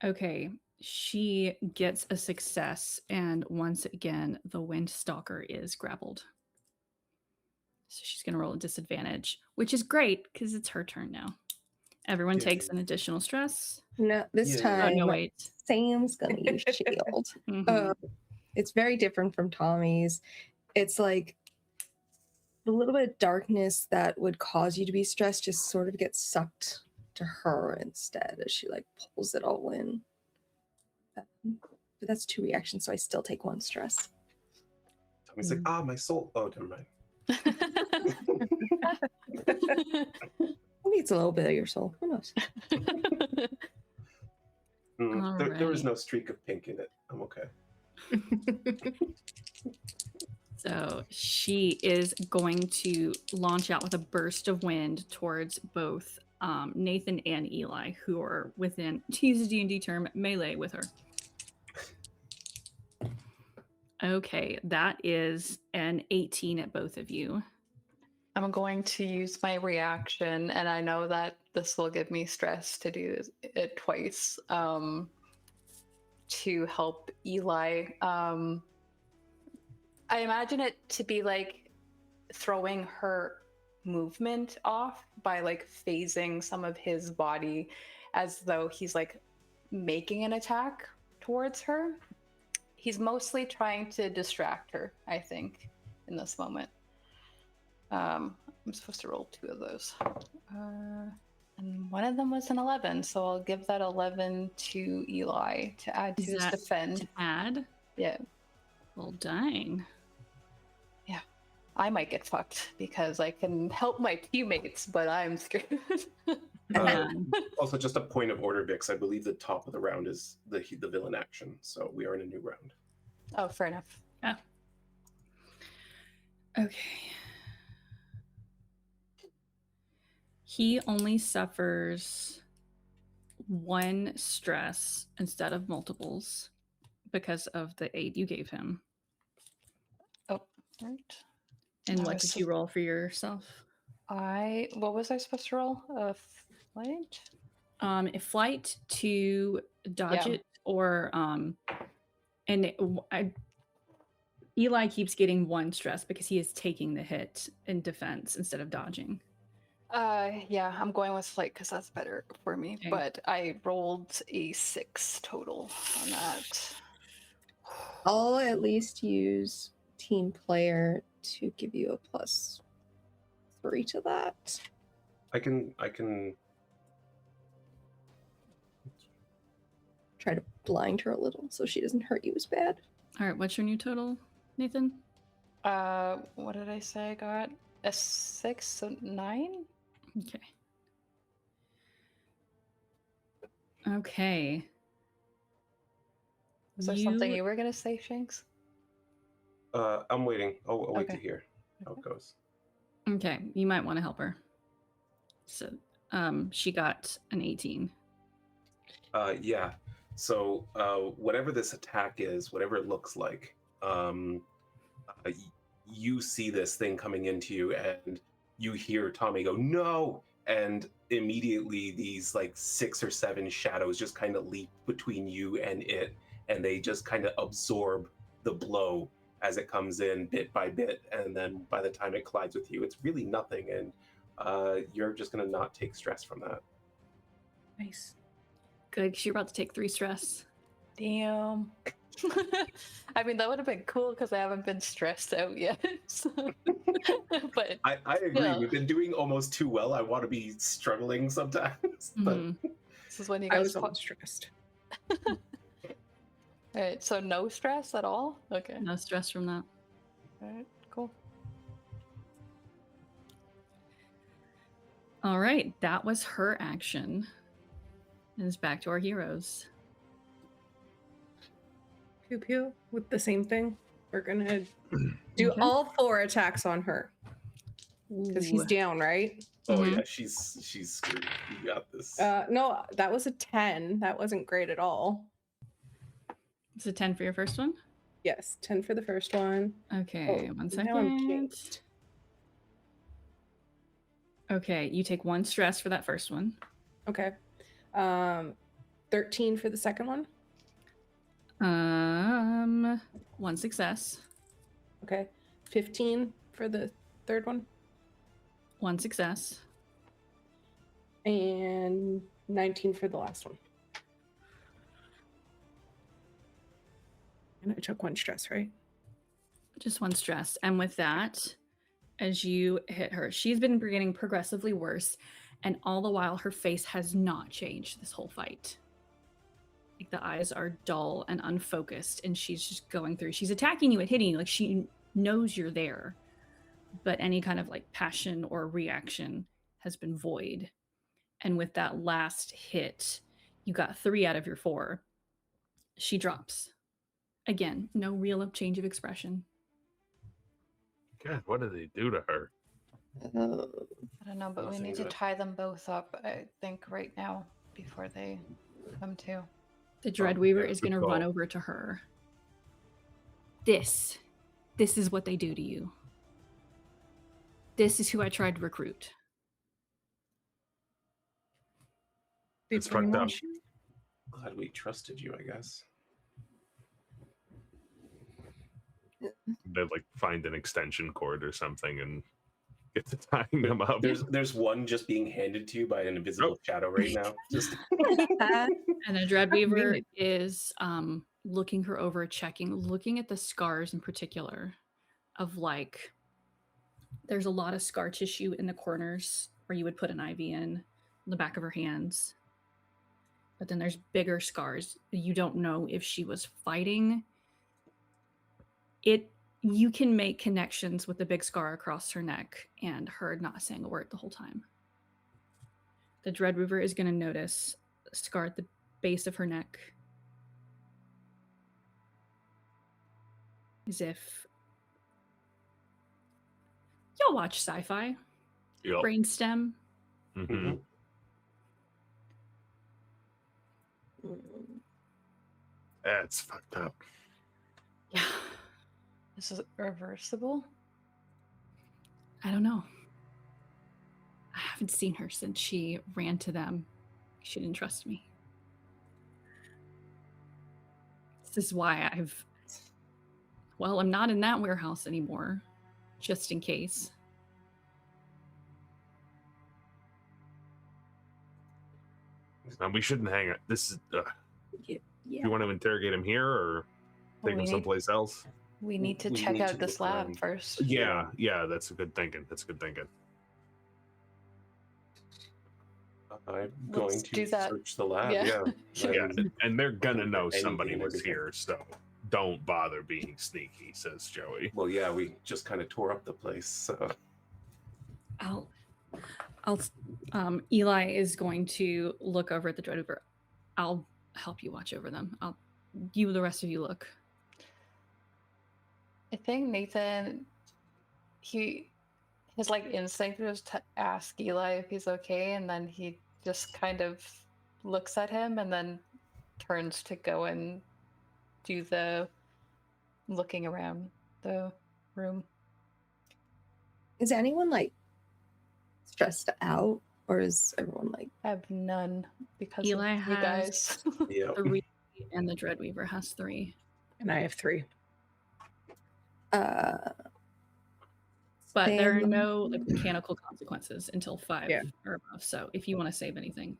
Okay, she gets a success, and once again, the Windstalker is grappled. So she's going to roll a disadvantage, which is great because it's her turn now. Everyone takes an additional stress. No, this time, Oh, no, wait. Sam's going to use shield. Mhm. It's very different from Tommy's. It's like a little bit of darkness that would cause you to be stressed just sort of gets sucked to her instead as she like pulls it all in. But that's 2 reactions, so I still take 1 stress. Tommy's like, my soul. Oh, never mind. Maybe it's a little bit of your soul. Who knows? There was no streak of pink in it. I'm okay. So she is going to launch out with a burst of wind towards both Nathan and Eli, who are within, to use a D&D term, melee with her. Okay, that is an 18 at both of you. I'm going to use my reaction, and I know that this will give me stress to do it twice to help Eli. I imagine it to be like throwing her movement off by like phasing some of his body as though he's like making an attack towards her. He's mostly trying to distract her, I think, in this moment. I'm supposed to roll 2 of those. And one of them was an 11, so I'll give that 11 to Eli to add to his defend. To add? Yeah. Well, dang. Yeah. I might get fucked because I can help my teammates, but I'm screwed. Also, just a point of order, Vix. I believe the top of the round is the villain action, so we are in a new round. Oh, fair enough. Oh. Okay. He only suffers 1 stress instead of multiples because of the 8 you gave him. Oh, right. And Oh, what did you roll for yourself? What was I supposed to roll? A flight? A flight to dodge Yeah. it, or Eli keeps getting 1 stress because he is taking the hit in defense instead of dodging. Yeah, I'm going with flight because that's better for me. Okay. But I rolled a 6 total on that. I'll at least use team player to give you a +3 to that. I can Try to blind her a little so she doesn't hurt you as bad. All right, what's your new total, Nathan? What did I say I got? A 6, so 9? Okay. Okay. Was there something you were gonna say, Shanks? I'm waiting. I'll wait Okay. to hear how it goes. Okay, you might want to help her. So, she got an 18. Yeah. So whatever this attack is, whatever it looks like, you see this thing coming into you, and you hear Tommy go, "No!" And immediately these like 6 or 7 shadows just kind of leap between you and it, and they just kind of absorb the blow as it comes in bit by bit. And then by the time it collides with you, it's really nothing, and you're just gonna not take stress from that. Nice. Good, because you're about to take 3 stress. Damn. I mean, that would have been cool because I haven't been stressed out yet. So. But I agree. Yeah. We've been doing almost too well. I want to be struggling sometimes. But Mhm. this is when you I guys was almost stressed. All right, so no stress at all? Okay. No stress from that. All right, cool. All right, that was her action. And it's back to our heroes. Pew pew with the same thing. We're gonna do Okay. all 4 attacks on her because he's Ooh. down, right? oh Mhm. yeah, she's screwed. You got this. No, that was a 10. That wasn't great at all. It's a 10 for your first one? Yes, 10 for the first one. Okay, Oh, one now I'm second. jinxed. Okay, you take 1 stress for that first one. Okay. 13 for the second one. 1 success. Okay. 15 for the third one. 1 success. And 19 for the last one. And I took 1 stress, right? Just 1 stress. And with that, as you hit her, she's been getting progressively worse. And all the while, her face has not changed this whole fight. Like the eyes are dull and unfocused, and she's just going through. She's attacking you and hitting you, like she knows you're there. But any kind of like passion or reaction has been void. And with that last hit, you got 3 out of your 4. She drops. Again, no real change of expression. God, what did they do to her? I don't know, but we Nothing need to good. tie them both up, I think, right now before they come to. The Dreadweaver yeah, is good going to run call. over to her. This is what they do to you. This is who I tried to recruit. It's They pretty fucked up. much- Glad we trusted you, I guess. They like find an extension cord or something and get to tying them up. There's one just being handed to you by an invisible shadow right now. Just And the Dreadweaver is looking her over, looking at the scars in particular of like, there's a lot of scar tissue in the corners where you would put an IV in the back of her hands. But then there's bigger scars. You don't know if she was fighting. You can make connections with the big scar across her neck and her not saying a word the whole time. the Dread Reaver is going to notice a scar at the base of her neck. As if y'all watch sci-fi. Yep. Brainstem. Mm-hmm. That's fucked up. Yeah. Is it reversible? I don't know. I haven't seen her since she ran to them. She didn't trust me. This is why I'm not in that warehouse anymore, just in case. And we shouldn't hang it. This is. Yeah. You want to interrogate him here or take him someplace else? We need to We check need out to this look lab around. first. Yeah, that's a good thinking. I'm going Let's to do that. search the lab. Yeah. Yeah. Yeah, I'm- and they're gonna know anything somebody and was everything. here, so don't bother being sneaky, says Joey. Well, yeah, we just kind of tore up the place. So. Eli is going to look over at the Dread Reaver. I'll help you watch over them. The rest of you look. I think Nathan, his like instinct was to ask Eli if he's okay, and then he just kind of looks at him and then turns to go and do the looking around the room. Is anyone like stressed out, or is everyone like? I have none because Eli of you guys. Yeah. 3, and the Dread Weaver has 3. And I have 3. But there are Sam- no like mechanical consequences until 5 Yeah. or above. So if you want to save anything.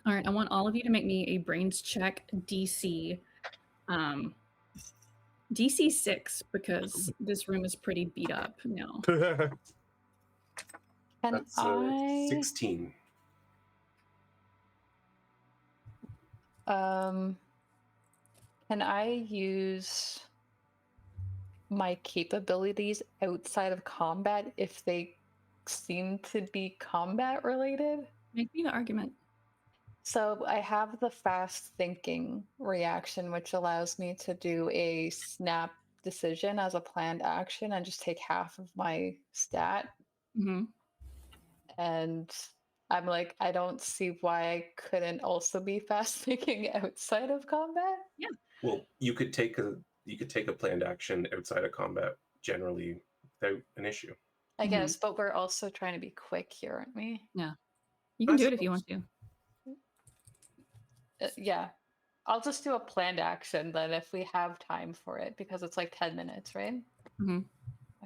All right, I want all of you to make me a brains check DC. DC 6, because this room is pretty beat up now. Can That's I 16. can I use my capabilities outside of combat if they seem to be combat related? Make me the argument. So I have the fast thinking reaction, which allows me to do a snap decision as a planned action and just take half of my stat. Mm-hmm. And I'm like, I don't see why I couldn't also be fast thinking outside of combat. Yeah. Well, you could take a planned action outside of combat generally without an issue. I Mhm. guess, but we're also trying to be quick here, aren't we? You can I do it if you suppose. want to. Yeah. I'll just do a planned action then if we have time for it, because it's like 10 minutes, right? Mm-hmm.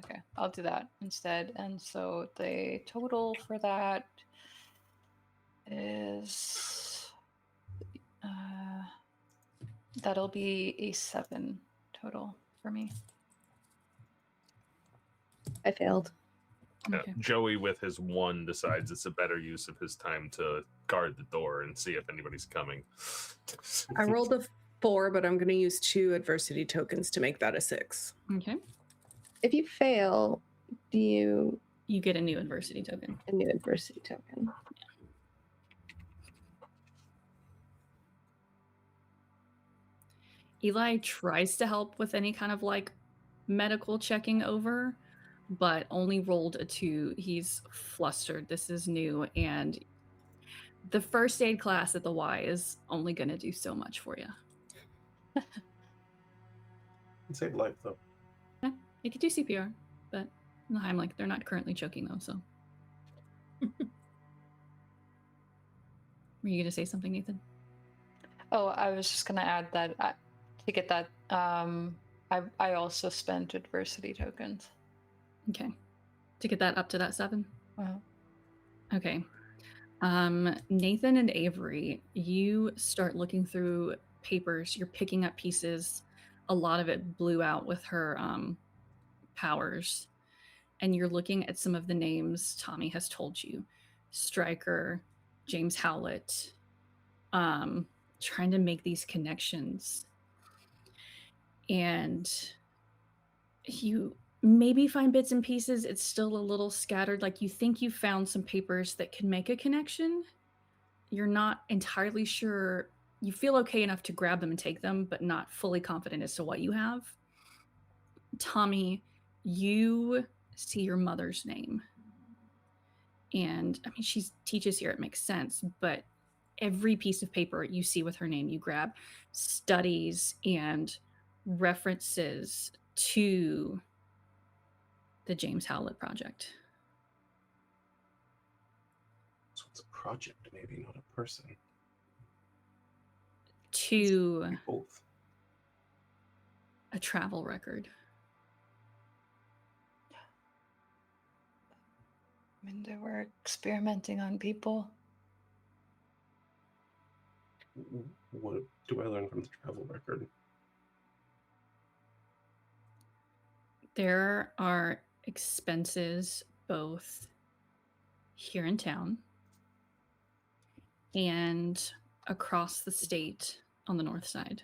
Okay, I'll do that instead. And so the total for that is that'll be a 7 total for me. I failed. Yeah, Okay. Joey, with his 1, decides it's a better use of his time to guard the door and see if anybody's coming. I rolled a 4, but I'm going to use 2 adversity tokens to make that a 6. Okay. If you fail, do you You get a new adversity token. a new adversity token? Eli tries to help with any kind of like medical checking over, but only rolled a 2. He's flustered. This is new, and the first aid class at the Y is only going to do so much for you. Save life though. You could do CPR, but I'm like, they're not currently choking though, so. Were you going to say something, Nathan? Oh, I was just gonna add that to get that. I also spent adversity tokens. Okay. To get that up to that 7? Uh-huh. Okay. Nathan and Avery, you start looking through papers. You're picking up pieces. A lot of it blew out with her powers. And you're looking at some of the names Tommy has told you. Stryker, James Howlett, trying to make these connections. And you maybe find bits and pieces. It's still a little scattered. Like, you think you found some papers that can make a connection. You're not entirely sure. You feel okay enough to grab them and take them, but not fully confident as to what you have. Tommy, you see your mother's name. And I mean, she teaches here, it makes sense, but every piece of paper you see with her name, you grab studies and references to the James Howlett Project. So it's a project, maybe, not a person. To Maybe both. a travel record. I mean, they were experimenting on people. What do I learn from the travel record? There are expenses both here in town and across the state on the north side.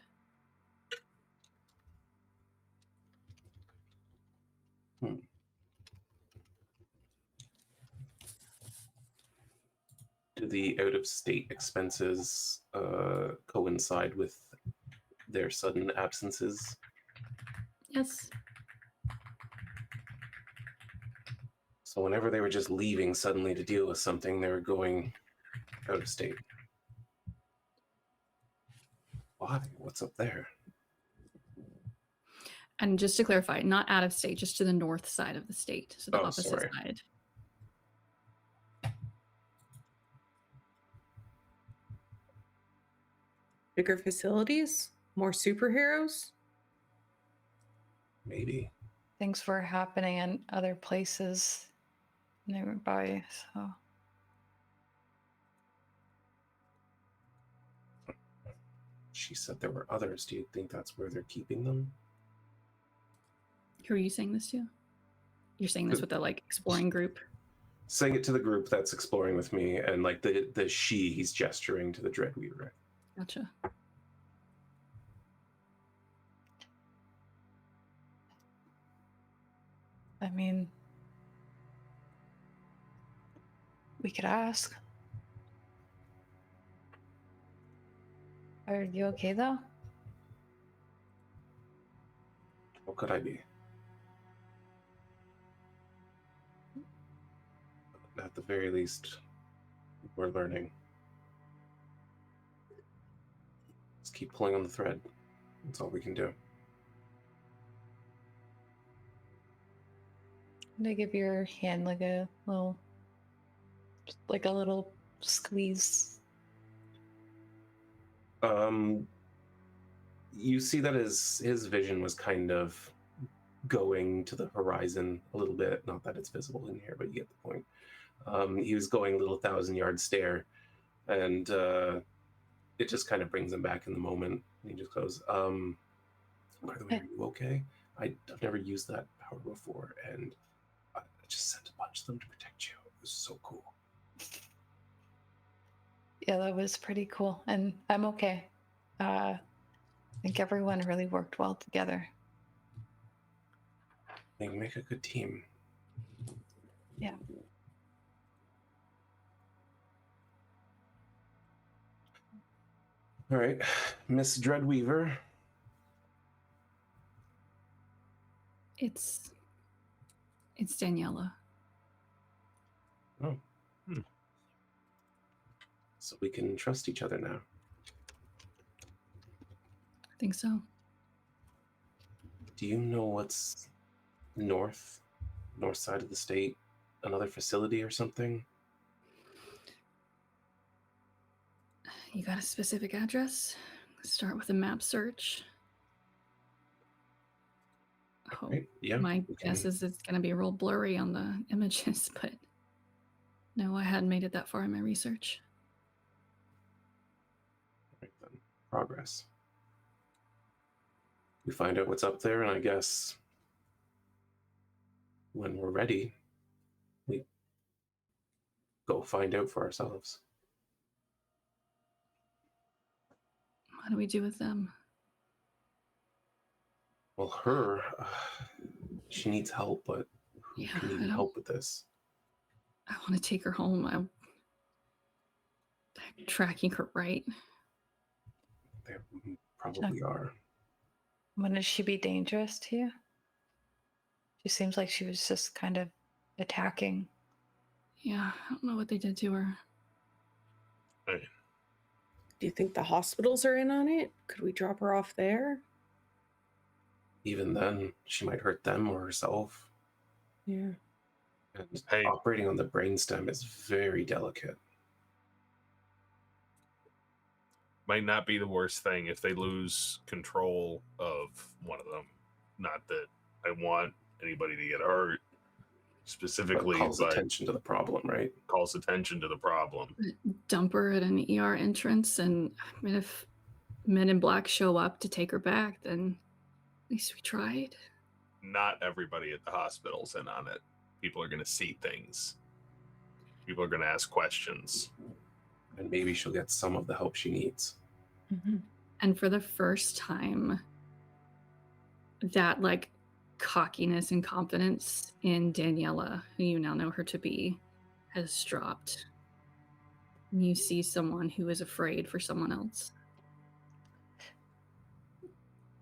Do the out-of-state expenses coincide with their sudden absences? Yes. So whenever they were just leaving suddenly to deal with something, they were going out of state. Why? What's up there? And just to clarify, not out of state, just to the north side of the state. So the opposite sorry. side. Bigger facilities? More superheroes? Maybe. Things were happening in other places nearby, so. She said there were others. Do you think that's where they're keeping them? Who are you saying this to? You're saying this with the like exploring group? Saying it to the group that's exploring with me, and like the he's gesturing to the Dreadweaver. Gotcha. I mean, we could ask. Are you okay though? What could I be? At the very least, we're learning. Let's keep pulling on the thread. That's all we can do. They give your hand like a little squeeze. You see that his vision was kind of going to the horizon a little bit. Not that it's visible in here, but you get the point. He was going a little 1,000-yard stare, and it just kind of brings him back in the moment. And he just goes, by the way, are you okay? I've never used that power before, and I just sent a bunch of them to protect you. It was so cool. Yeah, that was pretty cool, and I'm okay. I think everyone really worked well together. They make a good team. Yeah. All right, Miss Dreadweaver. It's Daniela. Oh. So we can trust each other now. I think so. Do you know what's north side of the state? Another facility or something? You got a specific address? Start with a map search. Oh, Right. Yeah. my guess is it's going to be real blurry on the images, but no, I hadn't made it that far in my research. Right then. Progress. We find out what's up there, and I guess when we're ready, we go find out for ourselves. What do we do with them? Well, her, She needs help, but who Yeah, can I even don't- help with this? I want to take her home. I'm tracking her right. They probably are. Wouldn't she be dangerous to you? She seems like she was just kind of attacking. Yeah, I don't know what they did to her. Do you think the hospitals are in on it? Could we drop her off there? Even then, she might hurt them or herself. Yeah. And Hey. operating on the brainstem is very delicate. Might not be the worst thing if they lose control of one of them. Not that I want anybody to get hurt specifically, Calls but attention to the problem, right? calls attention to the problem. Dump her at an ER entrance, and I mean, if Men in Black show up to take her back, then at least we tried. Not everybody at the hospital's in on it. People are going to see things. People are going to ask questions. And maybe she'll get some of the help she needs. Mhm. And for the first time, that like cockiness and confidence in Daniela, who you now know her to be, has dropped. You see someone who is afraid for someone else.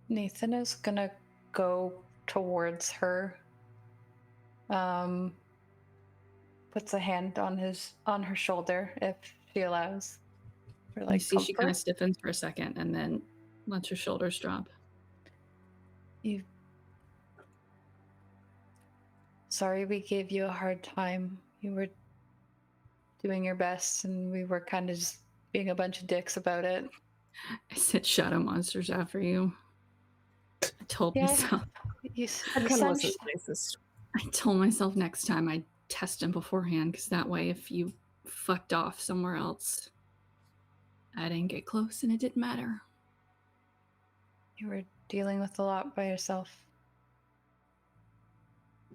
Nathan is gonna go towards her. Puts a hand on her shoulder if she allows. For You like see she kind of comfort. stiffens for a second and then lets her shoulders drop. Sorry we gave you a hard time. You were doing your best and we were kind of just being a bunch of dicks about it. I sent shadow monsters after you. I told Yeah. myself. That kind of wasn't nicest. I told myself next time I'd test him beforehand, because that way if you fucked off somewhere else, I didn't get close and it didn't matter. You were dealing with a lot by yourself.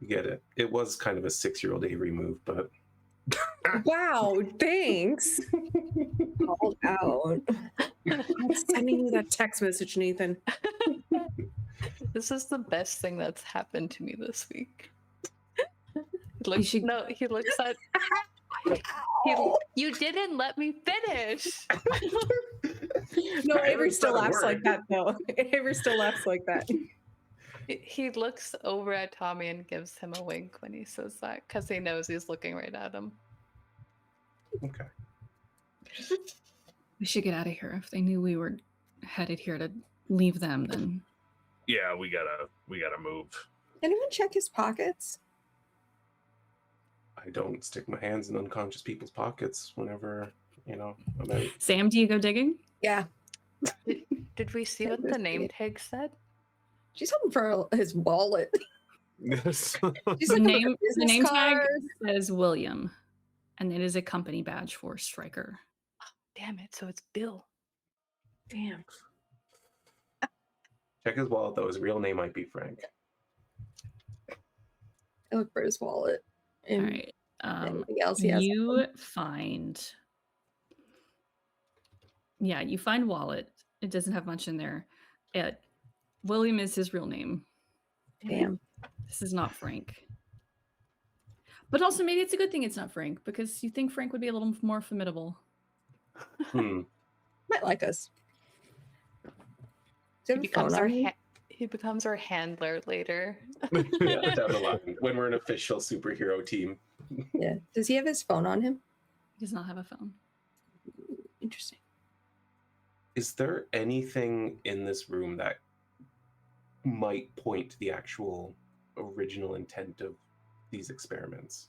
You get it. It was kind of a 6-year-old Avery move, but Wow, thanks. Called out. I'm sending you that text message, Nathan. This is the best thing that's happened to me this week. should- He looks at. You didn't let me finish. No, I Avery haven't still said a laughs like word. that, though. Avery still laughs like that. He looks over at Tommy and gives him a wink when he says that, because he knows he's looking right at him. okay. We should get out of here. If they knew we were headed here to leave them, then Yeah, we gotta move. Anyone check his pockets? I don't stick my hands in unconscious people's pockets whenever, I'm out. Sam, do you go digging? Yeah. Did we see what the name tag said? She's hoping for his wallet. Yes. She's The looking for name, the business name tag cards. says William, and it is a company badge for Stryker. Damn it! So it's Bill. Damn. Check his wallet, though. His real name might be Frank. I look for his wallet. All And right. anything else he has. You find. Yeah, you find wallet. It doesn't have much in there. William is his real name. Damn. This is not Frank. But also, maybe it's a good thing it's not Frank, because you think Frank would be a little more formidable. Might like us. He Do you have a becomes phone our on you? he becomes our handler later. Yeah, down the line when we're an official superhero team. Yeah. Does he have his phone on him? He does not have a phone. Interesting. Is there anything in this room that might point to the actual original intent of these experiments?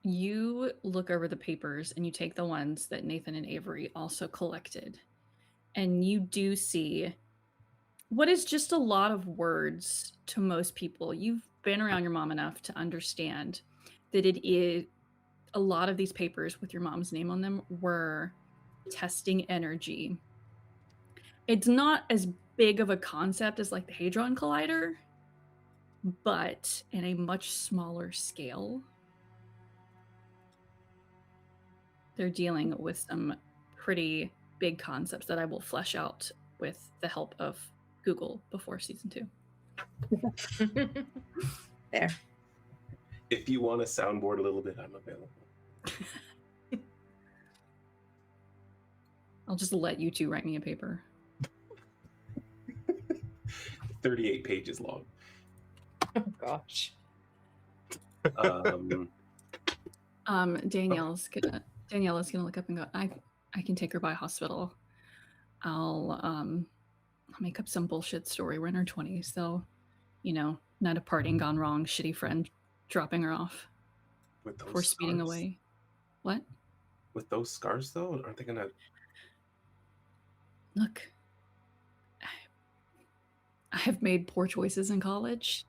You look over the papers and you take the ones that Nathan and Avery also collected. And you do see what is just a lot of words to most people. You've been around your mom enough to understand that it is a lot of these papers with your mom's name on them were testing energy. It's not as big of a concept as like the Hadron Collider, but in a much smaller scale. They're dealing with some pretty big concepts that I will flesh out with the help of Google before season 2. There. If you want to soundboard a little bit, I'm available. I'll just let you two write me a paper. 38 pages long. Oh gosh. Danielle's gonna look up and go, I can take her by hospital. I'll make up some bullshit story. We're in our 20s, so night of partying gone wrong, shitty friend dropping her off With those before speeding scars? away. What? With those scars, though, aren't they gonna? Look, I have made poor choices in college.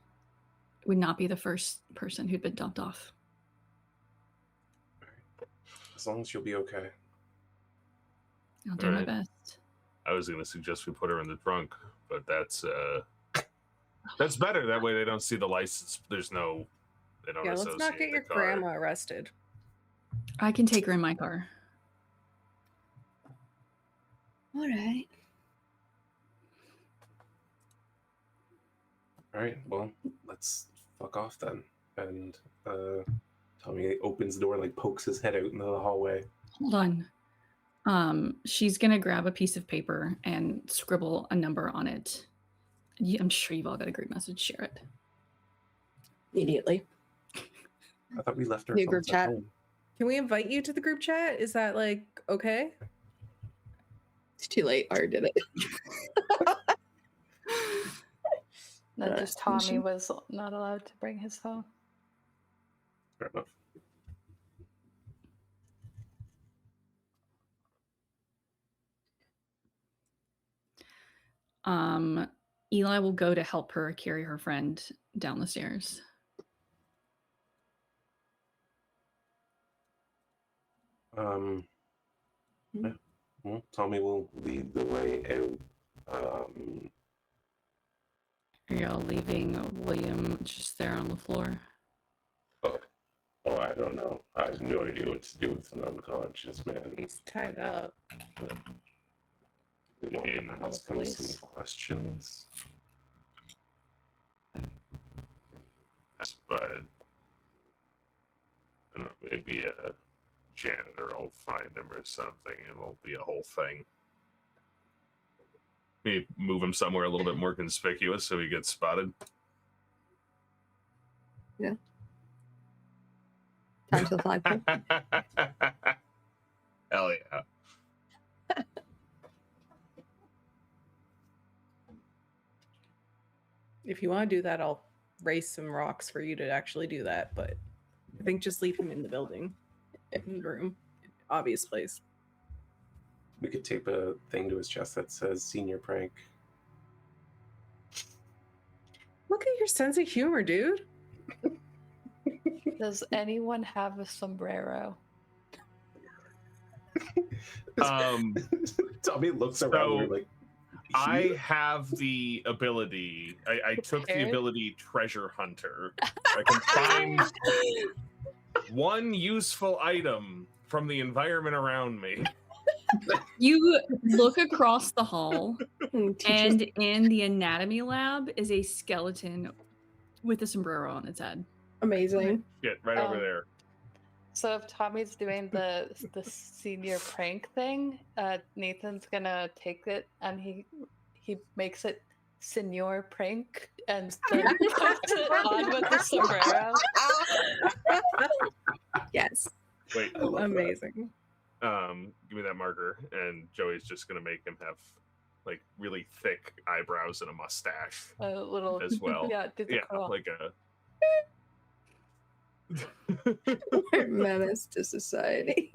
Would not be the first person who'd been dumped off. As long as you'll be okay. I'll do my Alright. best. I was going to suggest we put her in the trunk, but that's better. That way they don't see the license. There's no, they don't Yeah, let's associate not get the your car. grandma arrested. I can take her in my car. All right. All right. Well, let's fuck off then. And Tommy opens the door, like pokes his head out into the hallway. Hold on. She's gonna grab a piece of paper and scribble a number on it. I'm sure you've all got a group message. Share it. Immediately. I thought we left our New group phones at chat. home. Can we invite you to the group chat? Is that like okay? It's too late. I already did it. No, Alright. just Tommy was not allowed to bring his phone. Fair enough. Eli will go to help her carry her friend down the stairs. Yeah. Well, Tommy will lead the way out. Are y'all leaving William just there on the floor? Oh, I don't know. I have no idea what to do with an unconscious man. He's tied up. We don't In ask him some questions. But I don't know, maybe a janitor will find him or something. It won't be a whole thing. Maybe move him somewhere a little bit more conspicuous so he gets spotted. Time to the flagpole. Hell yeah. If you want to do that, I'll raise some rocks for you to actually do that. But I think just leave him in the building, in the room, obvious place. We could tape a thing to his chest that says "Senior Prank." Look at your sense of humor, dude. Does anyone have a sombrero? Tommy looks around So, and like, I "Here?" have the ability. I took the Prepared? ability Treasure Hunter. I can find one useful item from the environment around me. You look across the hall, Teacher's and in the anatomy lab is a skeleton with a sombrero on its head. amazing. Shit, right over Um, there. So if Tommy's doing the senior prank thing, Nathan's gonna take it and he makes it senior prank and then puts it on with the sombrero. Yes. Wait, I love that. Amazing. give me that marker, and Joey's just gonna make him have like really thick eyebrows and a mustache A little as well. Yeah, do the Yeah, curl. like a. Menace to society.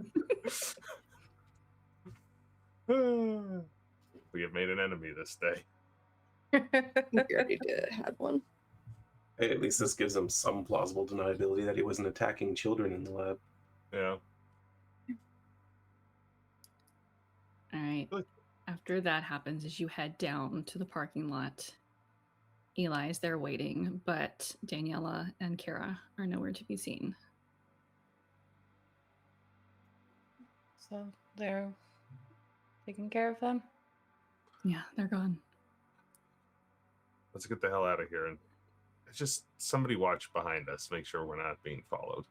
We have made an enemy this day. We already had one. Hey, at least this gives him some plausible deniability that he wasn't attacking children in the lab. Yeah. All right. Good. After that happens, as you head down to the parking lot, Eli is there waiting, but Daniela and Kara are nowhere to be seen. So they're taking care of them. Yeah, they're gone. Let's get the hell out of here and Just somebody watch behind us. Make sure we're not being followed.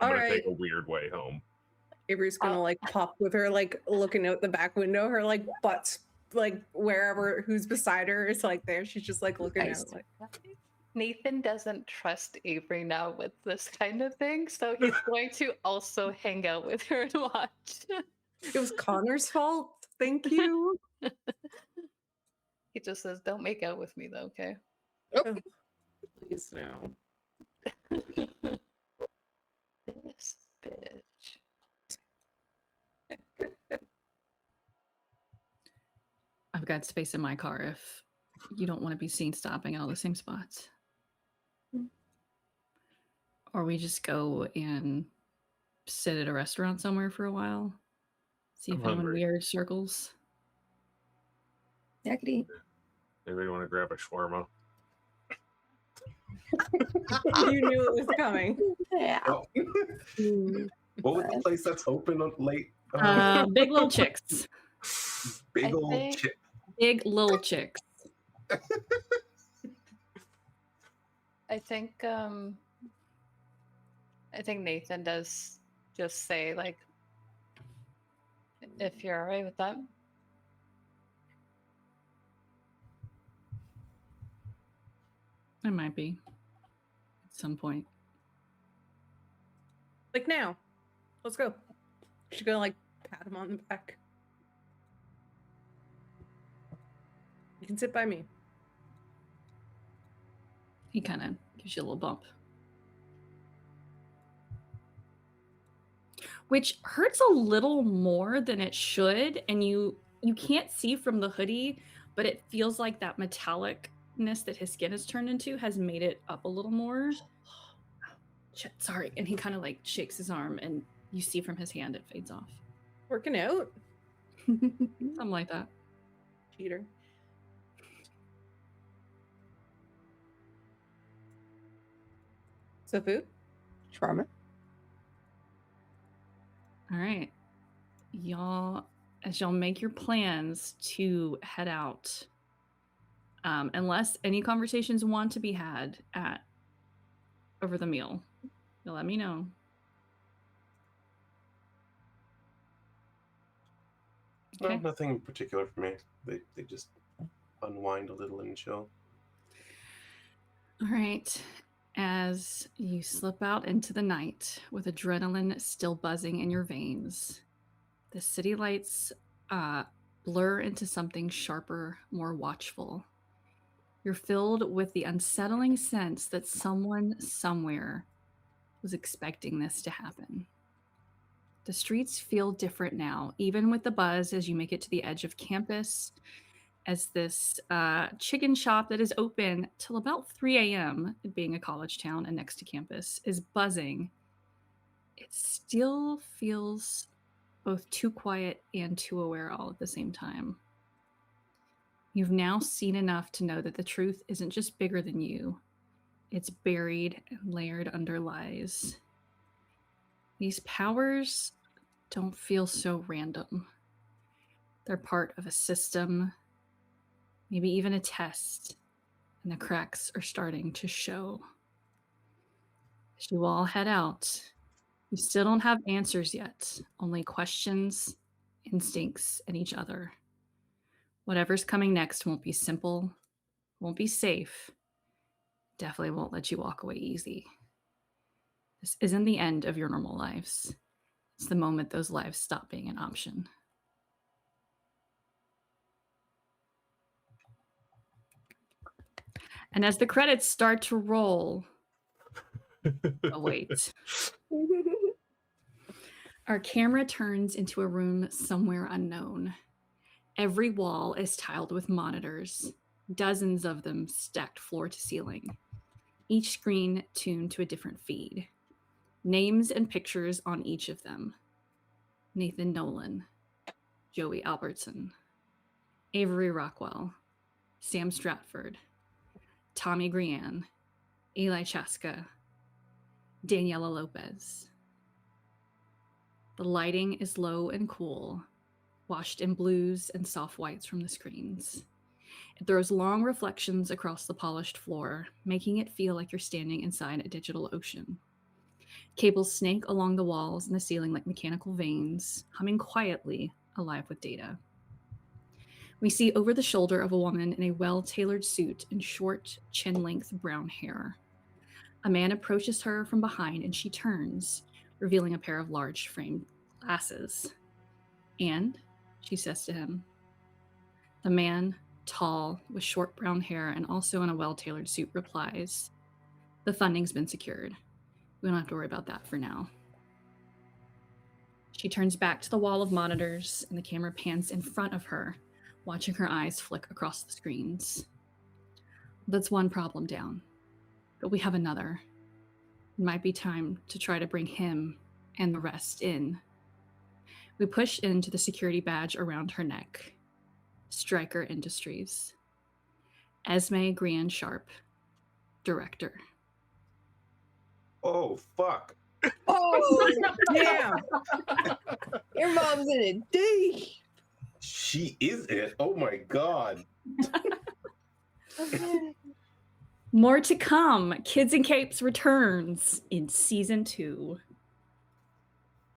I'm All gonna right. take a weird way home. Avery's gonna like pop with her, like looking out the back window. Her like butt's like wherever who's beside her is like there. She's just like looking Nice. out. Like, Nathan doesn't trust Avery now with this kind of thing, so he's going to also hang out with her and watch. it was Connor's fault. Thank you. He just says, "Don't make out with me, though, okay?" Oh, please no. This bitch. I've got space in my car if you don't want to be seen stopping at all the same spots. Or we just go and sit at a restaurant somewhere for a while. See if I'm anyone hungry. weird circles. Yeah, I could eat. Anybody want to grab a shawarma? You knew it was coming. Yeah. Oh. What was the place that's open late? Big Little Chicks. Big I old think- chip. Big Little Chicks. I think Nathan does just say, like, if you're alright with that. It might be. At some point. Like now. Let's go. She's gonna like pat him on the back. You can sit by me. He kind of gives you a little bump. Which hurts a little more than it should, and you can't see from the hoodie, but it feels like that metallicness that his skin has turned into has made it up a little more. Shit, sorry. And he kind of like shakes his arm, and you see from his hand it fades off. Working out. Something like that. Cheater. So food? Shawarma. All right. As y'all make your plans to head out, unless any conversations want to be had over the meal, you'll let me know. No, Okay. nothing in particular for me. They just unwind a little and chill. All right. As you slip out into the night with adrenaline still buzzing in your veins, the city lights blur into something sharper, more watchful. You're filled with the unsettling sense that someone somewhere was expecting this to happen. The streets feel different now, even with the buzz as you make it to the edge of campus, as this chicken shop that is open till about 3 a.m., being a college town and next to campus, is buzzing. It still feels both too quiet and too aware all at the same time. You've now seen enough to know that the truth isn't just bigger than you. It's buried and layered under lies. These powers don't feel so random. They're part of a system, maybe even a test, and the cracks are starting to show. As you all head out, you still don't have answers yet, only questions, instincts, and each other. Whatever's coming next won't be simple, won't be safe, definitely won't let you walk away easy. This isn't the end of your normal lives. It's the moment those lives stop being an option. And as the credits start to roll, oh wait. Our camera turns into a room somewhere unknown. Every wall is tiled with monitors, dozens of them stacked floor to ceiling, each screen tuned to a different feed. Names and pictures on each of them. Nathan Nolan, Joey Albertsone, Avery Rockwell, Sam Stratford, Tommy Grianne, Eli Chaska, Daniela Lopez. The lighting is low and cool, washed in blues and soft whites from the screens. It throws long reflections across the polished floor, making it feel like you're standing inside a digital ocean. Cables snake along the walls and the ceiling like mechanical veins, humming quietly, alive with data. We see over the shoulder of a woman in a well-tailored suit and short, chin-length brown hair. A man approaches her from behind and she turns, revealing a pair of large framed glasses. And, she says to him. The man, tall, with short brown hair and also in a well-tailored suit, replies, "The funding's been secured. We don't have to worry about that for now." She turns back to the wall of monitors and the camera pans in front of her, watching her eyes flick across the screens. That's one problem down, but we have another. It might be time to try to bring him and the rest in. We push into the security badge around her neck. Stryker Industries. Esme Grianne Sharp, Director. Oh, fuck. Oh, damn. Your mom's in it deep. She is it. Oh my god. More to come. Kids in Capes returns in season 2.